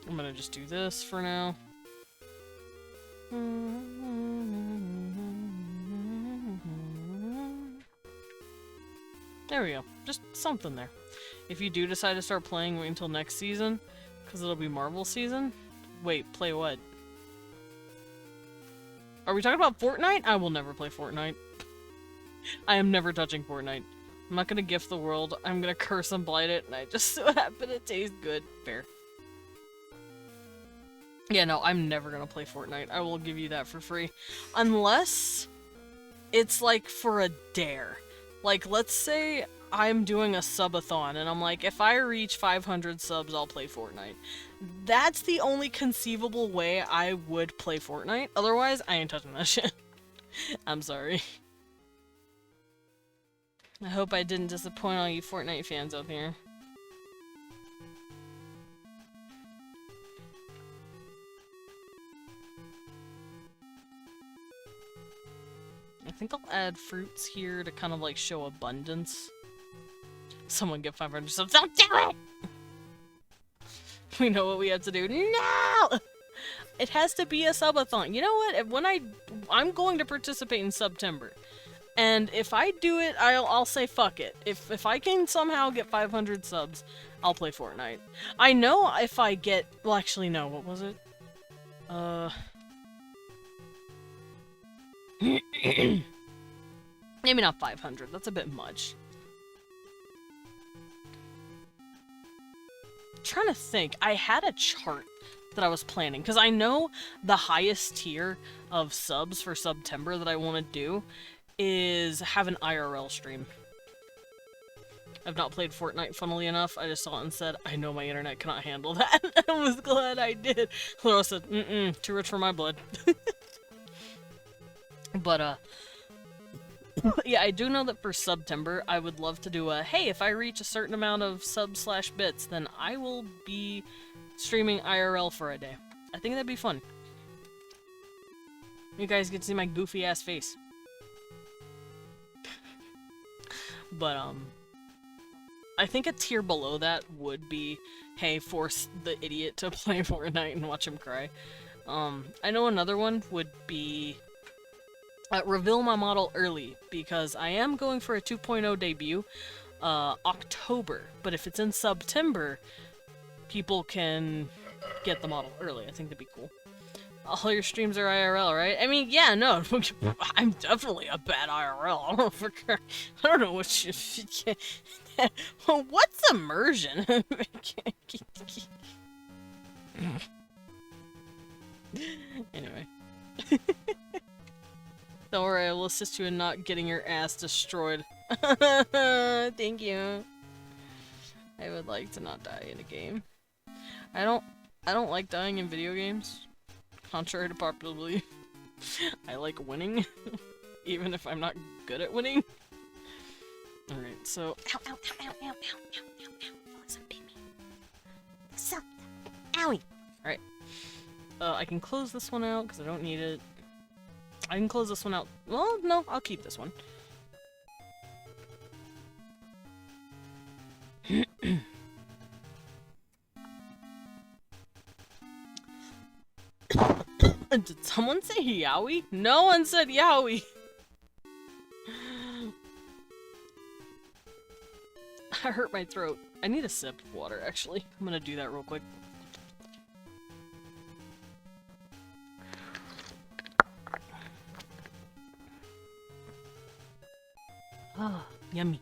I'm gonna just do this for now. There we go. Just something there. If you do decide to start playing, wait until next season, because it'll be Marvel season. Wait, play what? Are we talking about Fortnite? I will never play Fortnite. I am never touching Fortnite. I'm not gonna gift the world. I'm gonna curse and blight it, and I just so happen it tastes good. Fair. Yeah, no, I'm never gonna play Fortnite. I will give you that for free. Unless it's like for a dare. Like, let's say I'm doing a subathon, and I'm like, if I reach 500 subs, I'll play Fortnite. That's the only conceivable way I would play Fortnite. Otherwise, I ain't touching that shit. I'm sorry. I hope I didn't disappoint all you Fortnite fans out there. I think I'll add fruits here to kind of like show abundance. Someone get 500 subs. Don't do it! We know what we have to do. No! It has to be a subathon. You know what? When I'm going to participate in September. And if I do it, I'll say fuck it. If I can somehow get 500 subs, I'll play Fortnite. I know if I get... Well, actually, no. What was it? Maybe not 500. That's a bit much. I'm trying to think. I had a chart that I was planning, because I know the highest tier of subs for September that I want to do is have an IRL stream. I've not played Fortnite, funnily enough. I just saw it and said, I know my internet cannot handle that. I was glad I did. Laura said, too rich for my blood. But, yeah, I do know that for September, I would love to do a, hey, if I reach a certain amount of sub/bits, then I will be streaming IRL for a day. I think that'd be fun. You guys get to see my goofy-ass face. But, I think a tier below that would be, hey, force the idiot to play Fortnite and watch him cry. I know another one would be reveal my model early, because I am going for a 2.0 debut, October. But if it's in September, people can get the model early. I think that'd be cool. All your streams are IRL, right? I mean, yeah, no, I'm definitely a bad IRL. I don't know what you... What's immersion? Anyway. Don't worry, I will assist you in not getting your ass destroyed. Thank you. I would like to not die in a game. I don't like dying in video games. Contrary to popular belief. I like winning. Even if I'm not good at winning. Alright, so... Ow, ow, ow, ow, ow, ow, ow, ow, ow. Listen, baby. Suck. Owie. Alright. I can close this one out, because I don't need it. I can close this one out. Well, no, I'll keep this one. Did someone say yowie? No one said yowie! I hurt my throat. I need a sip of water, actually. I'm gonna do that real quick. Ah, yummy.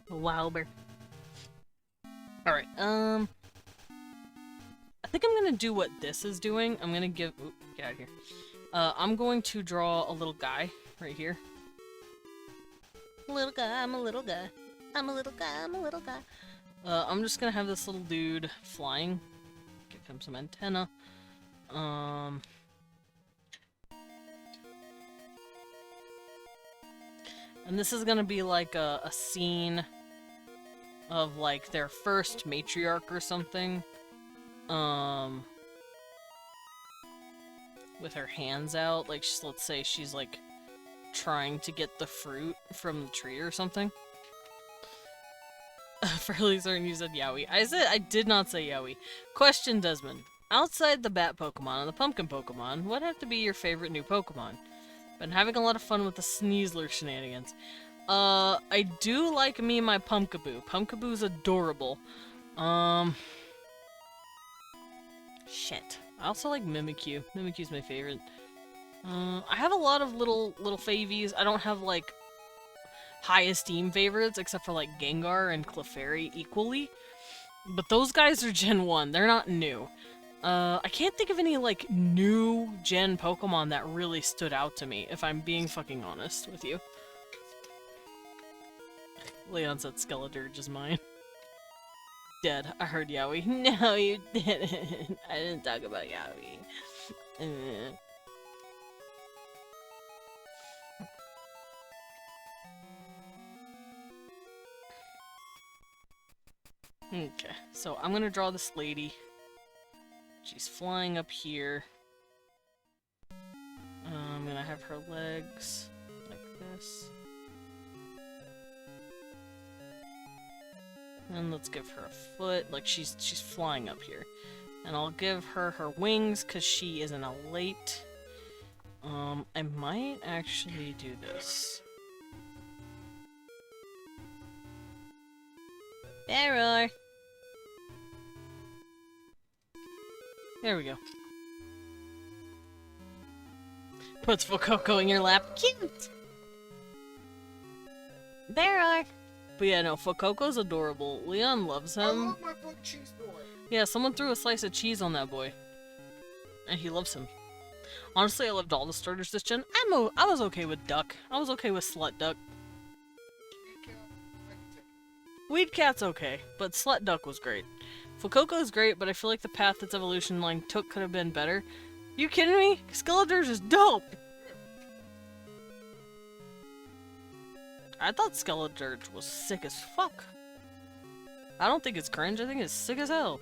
Wilbur. Alright, I think I'm gonna do what this is doing. I'm gonna give... Oop, get out of here. I'm going to draw a little guy right here. Little guy, I'm a little guy. I'm a little guy, I'm a little guy. I'm just gonna have this little dude flying. Give him some antenna. And this is gonna be like a scene of like their first matriarch or something. With her hands out, like let's say she's like trying to get the fruit from the tree or something. Fairly certain you said Yowie. I did not say Yowie. Question, Desmond. Outside the bat Pokemon and the pumpkin Pokemon, what have to be your favorite new Pokemon? Been having a lot of fun with the Sneasler shenanigans. I do like me my Pumpkaboo. Pumpkaboo's adorable. Shit. I also like Mimikyu. Mimikyu's my favorite. I have a lot of little favies. I don't have, like, high esteem favorites, except for, like, Gengar and Clefairy equally. But those guys are Gen 1. They're not new. I can't think of any, like, new Gen Pokemon that really stood out to me, if I'm being fucking honest with you. Leon said Skeledirge is mine. Dead. I heard Yowie. No, you didn't. I didn't talk about Yowie. Okay, so I'm gonna draw this lady. She's flying up here. I'm gonna have her legs like this. And let's give her a foot, like she's flying up here. And I'll give her her wings, because she is an elite. I might actually do this. Error. There we go. Puts Fuecoco in your lap. Cute. Error. But yeah, no, Fuecoco's adorable. Leon loves I him. love my big cheese boy. Yeah, someone threw a slice of cheese on that boy. And he loves him. Honestly, I loved all the starters this gen. I was okay with Duck. I was okay with Slut Duck. Weed Cat's okay, but Slut Duck was great. Fuecoco's great, but I feel like the path its evolution line took could have been better. You kidding me? Skeletor's is dope! I thought Skeletor was sick as fuck. I don't think it's cringe, I think it's sick as hell.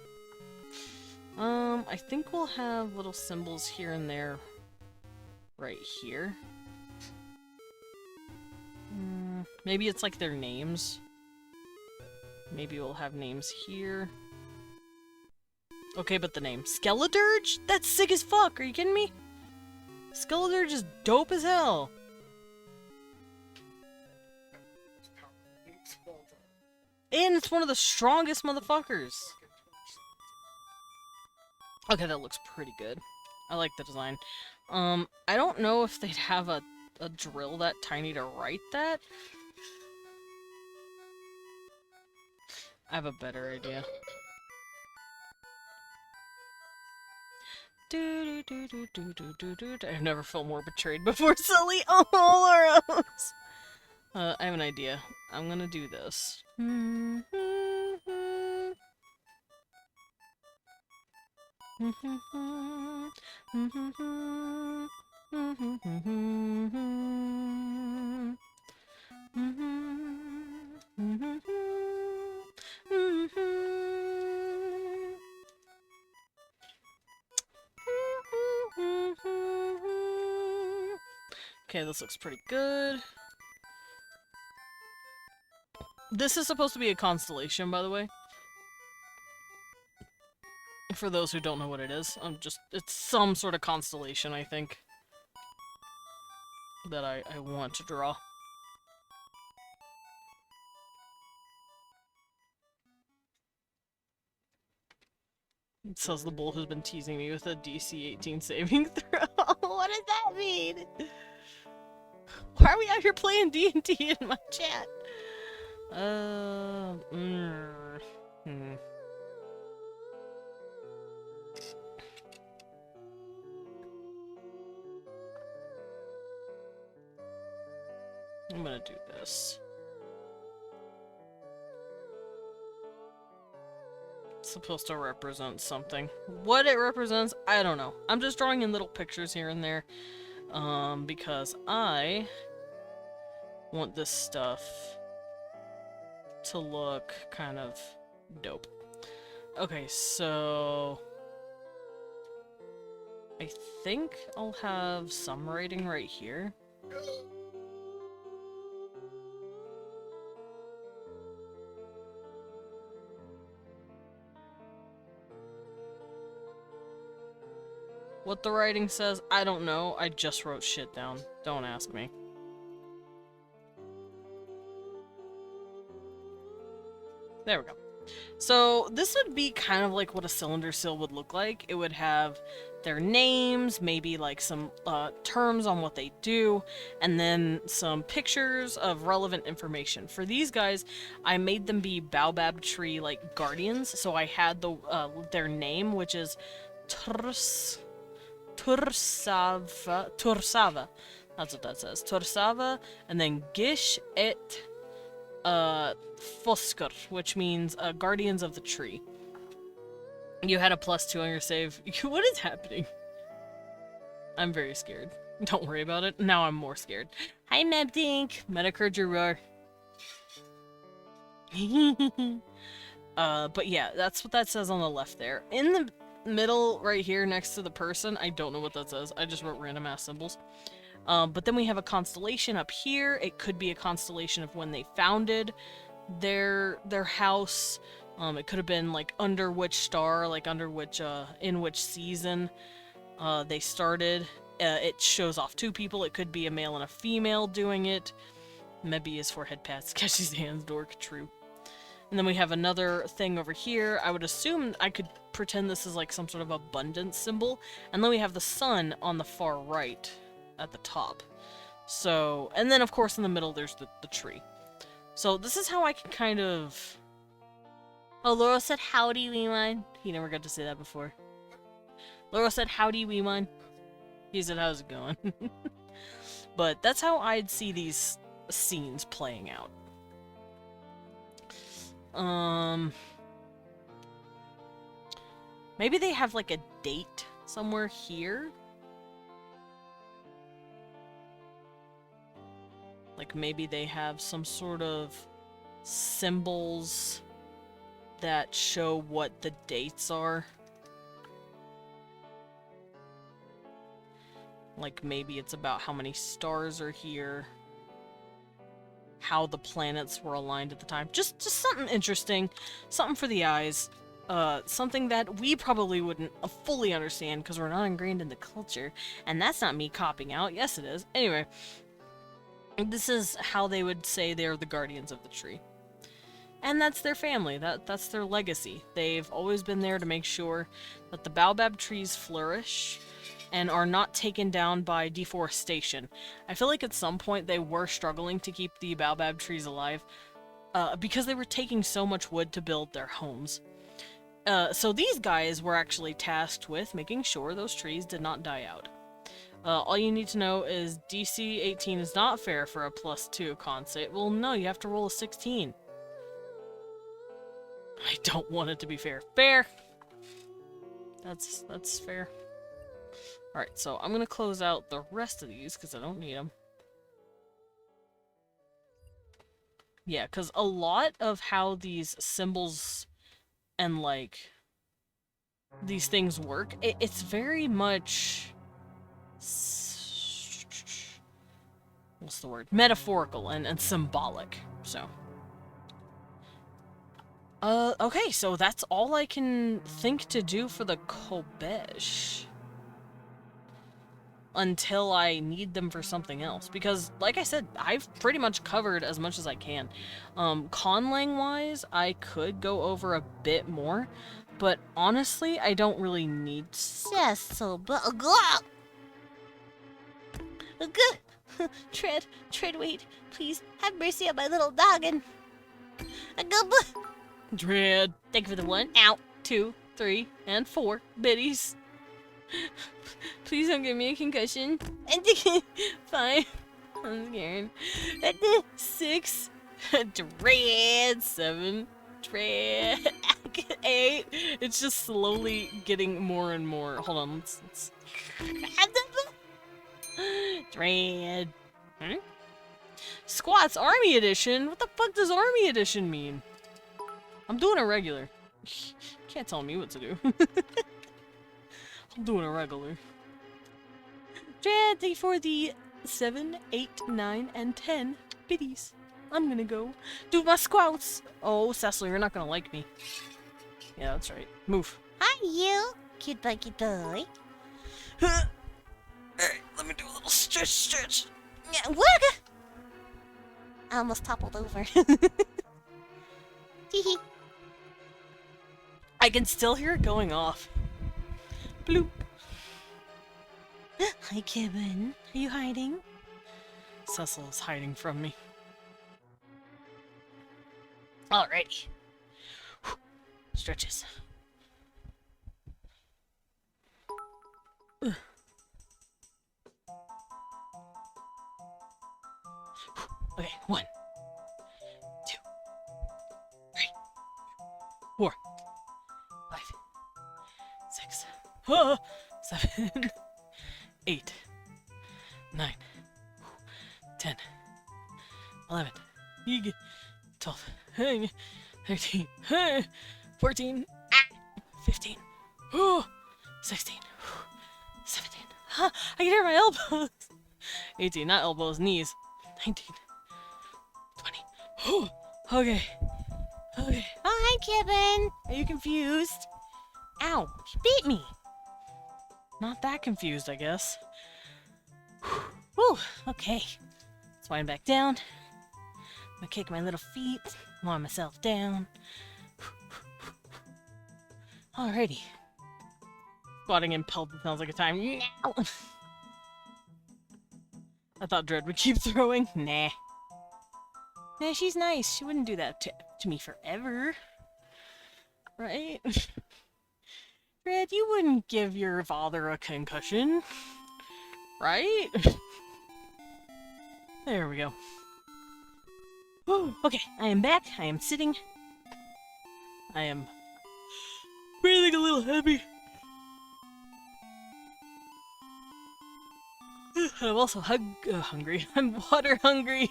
I think we'll have little symbols here and there right here. Maybe it's like their names. Maybe we'll have names here. Okay, but the name. Skeledirge? That's sick as fuck, are you kidding me? Skeledirge is dope as hell. And it's one of the strongest motherfuckers. Okay, that looks pretty good. I like the design. I don't know if they'd have a drill that tiny to write that. I have a better idea. I've never felt more betrayed before, Sully. Oh, Laros! I have an idea. I'm gonna do this. Okay, this looks pretty good. This is supposed to be a constellation, by the way. For those who don't know what it is, it's some sort of constellation, I think, that I want to draw. It says the bull has been teasing me with a DC 18 saving throw. What does that mean? Why are we out here playing D&D in my chat? I'm gonna do this. It's supposed to represent something. What it represents, I don't know. I'm just drawing in little pictures here and there. Because I want this stuff to look kind of dope. Okay, so I think I'll have some writing right here. What the writing says, I don't know. I just wrote shit down. Don't ask me. There we go. So this would be kind of like what a cylinder sill would look like. It would have their names, maybe like some terms on what they do, and then some pictures of relevant information. For these guys, I made them be baobab tree like guardians. So I had their name, which is Tursava. That's what that says. Tursava, and then Gish et Fosker, which means guardians of the tree. You had a +2 on your save. What is happening? I'm very scared. Don't worry about it. Now I'm more scared. Hi, Mebdink. Metacurd your roar. But yeah, that's what that says on the left there. In the middle right here next to the person, I don't know what that says. I just wrote random ass symbols. But then we have a constellation up here. It could be a constellation of when they founded their house. It could have been like under which star, like under which in which season they started. It shows off 2 people. It could be a male and a female doing it. Maybe his forehead pats Keshi's hands, dork, true. And then we have another thing over here. I would assume I could pretend this is like some sort of abundance symbol. And then we have the sun on the far right at the top. So, and then of course in the middle there's the tree. So this is how I can kind of... Oh, Laurel said howdy, Weemon. He never got to say that before. Laurel said howdy, Weemon. He said how's it going? But that's how I'd see these scenes playing out. Maybe they have like a date somewhere here? Like maybe they have some sort of symbols that show what the dates are. Like maybe it's about how many stars are here, how the planets were aligned at the time. Just something interesting, something for the eyes. Something that we probably wouldn't fully understand because we're not ingrained in the culture. And that's not me copping out. Yes, it is. Anyway, this is how they would say they're the guardians of the tree. And that's their family. That's their legacy. They've always been there to make sure that the baobab trees flourish and are not taken down by deforestation. I feel like at some point they were struggling to keep the baobab trees alive because they were taking so much wood to build their homes. So these guys were actually tasked with making sure those trees did not die out. All you need to know is DC 18 is not fair for a +2 con save. Well, no, you have to roll a 16. I don't want it to be fair. Fair! That's fair. Alright, so I'm gonna close out the rest of these because I don't need them. Yeah, because a lot of how these symbols and, like, these things work, it's very much... what's the word? Metaphorical and symbolic, so... okay, so that's all I can think to do for the Kobesh. Until I need them for something else. Because, like I said, I've pretty much covered as much as I can. Conlang-wise, I could go over a bit more, but honestly, I don't really need... Cecil, Tread, wait. Please, have mercy on my little noggin. Dread. Thank you for the 1, ow, 2, 3, and 4 biddies. Please don't give me a concussion. 5. I'm scared. 6. Dread. 7. Dread. 8. It's just slowly getting more and more. Hold on, let's... Dread. Hmm? Squats Army Edition? What the fuck does Army Edition mean? I'm doing a regular. Can't tell me what to do. I'm doing a regular. Dread, thank you for the 7, 8, 9, and 10 biddies. I'm gonna go do my squats. Oh, Cecil, you're not gonna like me. Yeah, that's right. Move. Hi, you. Cute boy, cute boy. Alright, let me do a little stretch. Yeah, what? I almost toppled over. Hee I can still hear it going off. Bloop. Hi, Kevin. Are you hiding? Cecil is hiding from me. Alrighty. Stretches. Okay, 1, 2, 3, 4, 5, 6, 7, 8, 9, 10, 11, 12, 13, 14, 15, 16, 17. I can hear my elbows. 18, not elbows, knees. 19, 20. Okay. Okay. Oh, hi, Kevin. Are you confused? Ow, he beat me. Not that confused, I guess. Whew, okay. Let's wind back down. I'm gonna kick my little feet, lie myself down. Alrighty. Squatting in pelted sounds like a time. No! I thought Dread would keep throwing. Nah. Nah, she's nice. She wouldn't do that to me forever. Right? Dread, you wouldn't give your father a concussion. Right? There we go. Whew. Okay, I am back. I am sitting. I am breathing a little heavy. I'm also hungry. I'm water hungry.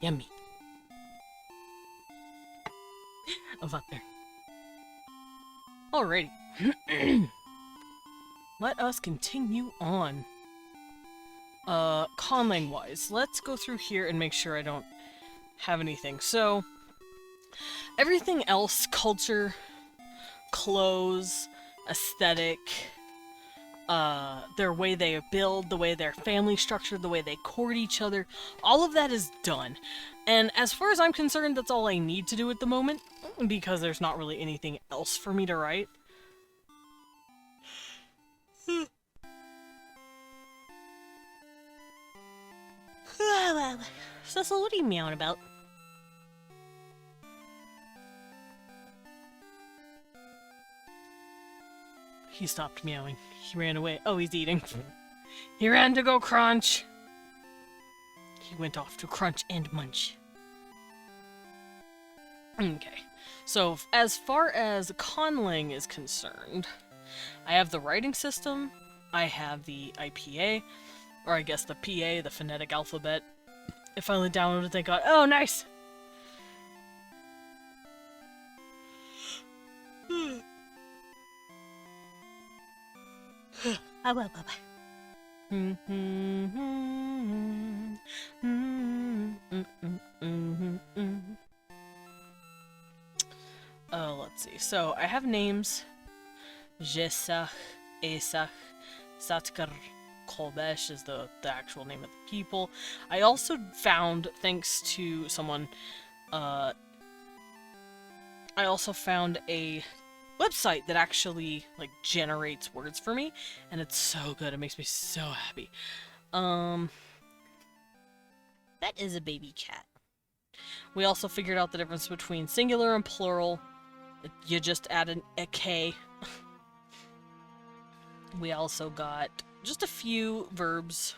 Yummy. About there. Alrighty. Let us continue on. Conlang wise, let's go through here and make sure I don't have anything. So, everything else, culture, clothes, aesthetic, their way they build, the way their family structured, the way they court each other, all of that is done. And as far as I'm concerned, that's all I need to do at the moment, because there's not really anything else for me to write. Cecil, what are you meowing about? He stopped meowing. He ran away. Oh, he's eating. He ran to go crunch. He went off to crunch and munch. Okay. So, as far as Conlang is concerned, I have the writing system, I have the IPA, or I guess the PA, the phonetic alphabet. I finally downloaded it, thank God. Oh, nice! Oh, well, bye-bye. Let's see. So, I have names. Jesach, Esach, Satkar, Kolbesh is the actual name of the people. I also found, thanks to someone, I also found a website that actually, like, generates words for me, and it's so good. It makes me so happy. That is a baby cat. We also figured out the difference between singular and plural. You just add a K. We also got just a few verbs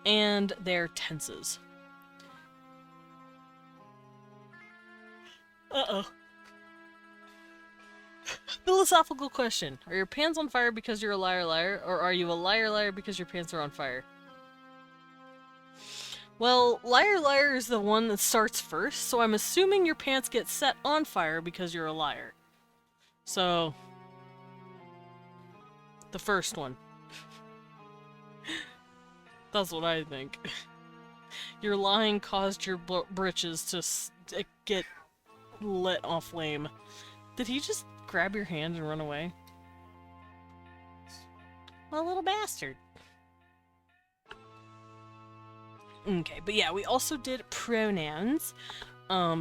and their tenses. Uh-oh. Philosophical question. Are your pants on fire because you're a liar, or are you a liar because your pants are on fire? Well, liar is the one that starts first, so I'm assuming your pants get set on fire because you're a liar. So, the first one. That's what I think. Your lying caused your britches to get lit on flame. Did he just grab your hand and run away? Well, little bastard. Okay, but yeah, we also did pronouns.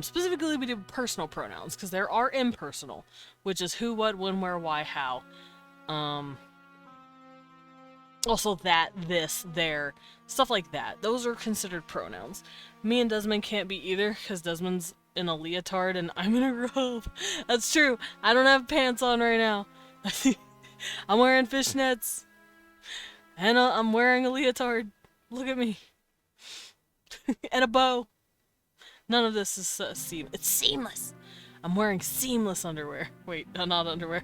Specifically, we did personal pronouns, because there are impersonal, which is who, what, when, where, why, how. Also that, this, there, stuff like that. Those are considered pronouns. Me and Desmond can't be either, because Desmond's in a leotard and I'm in a robe. That's true. I don't have pants on right now. I'm wearing fishnets. And I'm wearing a leotard. Look at me. And a bow. None of this is seamless. It's seamless. I'm wearing seamless underwear. Wait, not underwear.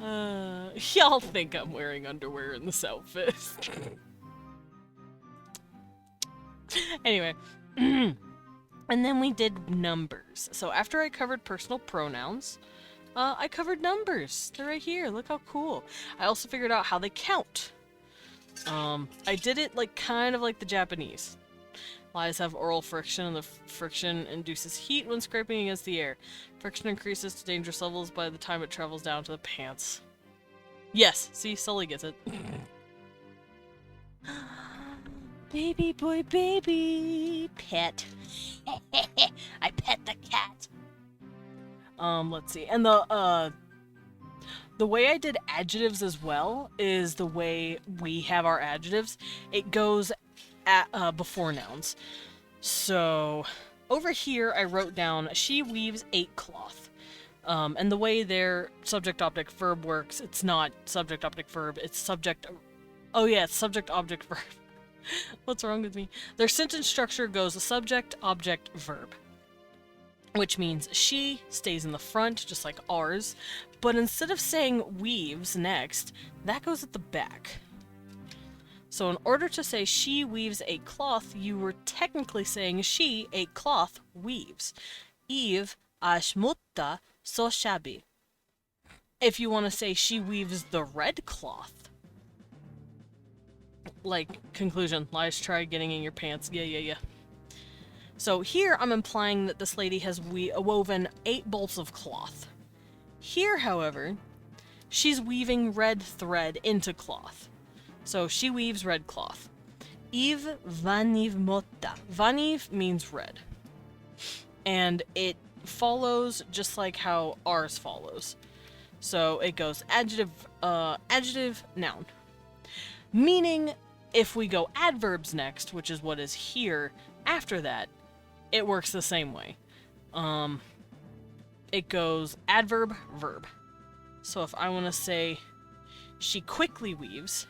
Y'all think I'm wearing underwear in this outfit. Anyway. And then we did numbers. So after I covered personal pronouns, I covered numbers. They're right here. Look how cool. I also figured out how they count. I did it like kind of like the Japanese. Lies have oral friction, and the friction induces heat when scraping against the air. Friction increases to dangerous levels by the time it travels down to the pants. Yes, see, Sully gets it. Baby boy, baby. Pet. I pet the cat. Let's see. And the way I did adjectives as well is the way we have our adjectives. It goes at before nouns. So over here I wrote down she weaves 8 cloth. And the way their subject object verb works, it's not subject object verb, it's subject Oh yeah, it's subject, object, verb. What's wrong with me? Their sentence structure goes subject, object, verb. Which means she stays in the front, just like ours. But instead of saying weaves next, that goes at the back. So in order to say she weaves a cloth, you were technically saying she, a cloth, weaves. Eve, ashmutta, so shabby. If you want to say she weaves the red cloth, like, conclusion, lies, try getting in your pants, yeah. So here I'm implying that this lady has woven 8 bolts of cloth. Here, however, she's weaving red thread into cloth. So she weaves red cloth. Eve vaniv motta. Vaniv means red. And it follows just like how ours follows. So it goes adjective, noun. Meaning, if we go adverbs next, which is what is here after that, it works the same way. It goes adverb, verb. So if I want to say she quickly weaves,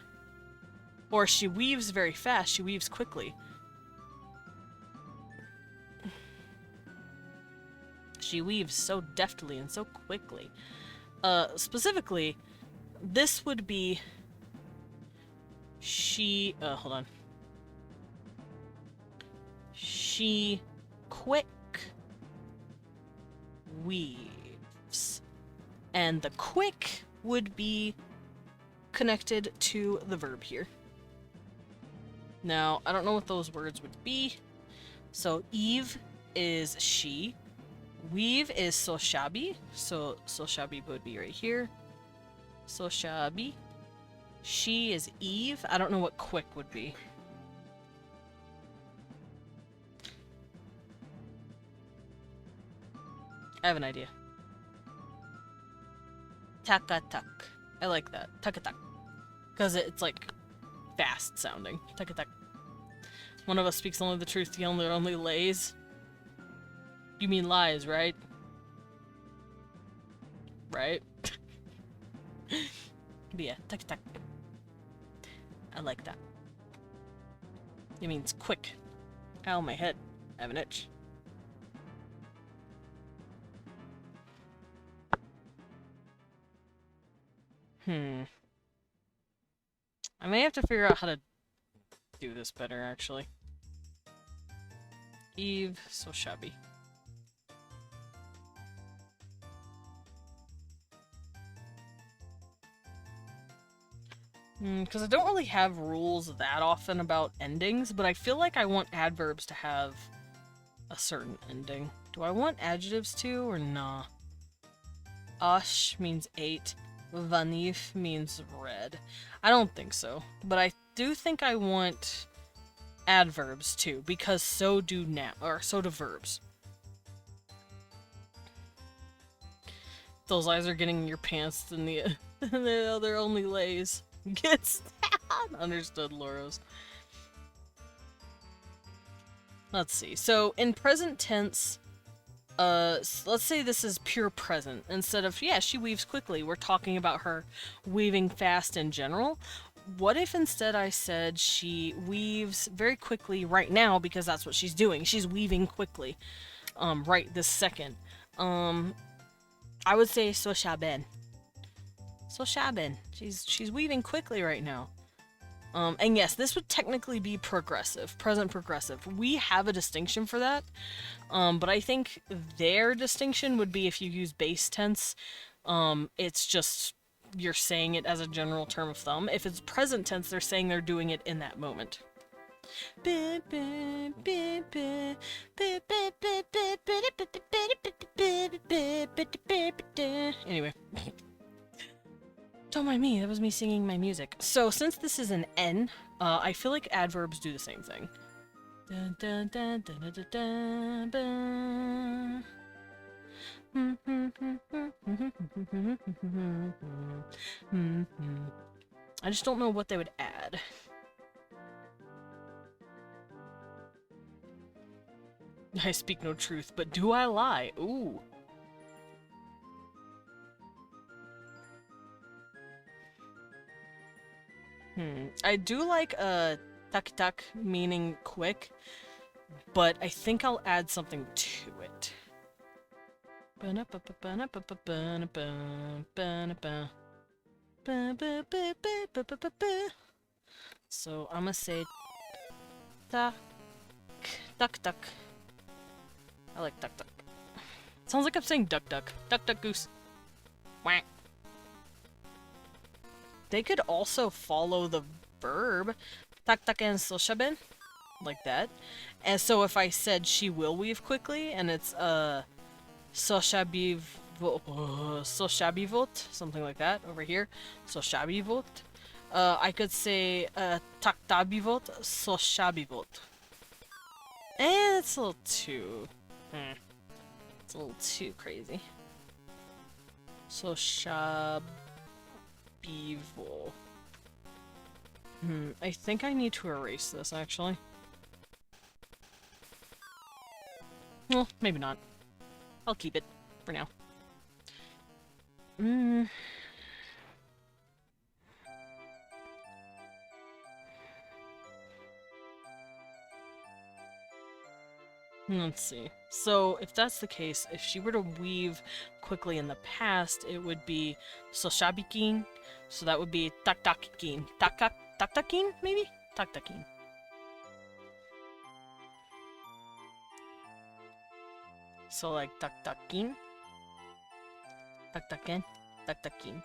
or she weaves very fast, she weaves quickly. She weaves so deftly and so quickly. Specifically, this would be she, hold on. She quick weaves. And the quick would be connected to the verb here. Now, I don't know what those words would be. So Eve is she. Weave is so shabby. So shabby would be right here. So shabby. She is Eve. I don't know what quick would be. I have an idea. Taka-tak. I like that. Taka-tak. Because it's like fast sounding. Taka-tak. One of us speaks only the truth, the other only lays. You mean lies, right? Right? But yeah, taka-tak. I like that. It means quick. Ow, my head. I have an itch. I may have to figure out how to do this better, actually. Eve, so shabby. Because I don't really have rules that often about endings, but I feel like I want adverbs to have a certain ending. Do I want adjectives too, or nah? Ash means 8. Vanif means red. I don't think so, but I do think I want adverbs too, because so do verbs. Those lies are getting in your pants, then the other only lays. Gets understood, Loros. Let's see. So in present tense, let's say this is pure present. Instead of, yeah, she weaves quickly, we're talking about her weaving fast in general. What if instead I said she weaves very quickly right now, because that's what she's doing. She's weaving quickly, right this second. I would say so shaben. So shaben. She's weaving quickly right now. And yes, this would technically be progressive, present progressive. We have a distinction for that, but I think their distinction would be if you use base tense. It's just you're saying it as a general term of thumb. If it's present tense, they're saying they're doing it in that moment. Anyway. Don't mind me, that was me singing my music. So, since this is an N, I feel like adverbs do the same thing. Dun, dun, dun, dun, dun, dun, dun, dun. I just don't know what they would add. I speak no truth, but do I lie? Ooh. I do like tak meaning quick, but I think I'll add something to it. So I'm gonna say duck, duck, duck. I like duck, duck. Sounds like I'm saying duck, duck, duck, duck, goose. Quack. They could also follow the verb tak tak and soshabin, like that. And so if I said she will weave quickly, and it's soshabivot, something like that over here, soshabivot. I could say taktabivot, soshabivot. It's a little too. It's a little too crazy. Soshabivo. I think I need to erase this, actually. Well, maybe not. I'll keep it for now. Let's see. So, if that's the case, if she were to weave quickly in the past, it would be soshabikin. So that would be taktakin. Taktakin, maybe? Taktakin. So like taktakin, taktaken, taktakin.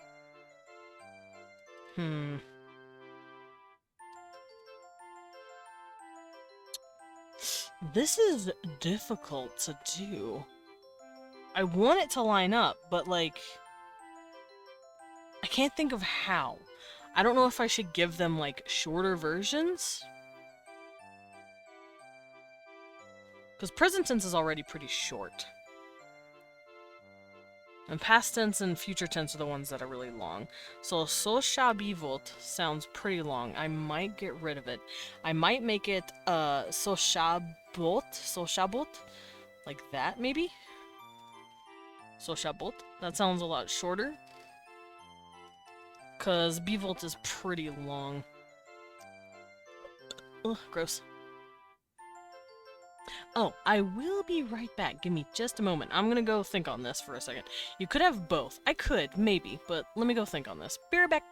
This is difficult to do. I want it to line up, but like, I can't think of how. I don't know if I should give them like shorter versions. Because present tense is already pretty short. And past tense and future tense are the ones that are really long. So soshabivot sounds pretty long. I might get rid of it. I might make it soshabot, like that maybe? Soshabot. That sounds a lot shorter. Cause bivot is pretty long. Ugh, gross. Oh, I will be right back. Give me just a moment. I'm gonna go think on this for a second. You could have both. I could, maybe, but let me go think on this. Be right back.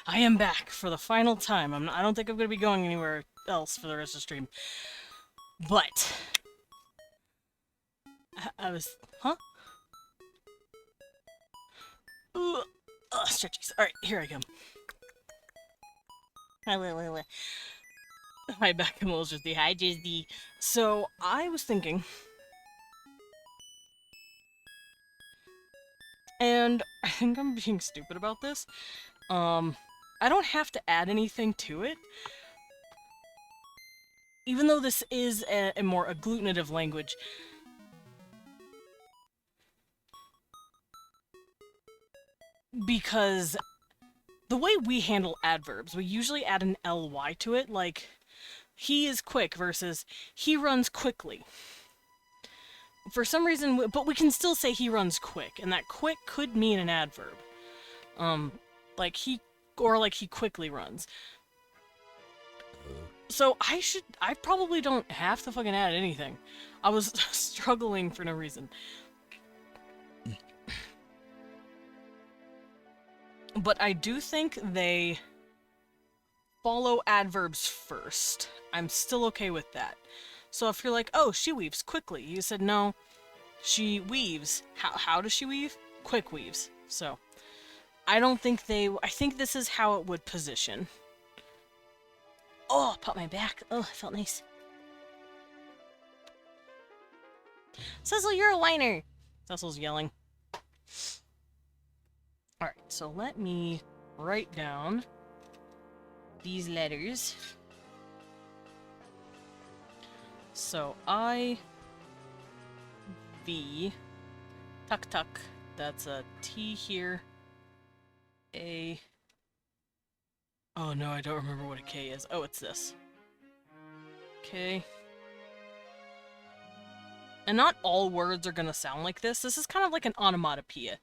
I am back for the final time. I don't think I'm gonna be going anywhere else for the rest of the stream. But I was, huh? Ooh, stretchies. All right, here I come. Hi, back in Jizzy. Hi, Jizzy. So I was thinking, and I think I'm being stupid about this. I don't have to add anything to it. Even though this is a more agglutinative language, because the way we handle adverbs, we usually add an ly to it, like he is quick versus he runs quickly. For some reason, but we can still say he runs quick, and that quick could mean an adverb. Like he quickly runs. So I probably don't have to fucking add anything. I was struggling for no reason. But I do think they follow adverbs first. I'm still okay with that. So if you're like, oh, she weaves quickly, you said no, she weaves. How does she weave? Quick weaves. So I don't think I think this is how it would position. Oh, popped my back. Oh, it felt nice. Cecil, you're a whiner. Cecil's yelling. Alright, so let me write down these letters. So I, V, tuck tuck, that's a T here, A, oh no, I don't remember what a K is. Oh, it's this. K. And not all words are gonna sound like this. This is kind of like an onomatopoeia.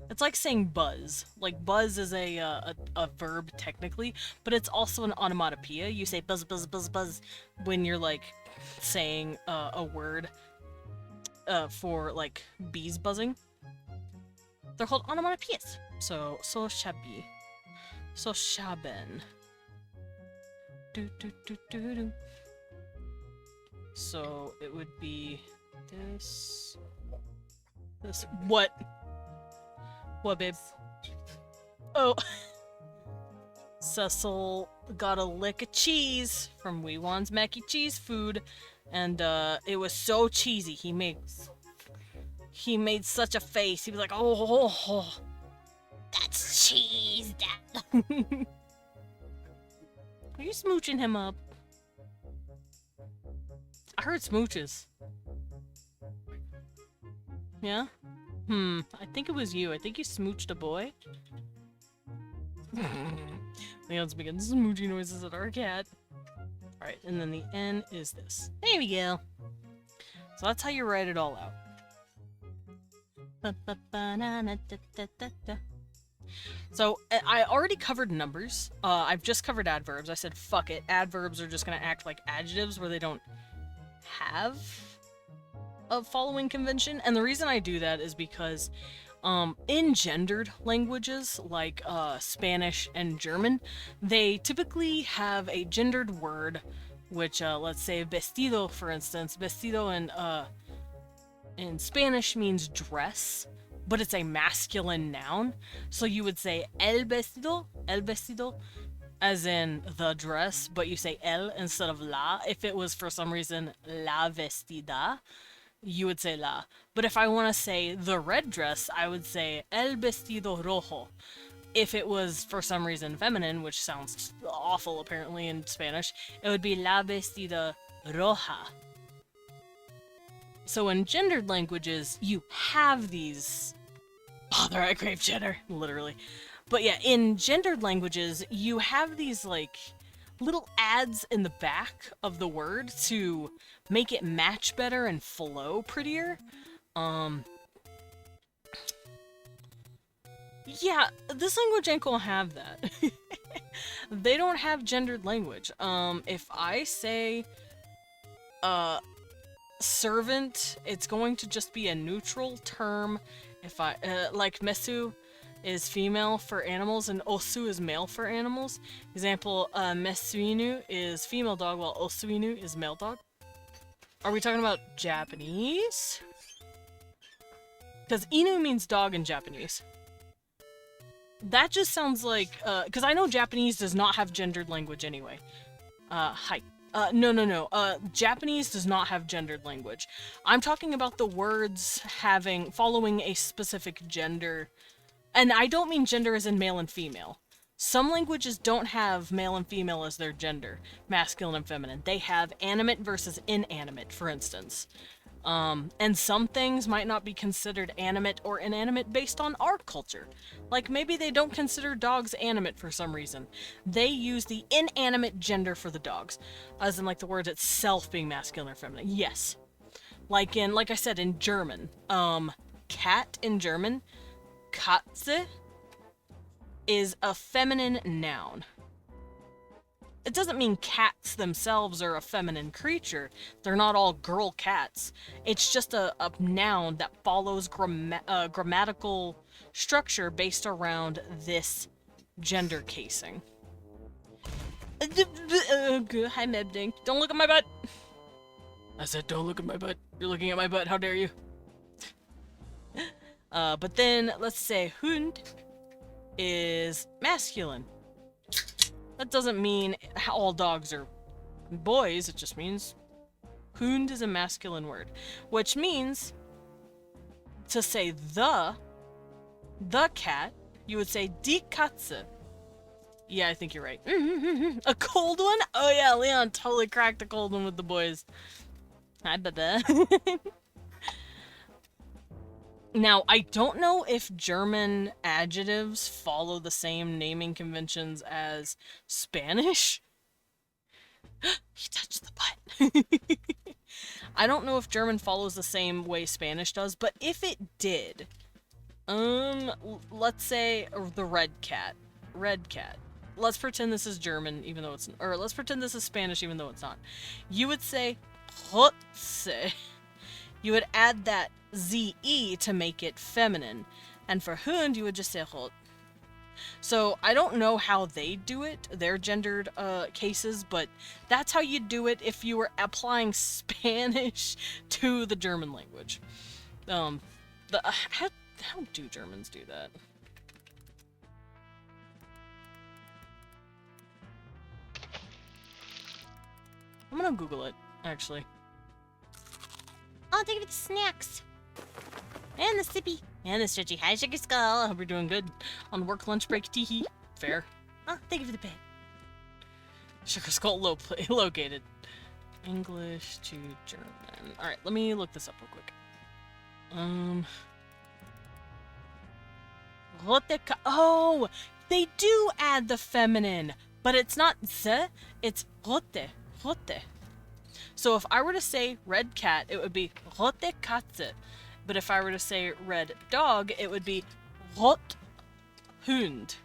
It's like saying buzz. Like buzz is a verb technically, but it's also an onomatopoeia. You say buzz, buzz, buzz, buzz when you're like saying a word for like bees buzzing. They're called onomatopoeias. So shabi, so shaben. Do do do do do. So it would be this. What? What, babe? Oh. Cecil got a lick of cheese from Wee Wan's mac and cheese food, and it was so cheesy. He made such a face. He was like, oh, that's cheese, Dad. Are you smooching him up? I heard smooches. Yeah? I think it was you. I think you smooched a boy. Leon's making smoochy noises at our cat. Alright, and then the N is this. There we go. So that's how you write it all out. So I already covered numbers. I've just covered adverbs. I said fuck it. Adverbs are just gonna act like adjectives where they don't have a following convention, and the reason I do that is because in gendered languages like Spanish and German, they typically have a gendered word, which let's say vestido, for instance. Vestido in Spanish means dress, but it's a masculine noun, so you would say el vestido, as in the dress, but you say el instead of la. If it was for some reason la vestida, you would say la. But if I want to say the red dress, I would say el vestido rojo. If it was for some reason feminine, which sounds awful apparently in Spanish, it would be la vestida roja. So in gendered languages, you have these... Oh, they're at grape cheddar, literally. But yeah, in gendered languages, you have these like little ads in the back of the word to make it match better and flow prettier. Yeah, this language ain't gonna have that. They don't have gendered language. If I say servant, it's going to just be a neutral term. If I like mesu, is female for animals and osu is male for animals. Example, mesuinu is female dog while osuinu is male dog. Are we talking about Japanese? Because inu means dog in Japanese. That just sounds like, because I know Japanese does not have gendered language anyway. Hi. No. Japanese does not have gendered language. I'm talking about the words following a specific gender. And I don't mean gender as in male and female. Some languages don't have male and female as their gender, masculine and feminine. They have animate versus inanimate, for instance. And some things might not be considered animate or inanimate based on our culture. Like maybe they don't consider dogs animate for some reason. They use the inanimate gender for the dogs, as in like the word itself being masculine or feminine. Yes. Like I said, in German, cat in German, Katze, is a feminine noun. It doesn't mean cats themselves are a feminine creature. They're not all girl cats. It's just a noun that follows grammatical structure based around this gender casing. Hi, Mebding. Don't look at my butt! I said don't look at my butt. You're looking at my butt. How dare you? But then, let's say Hund is masculine. That doesn't mean all dogs are boys, it just means Hund is a masculine word. Which means, to say the cat, you would say die Katze. Yeah, I think you're right. A cold one? Oh yeah, Leon totally cracked a cold one with the boys. Hi, Baba. Now, I don't know if German adjectives follow the same naming conventions as Spanish. He touched the butt. I don't know if German follows the same way Spanish does, but if it did, let's say the red cat. Red cat. Let's pretend this is German, even though it's, or let's pretend this is Spanish, even though it's not. You would say Hotze. You would add that ZE to make it feminine. And for Hund, you would just say Hot. So I don't know how they do it, their gendered cases, but that's how you do it if you were applying Spanish to the German language. How do Germans do that? I'm gonna Google it, actually. Oh, thank you for the snacks. And the sippy. And the stretchy. Hi, Sugar Skull. I hope you're doing good on work lunch break. Teehee. Fair. Oh, thank you for the pet. Sugar Skull located. English to German. Alright, let me look this up real quick. Oh! They do add the feminine, but it's not ze, it's rote. Rote. So if I were to say red cat, it would be rote Katze. But if I were to say red dog, it would be rot Hund.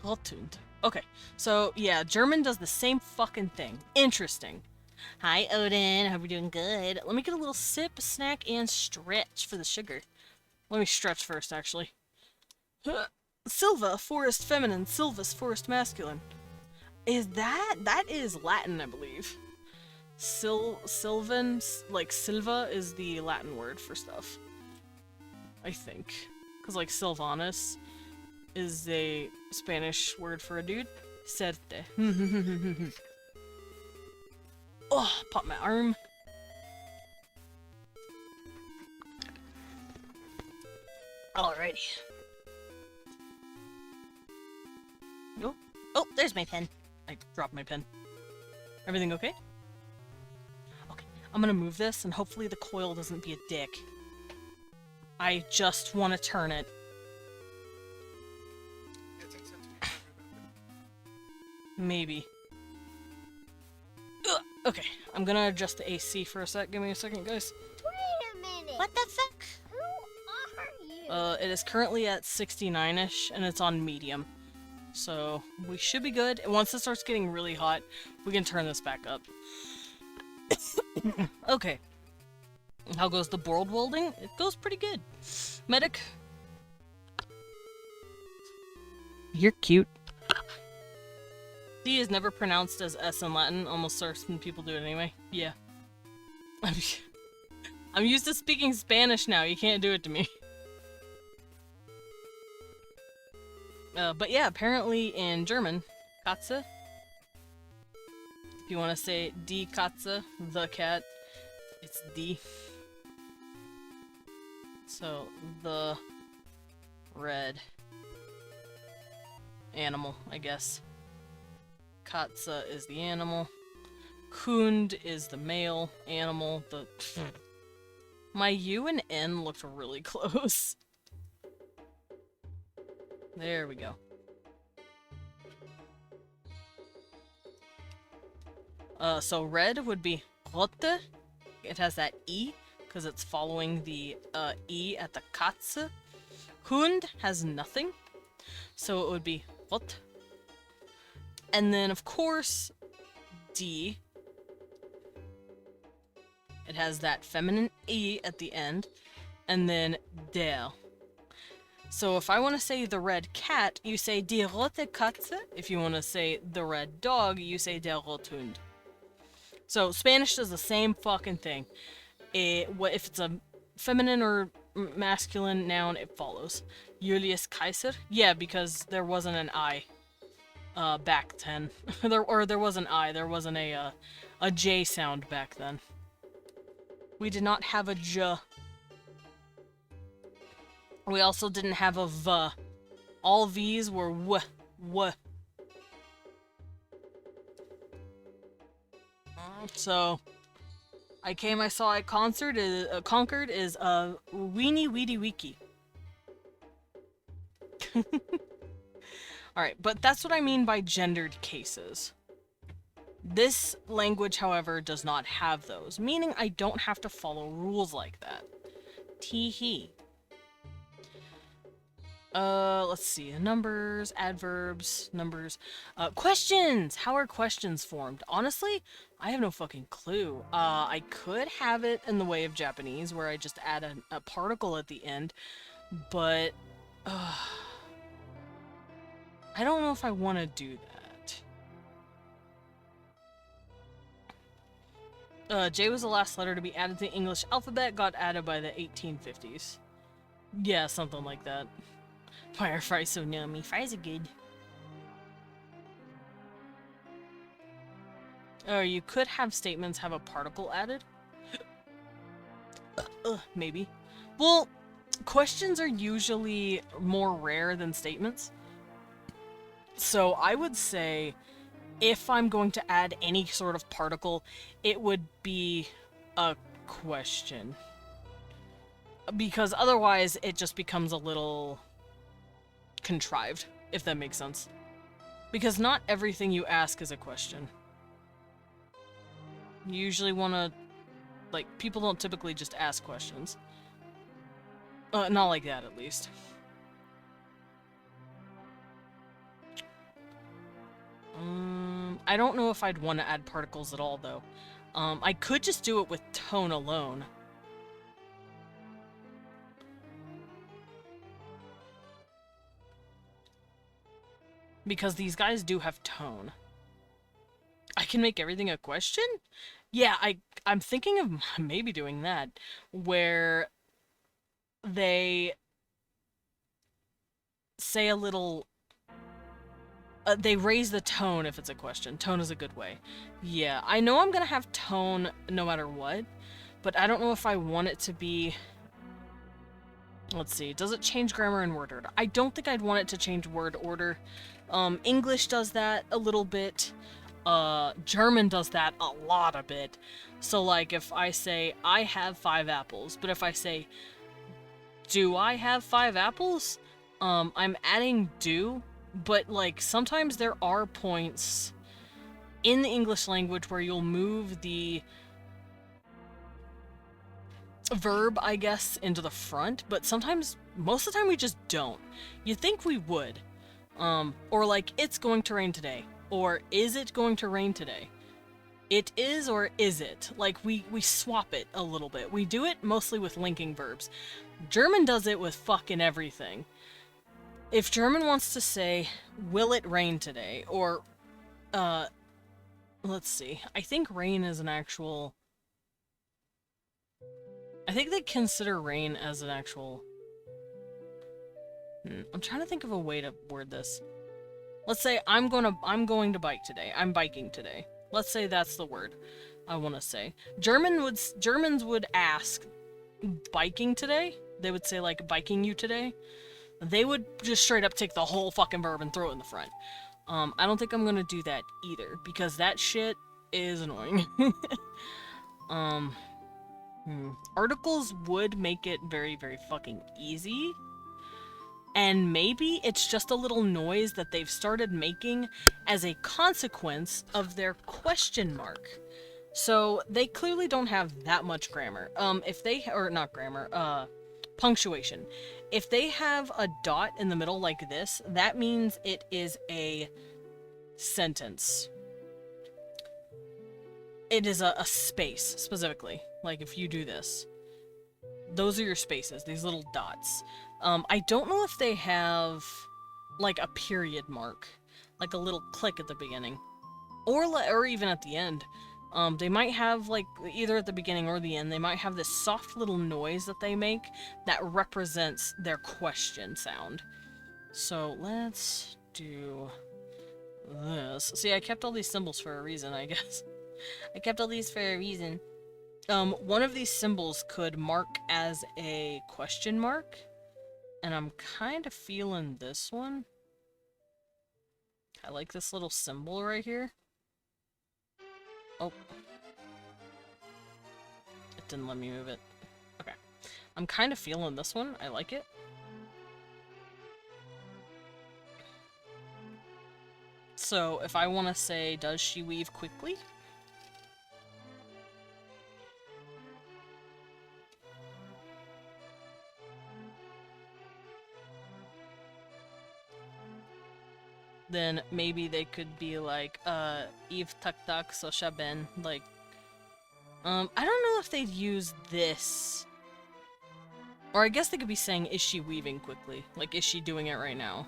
Rothund. Okay, so yeah, German does the same fucking thing. Interesting. Hi, Odin. Hope you're doing good. Let me get a little sip, snack, and stretch for the sugar. Let me stretch first, actually. Silva, forest feminine. Silvus, forest masculine. Is that is Latin, I believe. Sylvan, like Silva, is the Latin word for stuff. I think. Because, like, Sylvanus is a Spanish word for a dude. Certe. Oh, pop my arm. Alrighty. Oh, oh, there's my pen. I dropped my pen. Everything okay? Okay, I'm gonna move this and hopefully the coil doesn't be a dick. I just want to turn it. Maybe. Ugh. Okay, I'm gonna adjust the AC for a sec. Give me a second, guys. Wait a minute. What the fuck? Who are you? It is currently at 69-ish, and it's on medium. So, we should be good. And once it starts getting really hot, we can turn this back up. Okay. How goes the world building? It goes pretty good. Medic. You're cute. D is never pronounced as S in Latin. Almost certain people do it anyway. Yeah. I'm used to speaking Spanish now. You can't do it to me. But yeah, apparently in German, Katze. If you want to say die Katze, the cat, it's die. So, the red animal, I guess. Katze is the animal. Hund is the male animal. My U and N looked really close. There we go. So red would be rote. It has that E, because it's following the E at the Katze. Hund has nothing, so it would be rot. And then, of course, D. It has that feminine E at the end, and then der. So if I want to say the red cat, you say die rote Katze. If you want to say the red dog, you say der rote Hund. So Spanish does the same fucking thing. If it's a feminine or masculine noun, it follows. Julius Caesar? Yeah, because there wasn't an I back then. there was an I, there wasn't a J sound back then. We did not have a J. We also didn't have a V. All V's were W. So, I came, I saw, I conquered is weenie weedy wiki. Alright, but that's what I mean by gendered cases. This language, however, does not have those, meaning I don't have to follow rules like that. Tee-hee. Let's see. Numbers, adverbs, numbers. Questions! How are questions formed? Honestly, I have no fucking clue. I could have it in the way of Japanese, where I just add a particle at the end, but, I don't know if I want to do that. J was the last letter to be added to the English alphabet, got added by the 1850s. Yeah, something like that. Why are fries so yummy? Fries are good. Or you could have statements have a particle added. Maybe. Well, questions are usually more rare than statements. So I would say, if I'm going to add any sort of particle, it would be a question. Because otherwise, it just becomes a little contrived, if that makes sense. Because not everything you ask is a question. You usually want to, like, people don't typically just ask questions. Not like that, at least. I don't know if I'd want to add particles at all, though. I could just do it with tone alone. Because these guys do have tone. I can make everything a question? Yeah, I'm thinking of maybe doing that, where they say a little... they raise the tone if it's a question. Tone is a good way. Yeah, I know I'm gonna have tone no matter what, but I don't know if I want it to be... Let's see, does it change grammar and word order? I don't think I'd want it to change word order. English does that a little bit. German does that a lot of it. So, like, if I say, I have 5 apples, but if I say, do I have 5 apples? I'm adding do, but, like, sometimes there are points in the English language where you'll move the verb, I guess, into the front, but sometimes, most of the time, we just don't. You'd think we would. Or like, it's going to rain today. Or, is it going to rain today? It is or is it? Like, we swap it a little bit. We do it mostly with linking verbs. German does it with fucking everything. If German wants to say, will it rain today? Or, let's see. I think rain is an actual... I think they consider rain as an actual... I'm trying to think of a way to word this. Let's say I'm going to bike today. I'm biking today. Let's say that's the word I want to say. Germans would ask, biking today? They would say, like, biking you today? They would just straight up take the whole fucking verb and throw it in the front. I don't think I'm gonna do that either, because that shit is annoying. Articles would make it very, very fucking easy. And maybe it's just a little noise that they've started making as a consequence of their question mark. So they clearly don't have that much grammar. Punctuation. If they have a dot in the middle like this, that means it is a sentence. It is a space, specifically. Like if you do this. Those are your spaces, these little dots. I don't know if they have, like, a period mark. Like a little click at the beginning. Or even at the end. They might have, like, either at the beginning or the end, they might have this soft little noise that they make that represents their question sound. So, let's do this. See, I kept all these symbols for a reason, I guess. I kept all these for a reason. One of these symbols could mark as a question mark. And I'm kind of feeling this one. I like this little symbol right here. Oh. It didn't let me move it. Okay. I'm kind of feeling this one. I like it. So, if I want to say, does she weave quickly? Then maybe they could be like, Eve tak tak so shaben, like, I don't know if they'd use this. Or I guess they could be saying, is she weaving quickly? Like, is she doing it right now?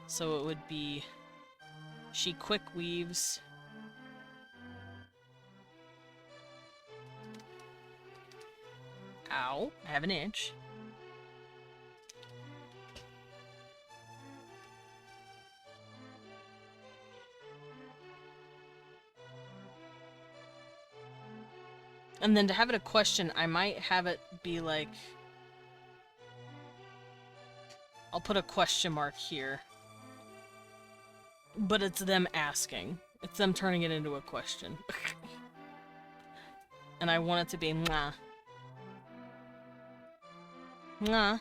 So it would be, she quick weaves. Ow, I have an itch. And then to have it a question, I might have it be like... I'll put a question mark here. But it's them asking. It's them turning it into a question. And I want it to be mwah. Mwah.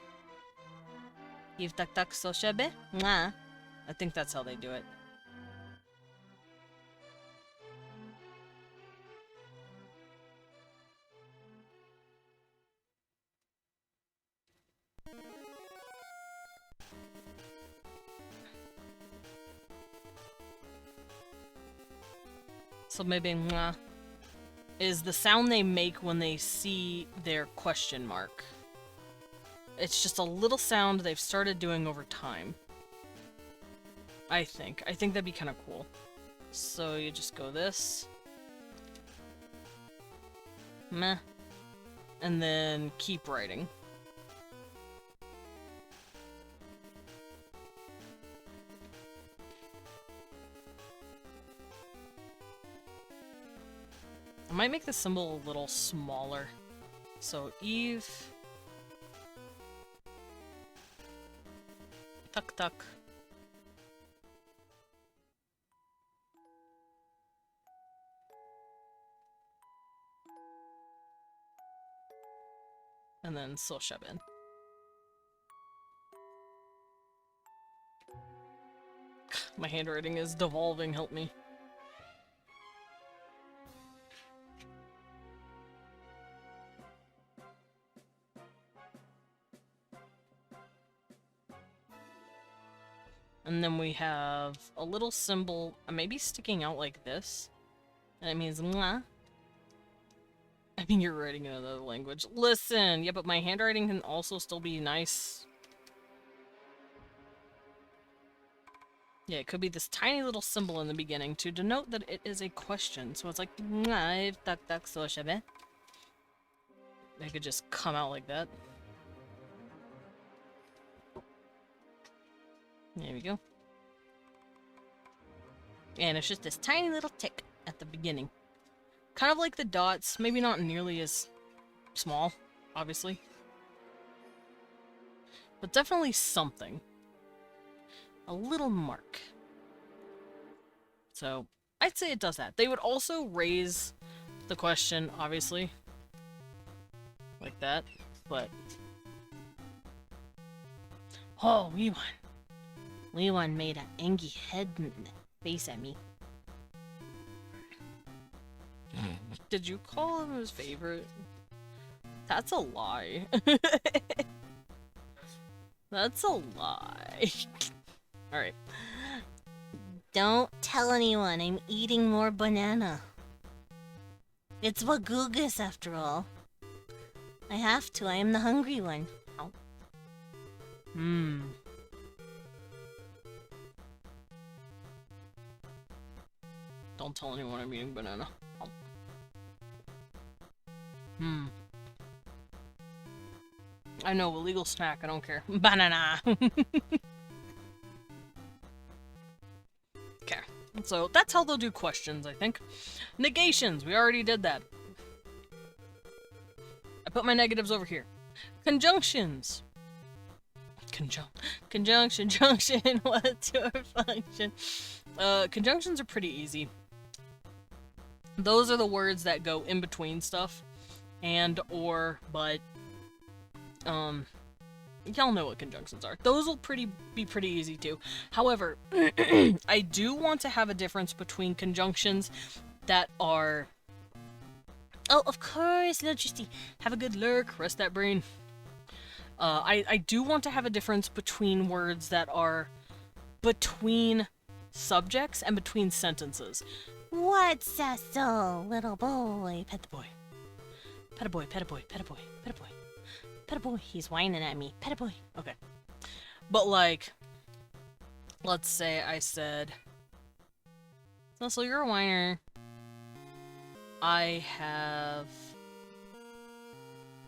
You've tak tak so shebe? Mwah. I think that's how they do it. So maybe mwah is the sound they make when they see their question mark. It's just a little sound they've started doing over time. I think. I think that'd be kind of cool. So you just go this. Meh. And then keep writing. I might make the symbol a little smaller. So Eve... Tuck tuck. And then Soshabin. My handwriting is devolving, help me. And And then we have a little symbol, maybe sticking out like this. And it means mwah. I mean, you're writing in another language. Listen! Yeah, but my handwriting can also still be nice. Yeah, it could be this tiny little symbol in the beginning to denote that it is a question. So it's like, mwah, tak tak so shabe. They could just come out like that. There we go. And it's just this tiny little tick at the beginning. Kind of like the dots, maybe not nearly as small, obviously. But definitely something. A little mark. So, I'd say it does that. They would also raise the question, obviously. Like that, but... Oh, Wee One made an angry head face at me. Did you call him his favorite? That's a lie. That's a lie. Alright. Don't tell anyone I'm eating more banana. It's Wagugas after all. I have to, I am the hungry one. Ow. Don't tell anyone I'm eating banana. Ow. I know, illegal snack, I don't care. Banana! Okay, so that's how they'll do questions, I think. Negations, we already did that. I put my negatives over here. Conjunctions. Conjunction, junction, what's your function? Conjunctions are pretty easy. Those are the words that go in between stuff. And, or, but, y'all know what conjunctions are. Those will be pretty easy too. However, I do want to have a difference between conjunctions that are... Oh, of course, little Tristy. Have a good lurk, rest that brain. I do want to have a difference between words that are between subjects and between sentences. What's Cecil, little boy? Pet the boy. Pet a boy, pet a boy, pet a boy, pet a boy. Pet a boy. He's whining at me. Pet a boy. Okay. But like, let's say I said, Cecil, you're a whiner. I have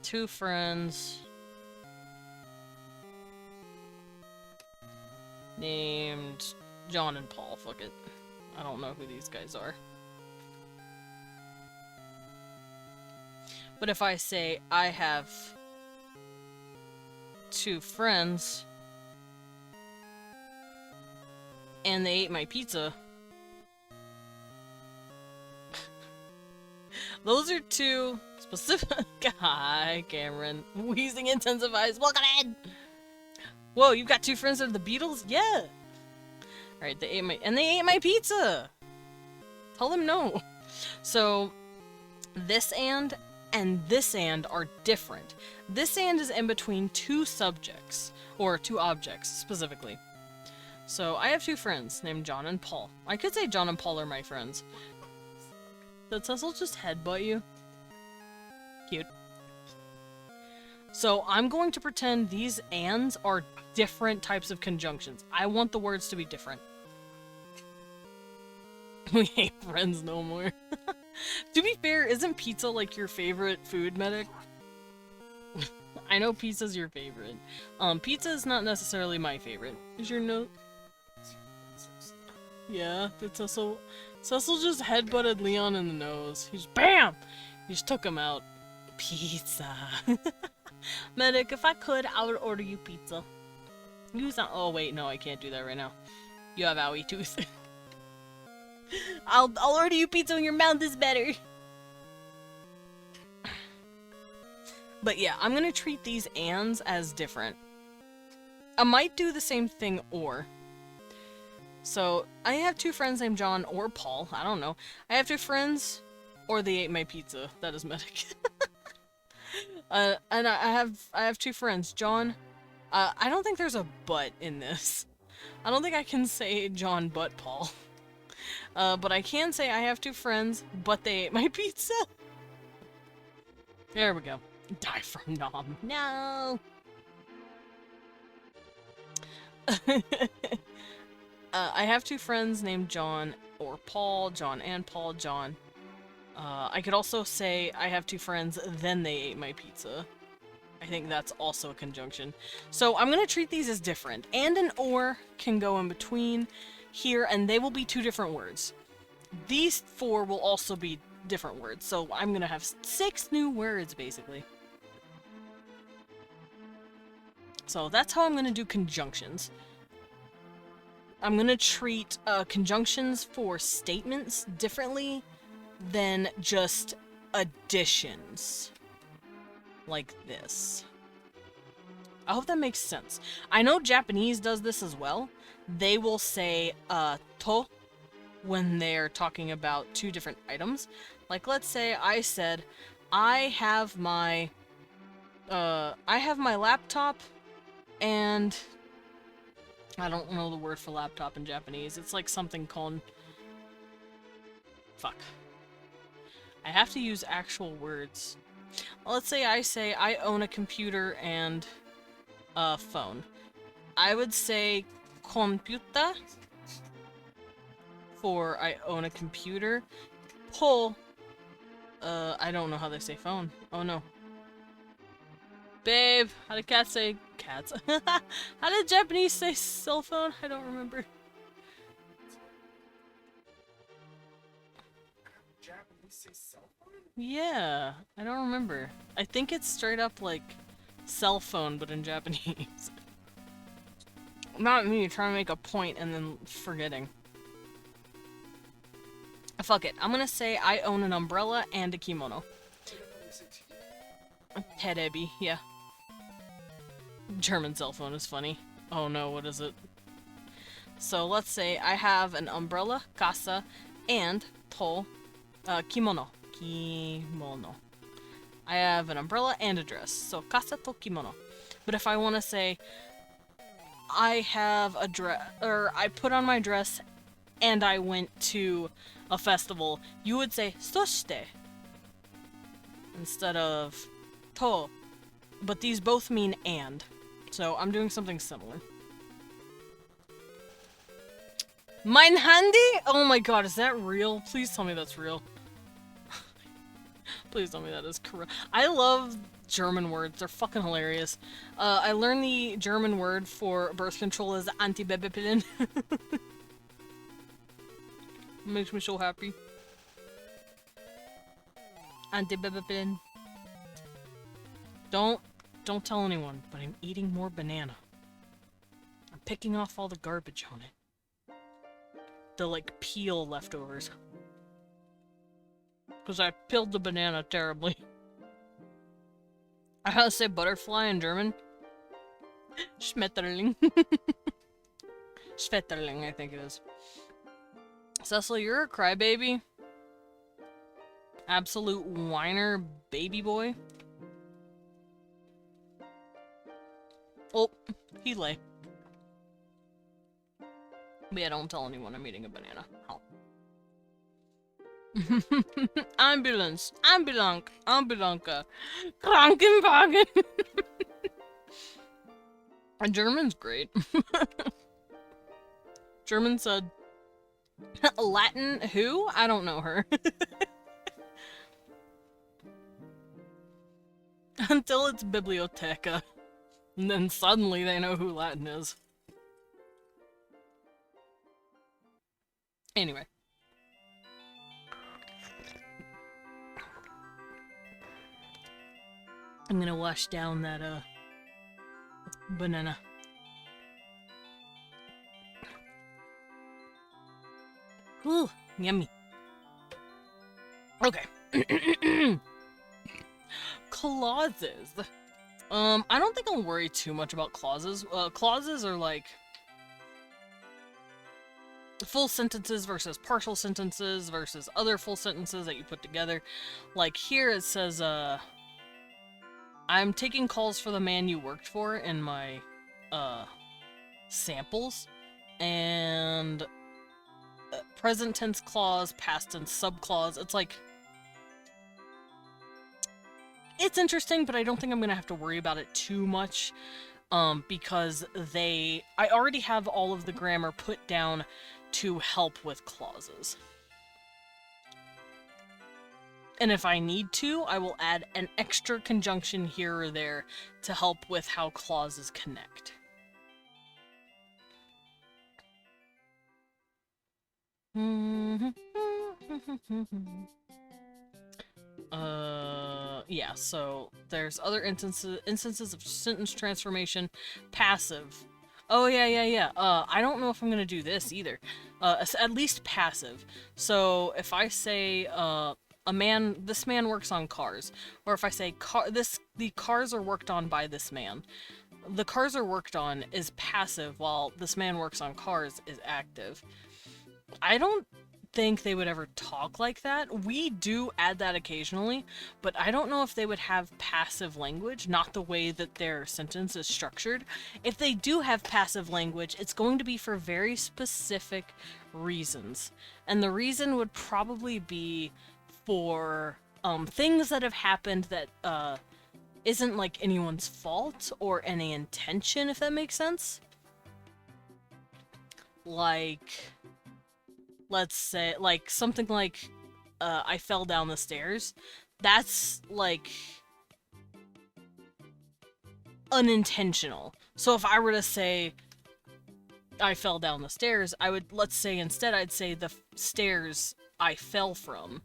2 friends named John and Paul. Fuck it. I don't know who these guys are. But if I say I have 2 friends and they ate my pizza, those are 2 specific... Hi, Cameron. Wheezing intensifies. Welcome in! Whoa, you've got 2 friends that are the Beatles? Yeah! Alright, they ate my pizza! Tell them no. So, this and this and are different. This and is in between 2 subjects, or 2 objects, specifically. So, I have 2 friends named John and Paul. I could say John and Paul are my friends. Did Cecil just headbutt you? Cute. So, I'm going to pretend these ands are different types of conjunctions. I want the words to be different. We ain't friends no more. To be fair, isn't pizza like your favorite food, Medic? I know pizza's your favorite. Pizza is not necessarily my favorite. Is your note? Yeah, did Cecil just headbutted Leon in the nose. He's BAM! He just took him out. Pizza. Medic, if I could, I would order you pizza. Oh wait, no, I can't do that right now. You have owie tooth. I'll order you pizza when your mouth is better. But yeah, I'm gonna treat these ands as different. I might do the same thing or. So, I have 2 friends named John or Paul, I don't know. I have 2 friends, or they ate my pizza. That is Medic. And I have 2 friends, John. I don't think there's a but in this. I don't think I can say John but Paul. But I can say I have 2 friends, but they ate my pizza. There we go. Die from nom. No! I have 2 friends named John or Paul, John and Paul, John. I could also say I have 2 friends, then they ate my pizza. I think that's also a conjunction. So I'm gonna treat these as different. And an or can go in between here, and they will be 2 different words. These 4 will also be different words, so I'm gonna have 6 new words, basically. So that's how I'm gonna do conjunctions. I'm gonna treat conjunctions for statements differently than just additions. Like this. I hope that makes sense. I know Japanese does this as well. They will say to when they're talking about 2 different items. Like, let's say I said, I have my laptop, and I don't know the word for laptop in Japanese. It's like something called... Fuck. I have to use actual words. Well, let's say I own a computer and a phone. I would say computer for I own a computer. Po. I don't know how they say phone. Oh no. Babe, how do cats say cats? How did Japanese say cell phone? I don't remember. Japanese say cell phone? Yeah, I don't remember. I think it's straight up like cell phone, but in Japanese. Not me trying to make a point and then forgetting. Fuck it. I'm gonna say I own an umbrella and a kimono. Terebi, yeah. German cell phone is funny. Oh no, what is it? So let's say I have an umbrella, casa, and kimono. Kimono. I have an umbrella and a dress. So casa to kimono. But if I want to say I have a dress, or I put on my dress and I went to a festival, you would say soshite instead of to. But these both mean and. So I'm doing something similar. Mein Handy? Oh my god, is that real? Please tell me that's real. Please tell me that is correct. I love German words. They're fucking hilarious. I learned the German word for birth control is Antibabypillen. Makes me so happy. Antibabypillen. Don't tell anyone, but I'm eating more banana. I'm picking off all the garbage on it. The, like, peel leftovers. Because I peeled the banana terribly. I gotta say butterfly in German. Schmetterling. Schmetterling, I think it is. Cecil, you're a crybaby. Absolute whiner baby boy. Oh, he lay. But yeah, don't tell anyone I'm eating a banana. Oh. Ambulance, ambulank, ambulanka, Krankenwagen. German's great. German said, Latin who? I don't know her. Until it's biblioteca. And then suddenly they know who Latin is. Anyway. I'm gonna wash down that, banana. Ooh, yummy. Okay. Clauses. I don't think I'll worry too much about clauses. Clauses are like full sentences versus partial sentences versus other full sentences that you put together. Like here it says, I'm taking calls for the man you worked for in my, samples. and present tense clause, past tense subclause. It's like, it's interesting, but I don't think I'm gonna have to worry about it too much, because I already have all of the grammar put down to help with clauses. And if I need to, I will add an extra conjunction here or there to help with how clauses connect. Yeah, so there's other instances of sentence transformation. Passive. Oh, yeah. I don't know if I'm gonna do this either. At least passive. So if I say, this man works on cars, or if I say the cars are worked on by this man, the cars are worked on is passive, while this man works on cars is active. I don't think they would ever talk like that. We do add that occasionally, but I don't know if they would have passive language, not the way that their sentence is structured. If they do have passive language, it's going to be for very specific reasons. And the reason would probably be for things that have happened that isn't like anyone's fault or any intention, if that makes sense. Like, let's say, like, something like, I fell down the stairs. That's, like, unintentional. So if I were to say, I fell down the stairs, let's say instead I'd say the stairs I fell from.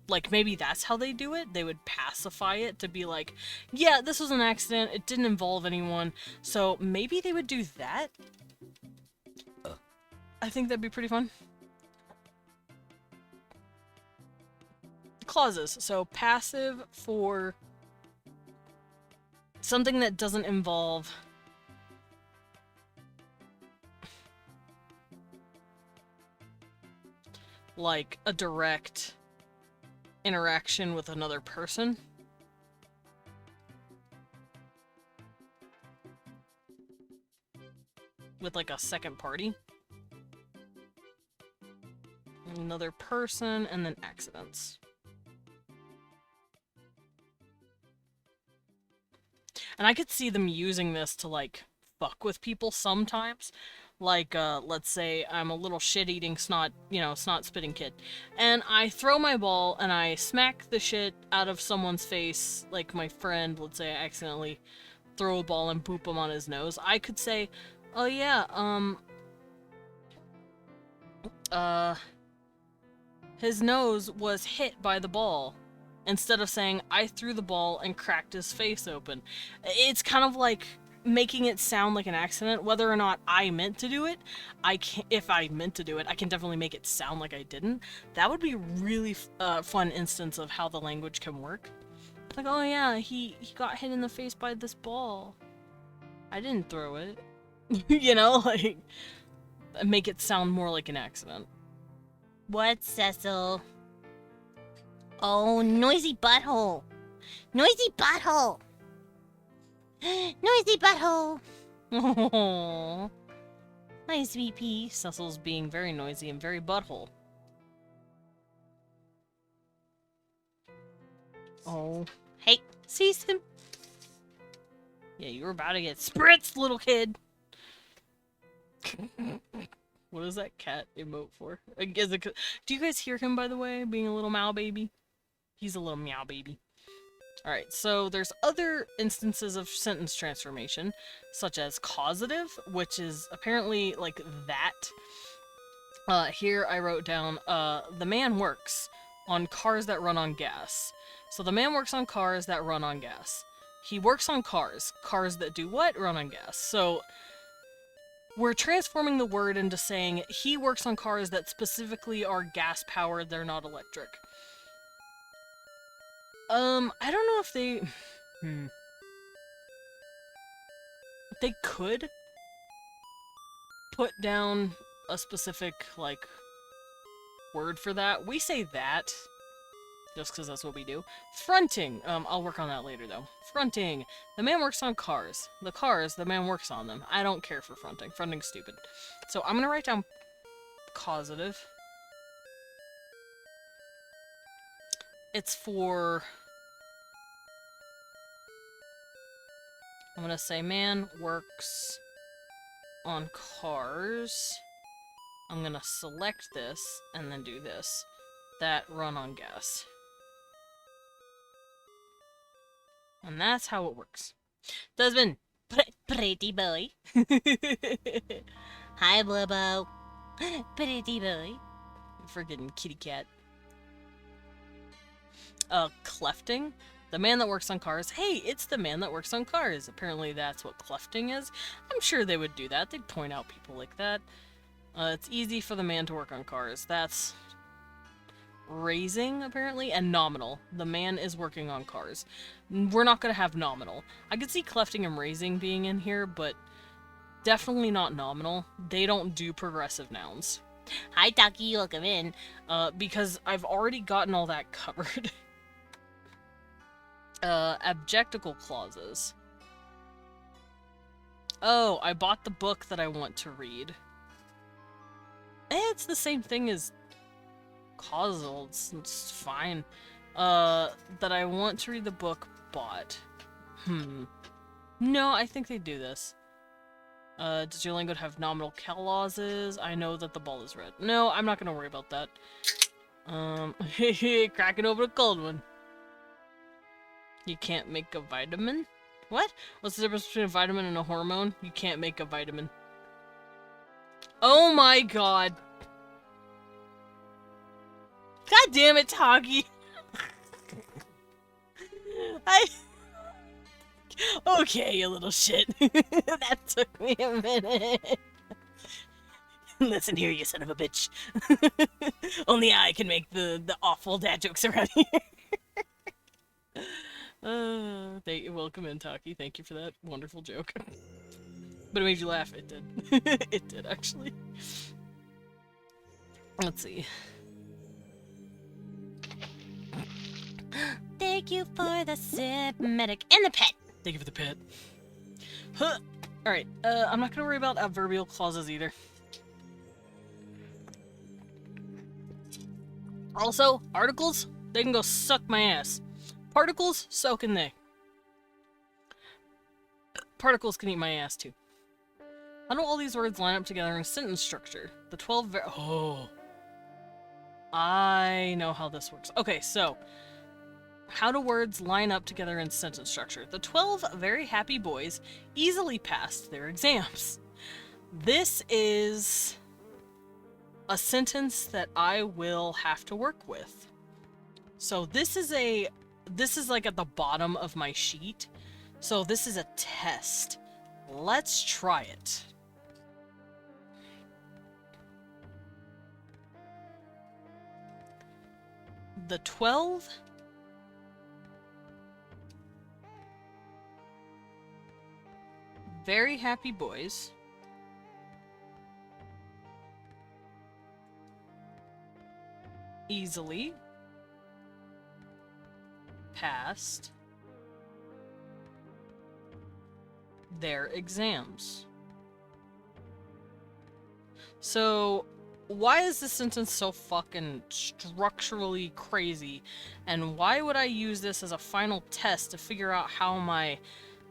Like, maybe that's how they do it. They would pacify it to be like, yeah, this was an accident. It didn't involve anyone. So maybe they would do that. I think that'd be pretty fun. Clauses. So passive for something that doesn't involve like a direct interaction with another person. With like a second party. Another person, and then accidents. And I could see them using this to, like, fuck with people sometimes. Like, let's say I'm a little shit-eating snot-spitting kid. And I throw my ball, and I smack the shit out of someone's face, like my friend. Let's say I accidentally throw a ball and boop him on his nose. I could say, oh yeah, his nose was hit by the ball, instead of saying, I threw the ball and cracked his face open. It's kind of like making it sound like an accident. Whether or not I meant to do it, if I meant to do it, I can definitely make it sound like I didn't. That would be a really fun instance of how the language can work. Like, oh yeah, he got hit in the face by this ball. I didn't throw it. You know, like, make it sound more like an accident. What, Cecil? Oh, noisy butthole! Noisy butthole! Noisy butthole! Oh, hi, sweet pea. Cecil's being very noisy and very butthole. Oh, hey, sees him. Yeah, you were about to get spritzed, little kid. What is that cat emote for? Do you guys hear him, by the way, being a little meow baby? He's a little meow baby. Alright, so there's other instances of sentence transformation, such as causative, which is apparently like that. Here I wrote down, the man works on cars that run on gas. So the man works on cars that run on gas. He works on cars. Cars that do what? Run on gas. So we're transforming the word into saying he works on cars that specifically are gas-powered, they're not electric. I don't know if they... They could put down a specific, like, word for that. We say that. just because that's what we do. Fronting. I'll work on that later, though. Fronting. The man works on cars. The cars, the man works on them. I don't care for fronting. Fronting's stupid. So I'm going to write down causative. It's for... I'm going to say man works on cars. I'm going to select this and then do this. That run on gas. And that's how it works. Desmond! Pretty boy. Hi, Blubbo. Pretty boy. Friggin' kitty cat. Clefting? The man that works on cars. Hey, it's the man that works on cars. Apparently that's what clefting is. I'm sure they would do that. They'd point out people like that. It's easy for the man to work on cars. That's raising, apparently, and nominal. The man is working on cars. We're not going to have nominal. I could see clefting and raising being in here, but definitely not nominal. They don't do progressive nouns. Hi, Taki. Welcome in. Because I've already gotten all that covered. Objectical clauses. Oh, I bought the book that I want to read. It's the same thing as causal. It's fine. That I want to read the book, bought. No, I think they do this. Does your language have nominal clauses? I know that the ball is red. No, I'm not gonna worry about that. Cracking over a cold one. You can't make a vitamin? What? What's the difference between a vitamin and a hormone? You can't make a vitamin. Oh my god. God damn it, Toggy. Okay, you little shit. That took me a minute. Listen here, you son of a bitch. Only I can make the awful dad jokes around here. Welcome in, Taki. Thank you for that wonderful joke. But it made you laugh. It did. It did, actually. Let's see. Thank you for the sip, medic, and the pet. Thank you for the pet. Huh. Alright, I'm not gonna worry about adverbial clauses either. Also, articles, they can go suck my ass. Particles, so can they. Particles can eat my ass too. How do all these words line up together in sentence structure? The 12 oh. I know how this works. Okay, so how do words line up together in sentence structure? The 12 very happy boys easily passed their exams. This is a sentence that I will have to work with. So this is like at the bottom of my sheet. So this is a test. Let's try it. The 12 very happy boys easily passed their exams. So, why is this sentence so fucking structurally crazy? And why would I use this as a final test to figure out how my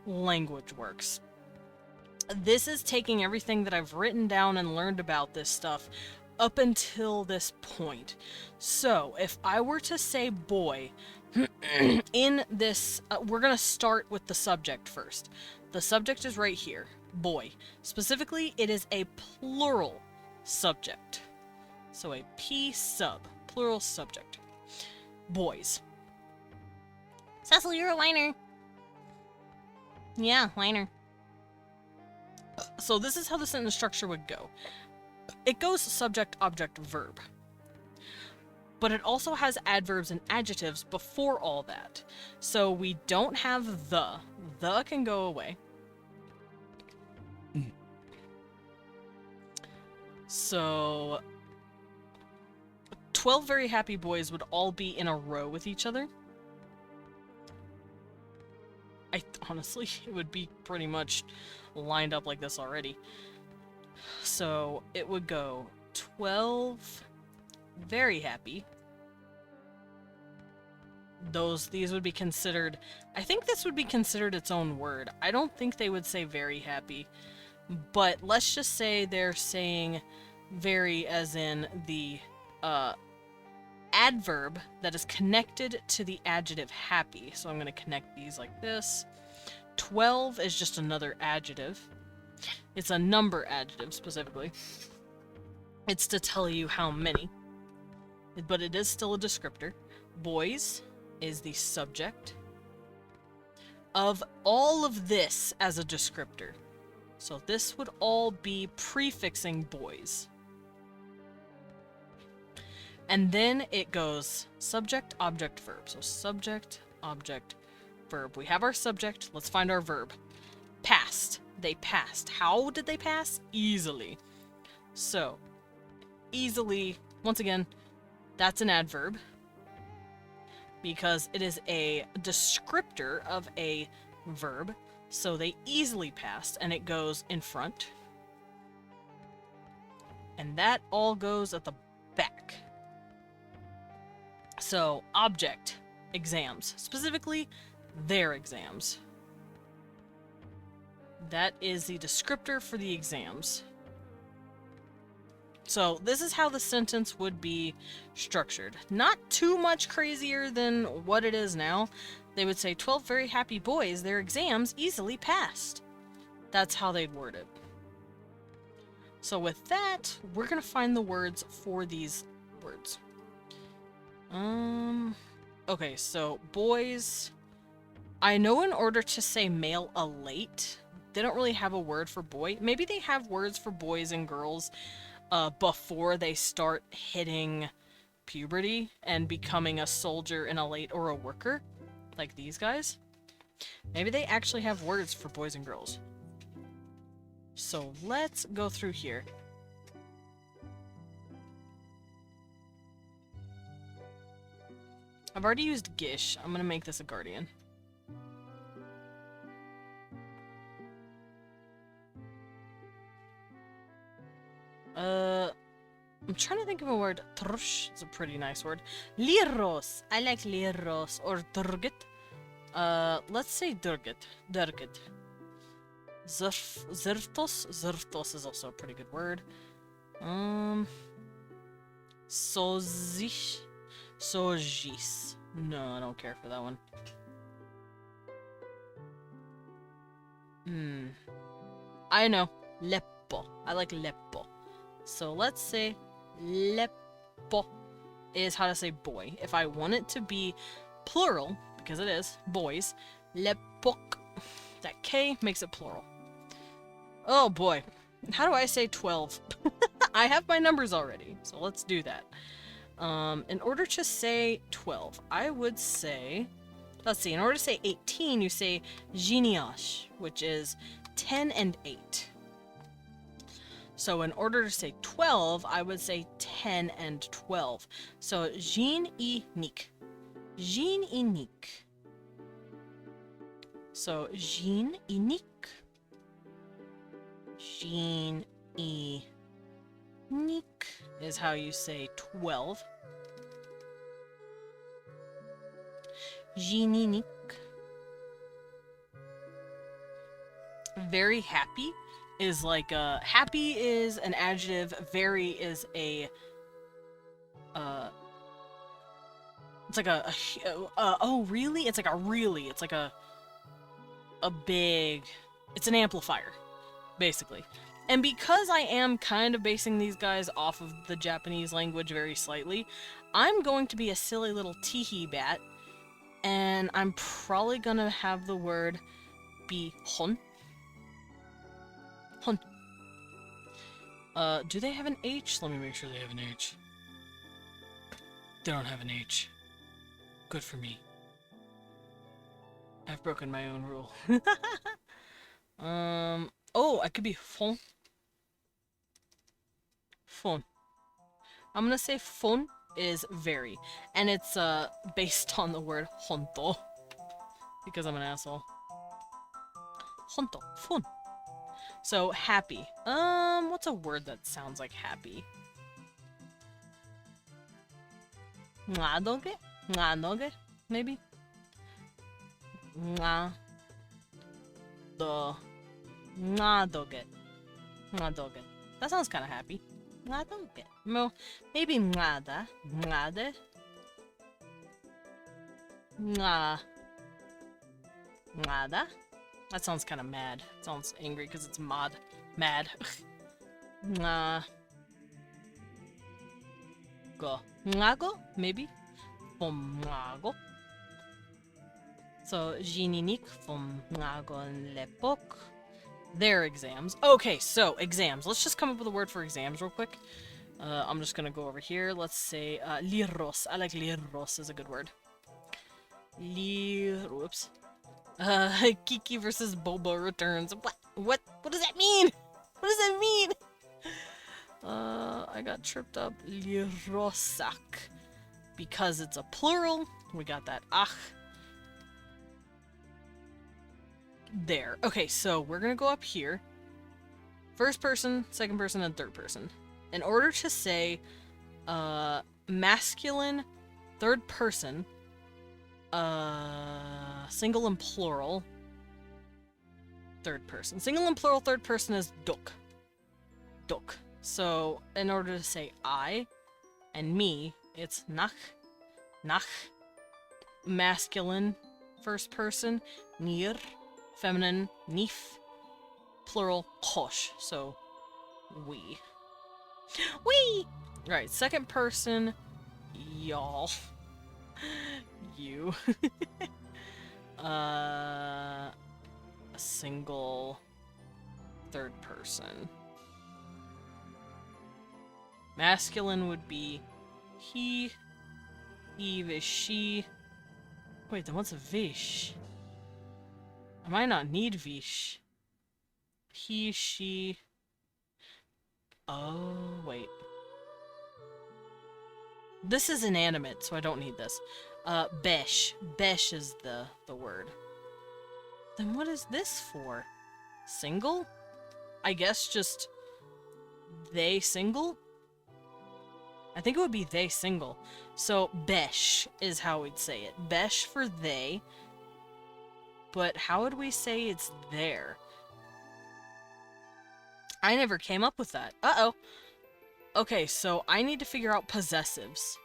language works? This is taking everything that I've written down and learned about this stuff up until this point. So, if I were to say boy, in this, we're gonna start with the subject first. The subject is right here, boy. Specifically, it is a plural subject. So a P sub, plural subject. Boys. Cecil, you're a whiner. Yeah, whiner. So this is how the sentence structure would go. It goes subject, object, verb. But it also has adverbs and adjectives before all that. So we don't have the. The can go away. So 12 very happy boys would all be in a row with each other. Honestly, it would be pretty much lined up like this already. So it would go 12 very happy. These would be considered, I think this would be considered its own word. I don't think they would say very happy, but let's just say they're saying very as in the adverb that is connected to the adjective happy. So I'm going to connect these like this. 12 is just another adjective. It's a number adjective specifically. It's to tell you how many, but it is still a descriptor. Boys is the subject of all of this as a descriptor. So this would all be prefixing boys. And then it goes subject, object, verb. So subject, object, verb. We have our subject. Let's find our verb. Passed. They passed. How did they pass? Easily. So, easily, once again, that's an adverb because it is a descriptor of a verb. So they easily passed, and it goes in front. And that all goes at the back. So, object, exams. Specifically, their exams. That is the descriptor for the exams. So, this is how the sentence would be structured. Not too much crazier than what it is now. They would say, 12 very happy boys, their exams easily passed. That's how they'd word it. So with that, we're going to find the words for these words. Okay, so boys, I know in order to say male elate, they don't really have a word for boy. Maybe they have words for boys and girls before they start hitting puberty and becoming a soldier, an elate, or a worker, like these guys. Maybe they actually have words for boys and girls. So let's go through here. I've already used Gish. I'm gonna make this a guardian. I'm trying to think of a word. Trush is a pretty nice word. Liros. I like liros or durgit. Let's say durgit. Durgit. Zertos. Zertos is also a pretty good word. Sozis. Sojis. No, I don't care for that one. I know. Leppo. I like leppo. So let's say leppo is how to say boy. If I want it to be plural, because it is, boys, leppok. That K makes it plural. Oh boy. How do I say 12? I have my numbers already, so let's do that. In order to say 12, I would say, let's see, in order to say 18, you say geniash, which is 10 and 8. So in order to say 12, I would say 10 and 12. So Jean i Nick. Jean i Nick. So Jean i Nick. Jean i Nick is how you say 12. Jean i Nick. Very happy is like happy is an adjective, very is a it's like a oh really? It's like a really. It's like a big, it's an amplifier basically. And because I am kind of basing these guys off of the Japanese language very slightly, I'm going to be a silly little teehee bat, and I'm probably gonna have the word be hon. Hon. Do they have an H? Let me make sure they have an H. They don't have an H. Good for me. I've broken my own rule. Oh, I could be fon. Fon. I'm gonna say fon is very. And it's based on the word honto. Because I'm an asshole. Honto. Fun. So, happy. What's a word that sounds like happy? Ngadoge? Ngadoge? Maybe? Nga. Do. Ngadoge. Ngadoge. That sounds kind of happy. Ngadoge. No, maybe ngada. Ngade. Nga. Ngada? That sounds kind of mad. It sounds angry because it's mad. Nga. Go. Ngago? Maybe? Ngago. So, Jininik from Ngago and Lepok. Their exams. Okay, so, exams. Let's just come up with a word for exams real quick. I'm just gonna go over here. Let's say, liros. I like liros is a good word. Whoops. Kiki versus Boba returns. What does that mean? What does that mean? I got tripped up. Lirosak. Because it's a plural, we got that ach. There. Okay, so we're gonna go up here. First person, second person, and third person. In order to say, masculine, third person, single and plural, third person. Single and plural third person is duk. Duk. So, in order to say I and me, it's nach. Nach. Masculine, first person, nir. Feminine, nif. Plural, kosh. So, we. We! Right, second person, y'all. You. A single third person. Masculine would be he, Eve, she. Wait, then what's a vish? I might not need vish. He, she. Oh, wait. This is inanimate, so I don't need this. Besh. Besh is the word. Then what is this for? Single? I guess just they single? I think it would be they single. So, besh is how we'd say it. Besh for they. But how would we say it's there? I never came up with that. Uh-oh. Okay, so I need to figure out possessives.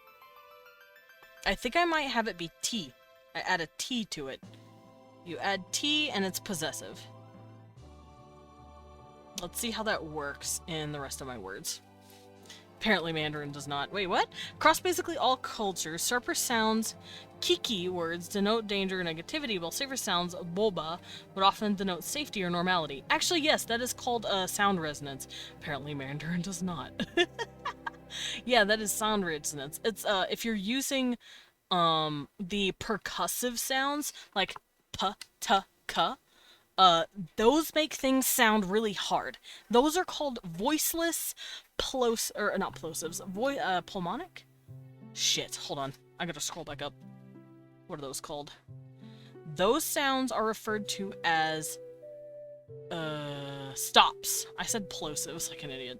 I think I might have it be T. I add a T to it. You add T and it's possessive. Let's see how that works in the rest of my words. Apparently Mandarin does not. Wait, what? Across basically all cultures, sharper sounds, kiki words denote danger or negativity, while safer sounds, boba, would often denote safety or normality. Actually, yes, that is called sound resonance. Apparently Mandarin does not. Yeah, that is sound resonance. It's if you're using the percussive sounds like p, t, k, those make things sound really hard. Those are called voiceless not plosives, pulmonic? Shit, hold on. I gotta scroll back up. What are those called? Those sounds are referred to as, stops. I said plosives like an idiot.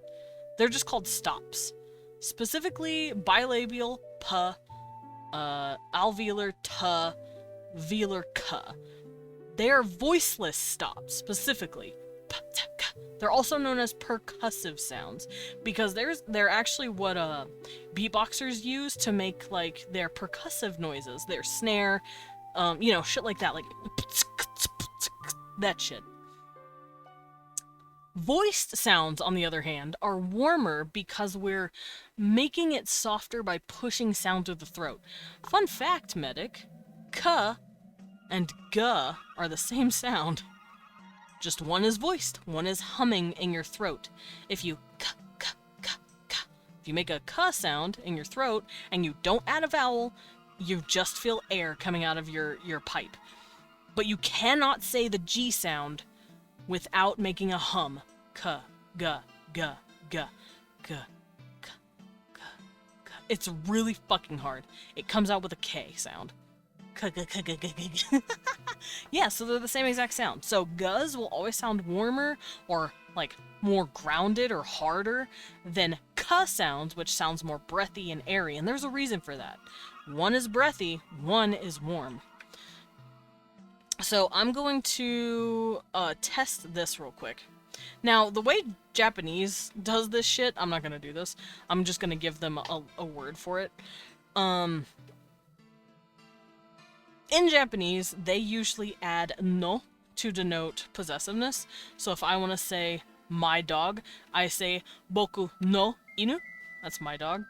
They're just called stops. Specifically, bilabial, p, alveolar, t, velar, k. They are voiceless stops, specifically. They're also known as percussive sounds, because they're actually what beatboxers use to make, like, their percussive noises, their snare, you know, shit like that, like, that shit. Voiced sounds, on the other hand, are warmer because we're making it softer by pushing sound through the throat. Fun fact, medic, k and g are the same sound. Just one is voiced, one is humming in your throat. If you if you make a k sound in your throat and you don't add a vowel, you just feel air coming out of your pipe. But you cannot say the G sound without making a hum. K, g, g, g, g, g, g, g. It's really fucking hard. It comes out with a K sound. Yeah, so they're the same exact sound. So guz will always sound warmer or like more grounded or harder than k sounds, which sounds more breathy and airy. And there's a reason for that. One is breathy, one is warm. So I'm going to test this real quick. Now, the way Japanese does this shit, I'm not gonna do this. I'm just gonna give them a word for it. In Japanese, they usually add no to denote possessiveness. So if I want to say my dog, I say boku no inu. That's my dog.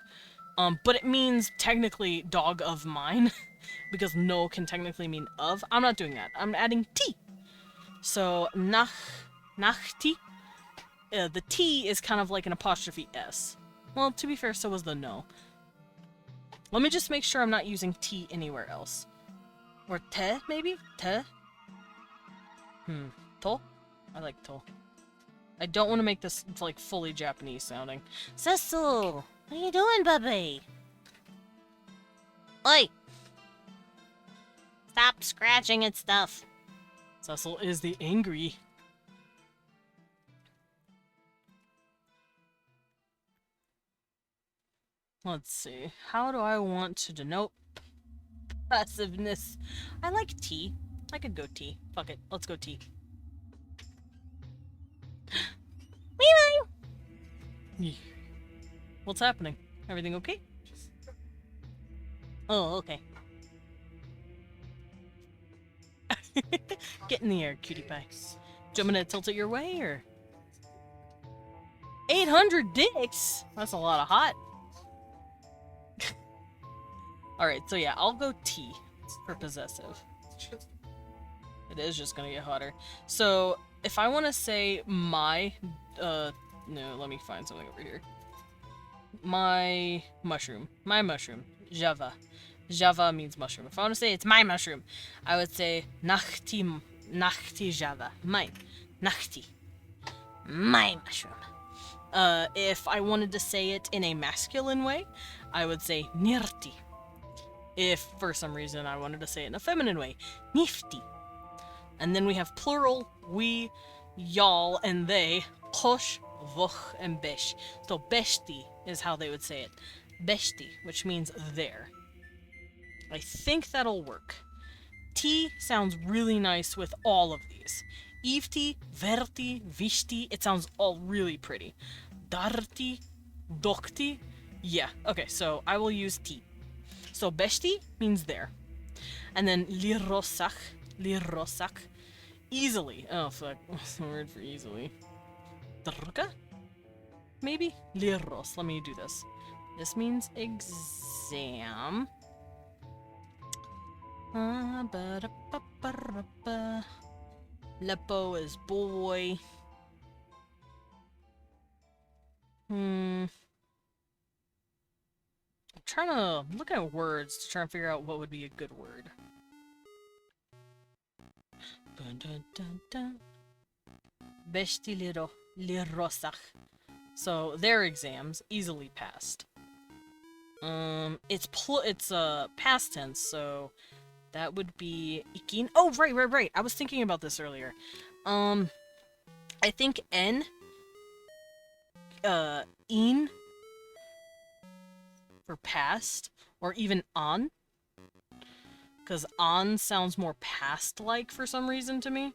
But it means technically dog of mine, because no can technically mean of. I'm not doing that. I'm adding t. So nachti. The T is kind of like an apostrophe S. Well, to be fair, so was the no. Let me just make sure I'm not using T anywhere else. Or te, maybe? Te? To? I like to. I don't want to make this, like, fully Japanese sounding. Cecil! What are you doing, baby? Oi! Stop scratching at stuff. Cecil is the angry. Let's see. How do I want to denote passiveness? I like T. I could go T. Fuck it. Let's go T. What's happening? Everything okay? Oh, okay. Get in the air, cutie pie. Do you want me to tilt it your way, or? 800 dicks? That's a lot of hot. Alright, so yeah, I'll go T for possessive. It is just gonna get hotter. So, if I want to say my, no, let me find something over here. My mushroom. Java. Java means mushroom. If I want to say it's my mushroom, I would say nachti Java. Mine. Nachti. My mushroom. If I wanted to say it in a masculine way, I would say nirti. If, for some reason, I wanted to say it in a feminine way, nifti. And then we have plural, we, y'all, and they, kosh, voch, and besh. So beshti is how they would say it. Beshti, which means there. I think that'll work. T sounds really nice with all of these. Ivti, verti, vishti, it sounds all really pretty. Darti, dokti, yeah, okay, so I will use T. So beshti means there. And then lirosak, easily. Oh fuck, what's the word for easily? Drka? Maybe? Liros, let me do this. This means exam. Lepo is boy. I'm trying to look at words to try and figure out what would be a good word. Bestiliro lirosach. So their exams easily passed. It's past tense, so that would be ikin. Oh, right. I was thinking about this earlier. I think in for past, or even on, because on sounds more past-like for some reason to me.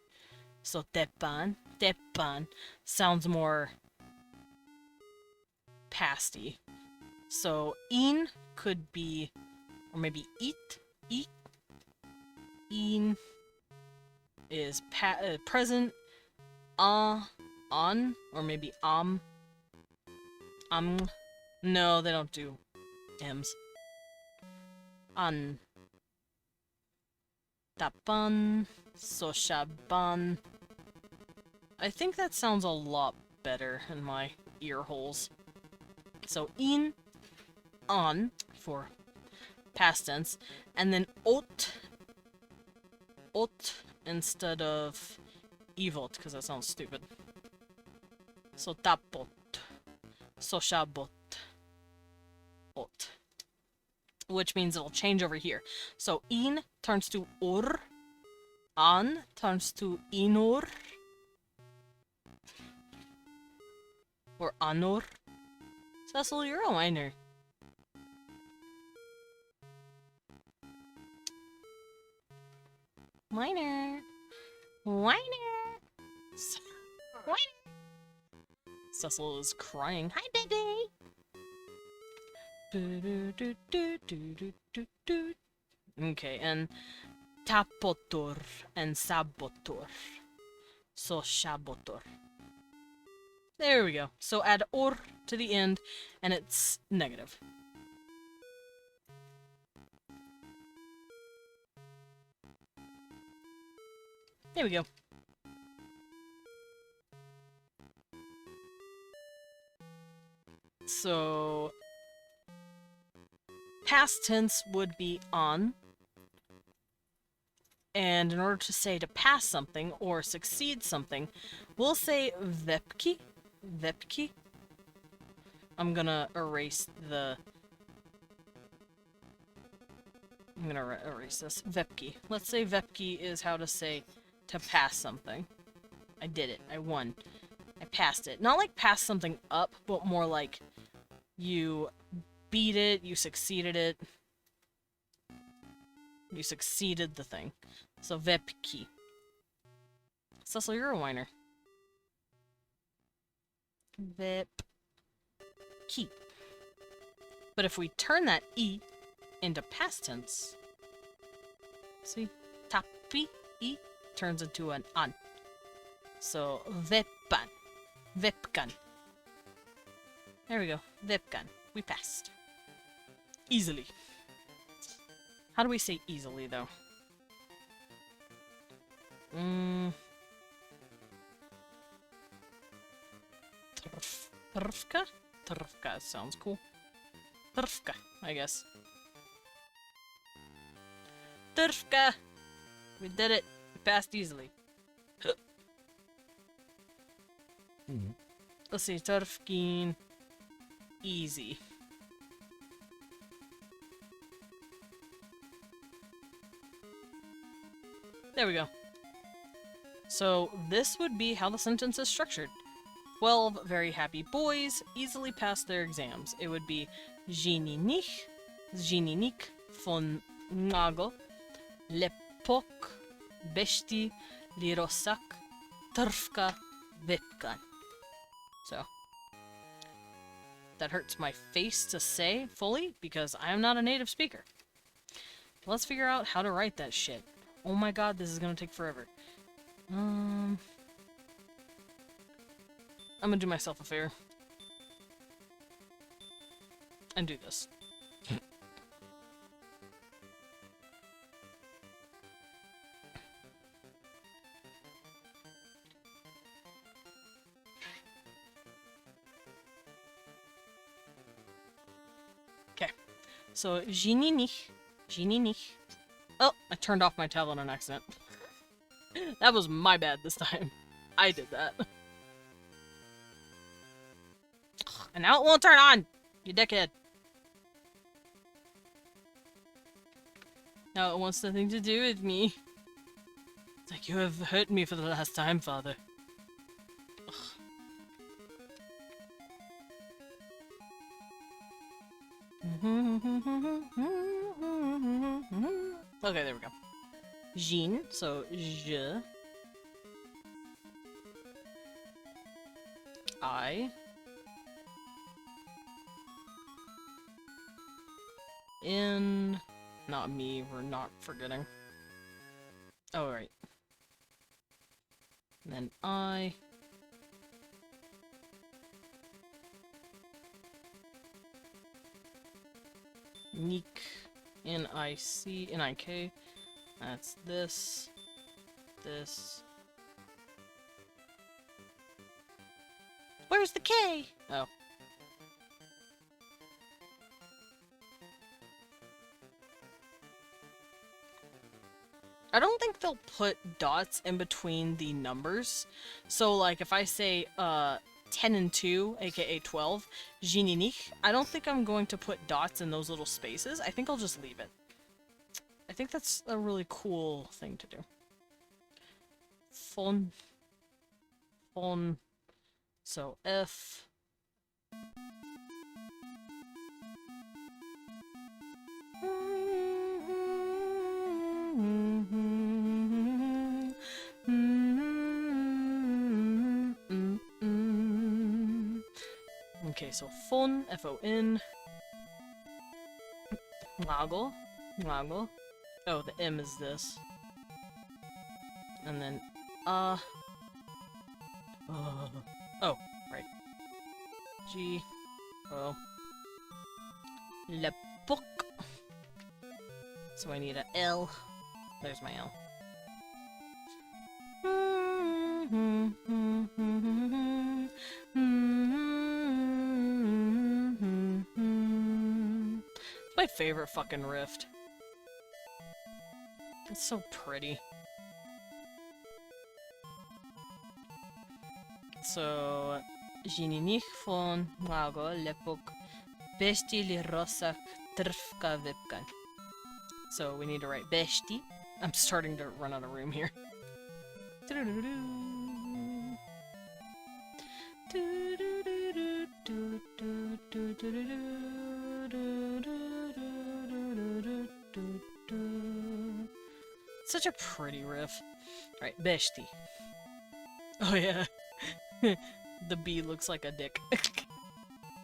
So tepan sounds more pasty. So in could be, or maybe eat. In is present. On, or maybe no, they don't do M's. An. Tapan. Soshaban. I think that sounds a lot better in my ear holes. So in, on for past tense, and then ot instead of evot, because that sounds stupid. So tapot. Soshabot. Ot. which means it'll change over here. So in turns to ur, an turns to inur, or anur. Cecil, you're a whiner. Whiner. Whiner. Whiner. Cecil is crying. Hi, baby. Okay, and tapotor and sabotor. So shabotor. There we go. So add or to the end, and it's negative. There we go. So past tense would be on. And in order to say to pass something or succeed something, we'll say vepki. Vepki. I'm gonna erase the... I'm gonna erase this. Vepki. Let's say vepki is how to say to pass something. I did it. I won. I passed it. Not like pass something up, but more like you beat it, you succeeded it. You succeeded the thing. So vepki. Cecil, you're a whiner. Vepki. But if we turn that E into past tense, see? Tapi E turns into an an. So vepan. Vepkan. There we go. Vepkan. We passed. Easily. How do we say easily, though? Trfka? Trfka sounds cool. Trfka, I guess. Trfka! We did it. We passed easily. Let's see, Turfkin. Easy. There we go. So this would be how the sentence is structured. 12 very happy boys easily passed their exams. It would be Zininik von Nago, Lepok, Besti, Lirosak, Trfka, Vipkan. So, that hurts my face to say fully because I am not a native speaker. Let's figure out how to write that shit. Oh my god, this is gonna take forever. I'm gonna do myself a favor. And do this. Okay. So, Zininik. Oh, I turned off my tablet on accident. That was my bad this time. I did that. And now it won't turn on! You dickhead. Now it wants nothing to do with me. It's like you have hurt me for the last time, father. Ugh. Okay, there we go. Jean, so je. I. In. Not me, we're not forgetting. Oh, right. And then I. Nik. N-I-C. N-I-K. That's this. This. Where's the K? Oh. I don't think they'll put dots in between the numbers. So, like, if I say, 10 and 2, aka 12, Jininich. I don't think I'm going to put dots in those little spaces. I think I'll just leave it. I think that's a really cool thing to do. Fun. Fun. So F. Okay, so fon, F-O-N. Lago. Lago. Oh, the M is this. And then, oh, right. G, O, le book. So I need a L. There's my L. It's my favorite fucking rift. It's so pretty. So, Jininich von Lago Lepok Besti li Rosak Trfka Vipkan. So we need to write Besti. I'm starting to run out of room here. Such a pretty riff. Alright, Besti. Oh yeah. The B looks like a dick.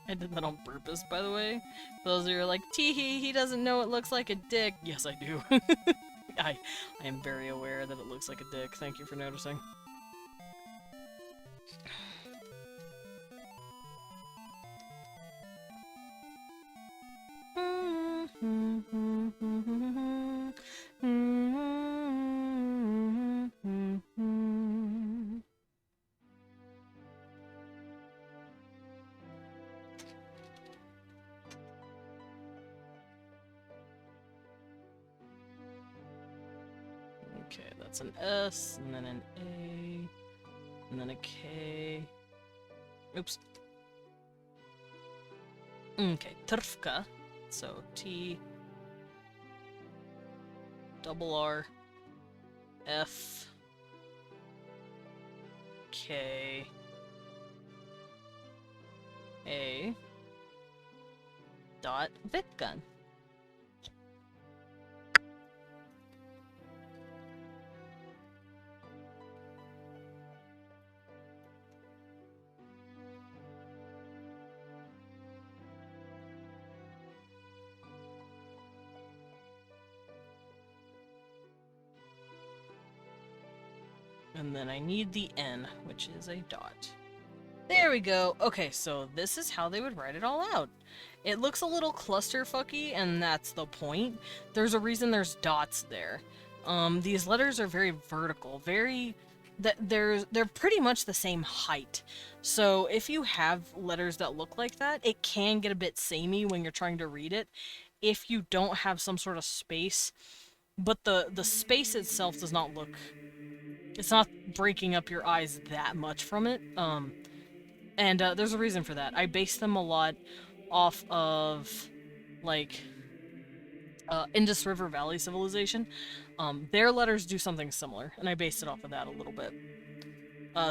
I did that on purpose, by the way. For those of you who are like, tee-hee, he doesn't know it looks like a dick. Yes, I do. I am very aware that it looks like a dick. Thank you for noticing. Okay, that's an S, and then an A, and then a K. Oops. Okay, Trfka. So T, double R, F, K, A, dot Vitgun. And then I need the N, which is a dot. There we go. Okay, so this is how they would write it all out. It looks a little clusterfucky, and that's the point. There's a reason there's dots there. These letters are very vertical, they're pretty much the same height. So if you have letters that look like that, it can get a bit samey when you're trying to read it if you don't have some sort of space. But the space itself does not look... It's not breaking up your eyes that much from it. And there's a reason for that. I base them a lot off of, like, Indus River Valley Civilization. Their letters do something similar, and I based it off of that a little bit.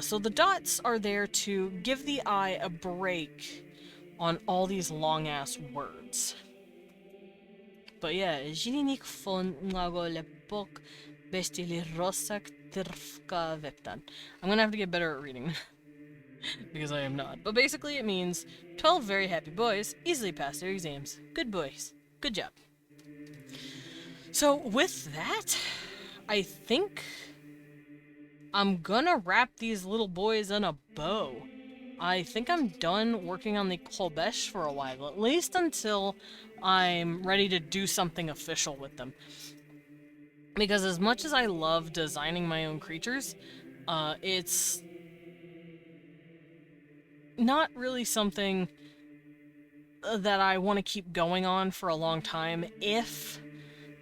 So the dots are there to give the eye a break on all these long-ass words. But yeah, Jilinik von Nago Lepok Bestili Rosak Trfka Veptan. I'm gonna have to get better at reading. Because I am not. But basically it means 12 very happy boys easily pass their exams. Good boys. Good job. So with that, I think I'm gonna wrap these little boys in a bow. I think I'm done working on the Kolbesh for a while, at least until I'm ready to do something official with them. Because as much as I love designing my own creatures, it's not really something that I want to keep going on for a long time if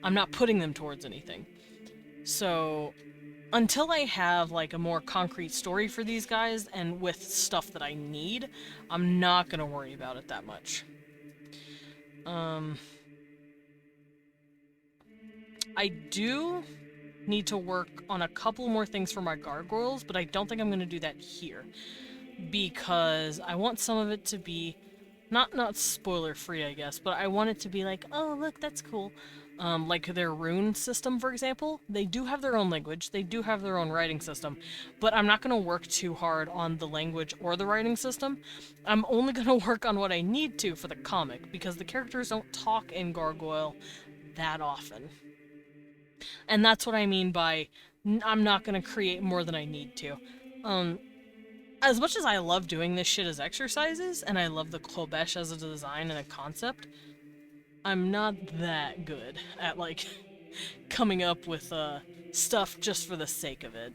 I'm not putting them towards anything. So until I have like a more concrete story for these guys and with stuff that I need, I'm not gonna worry about it that much. I do need to work on a couple more things for my gargoyles, but I don't think I'm gonna do that here. Because I want some of it to be not spoiler free, I guess, but I want it to be like, oh look, that's cool. Like their rune system, for example, they do have their own language, they do have their own writing system, but I'm not gonna work too hard on the language or the writing system. I'm only gonna work on what I need to for the comic, because the characters don't talk in Gargoyle that often. And that's what I mean by I'm not gonna create more than I need to. As much as I love doing this shit as exercises, and I love the Kobesh as a design and a concept, I'm not that good at, like, coming up with, stuff just for the sake of it.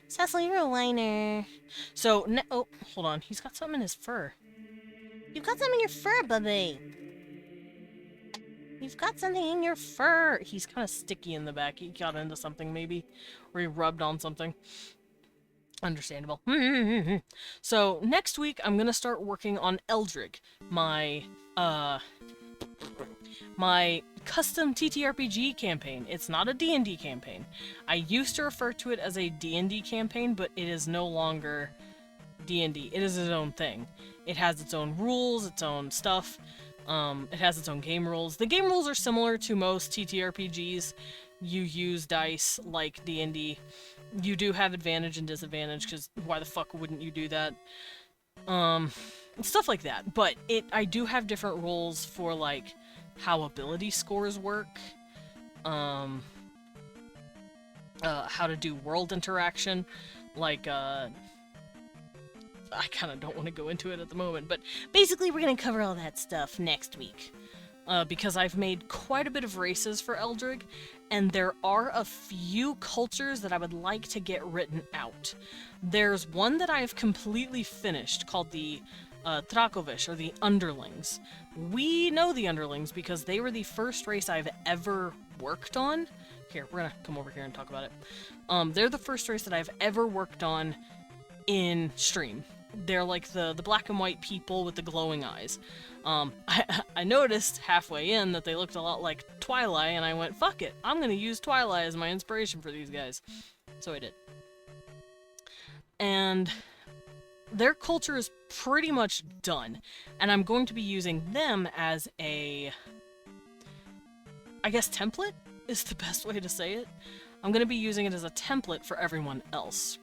Cecil, you're a whiner. So, oh, hold on. He's got something in his fur. You've got something in your fur, bubby. You've got something in your fur. He's kind of sticky in the back. He got into something, maybe. Or he rubbed on something. Understandable. So, next week, I'm gonna start working on Eldrig, my custom TTRPG campaign. It's not a D&D campaign. I used to refer to it as a D&D campaign, but it is no longer D&D. It is its own thing. It has its own rules, its own stuff. It has its own game rules. The game rules are similar to most TTRPGs. You use dice like D&D. You do have advantage and disadvantage, because why the fuck wouldn't you do that? Stuff like that. But I do have different rules for, like, how ability scores work. How to do world interaction. Like, I kind of don't want to go into it at the moment, but basically we're gonna cover all that stuff next week. Because I've made quite a bit of races for Eldrig, and there are a few cultures that I would like to get written out. There's one that I've completely finished called the Trakovish, or the Underlings. We know the Underlings because they were the first race I've ever worked on. Here, we're gonna come over here and talk about it. They're the first race that I've ever worked on in stream. They're like the black and white people with the glowing eyes. I noticed halfway in that they looked a lot like Twilight, and I went, fuck it, I'm gonna use Twilight as my inspiration for these guys. So I did. And their culture is pretty much done, and I'm going to be using them as a, I guess, template is the best way to say it. I'm going to be using it as a template for everyone else.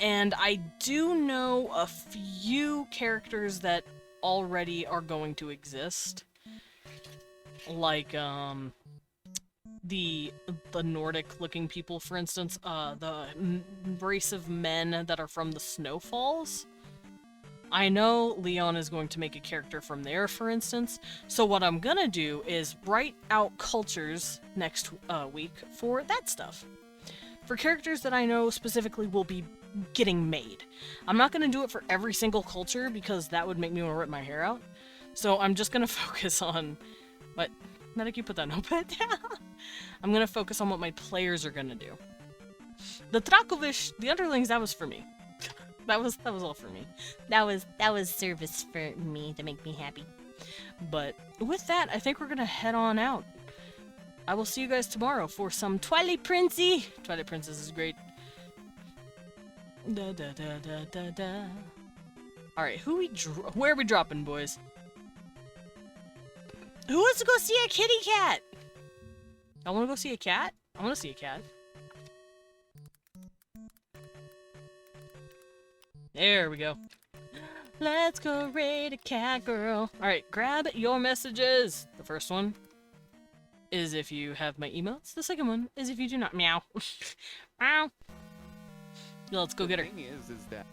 And I do know a few characters that already are going to exist. Like, the Nordic-looking people, for instance. The race of men that are from the Snowfalls. I know Leon is going to make a character from there, for instance. So what I'm gonna do is write out cultures next week for that stuff. For characters that I know specifically will be getting made. I'm not gonna do it for every single culture because that would make me want to rip my hair out. So I'm just gonna focus on what... Medic, you put that notepad down. I'm gonna focus on what my players are gonna do. The Trakovish, the Underlings, that was for me. That was all for me. That was service for me to make me happy. But with that, I think we're gonna head on out. I will see you guys tomorrow for some Twilight Princey. Twilight Princess is great. Da da da da da da. All right, where are we dropping, boys? Who wants to go see a kitty cat? I want to go see a cat. I want to see a cat. There we go. Let's go raid a cat girl. Alright, grab your messages. The first one is if you have my emails. The second one is if you do not. Meow. Meow. Let's go get her. The thing is that...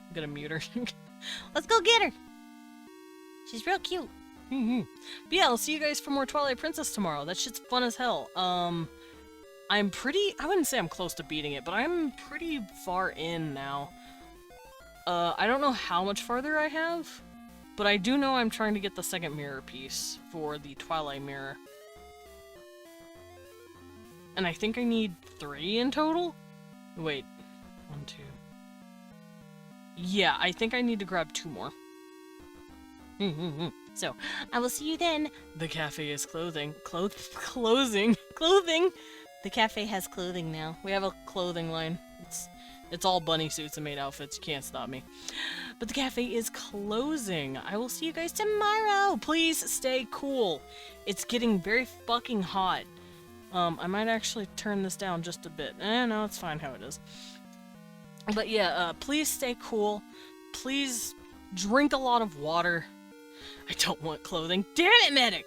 I'm gonna mute her. Let's go get her. She's real cute. But yeah, I'll see you guys for more Twilight Princess tomorrow. That shit's fun as hell. I'm pretty... I wouldn't say I'm close to beating it, but I'm pretty far in now. I don't know how much farther I have, but I do know I'm trying to get the second mirror piece for the Twilight mirror. And I think I need 3 in total? Wait. 1, 2. Yeah, I think I need to grab 2 more. So, I will see you then. The cafe is clothing. Closing. Clothing! The cafe has clothing now. We have a clothing line. It's all bunny suits and maid outfits. You can't stop me. But the cafe is closing. I will see you guys tomorrow. Please stay cool. It's getting very fucking hot. I might actually turn this down just a bit. No, it's fine how it is. But yeah, please stay cool. Please drink a lot of water. I don't want clothing. Damn it, medic!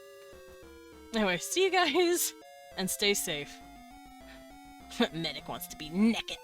Anyway, see you guys, and stay safe. Medic wants to be naked.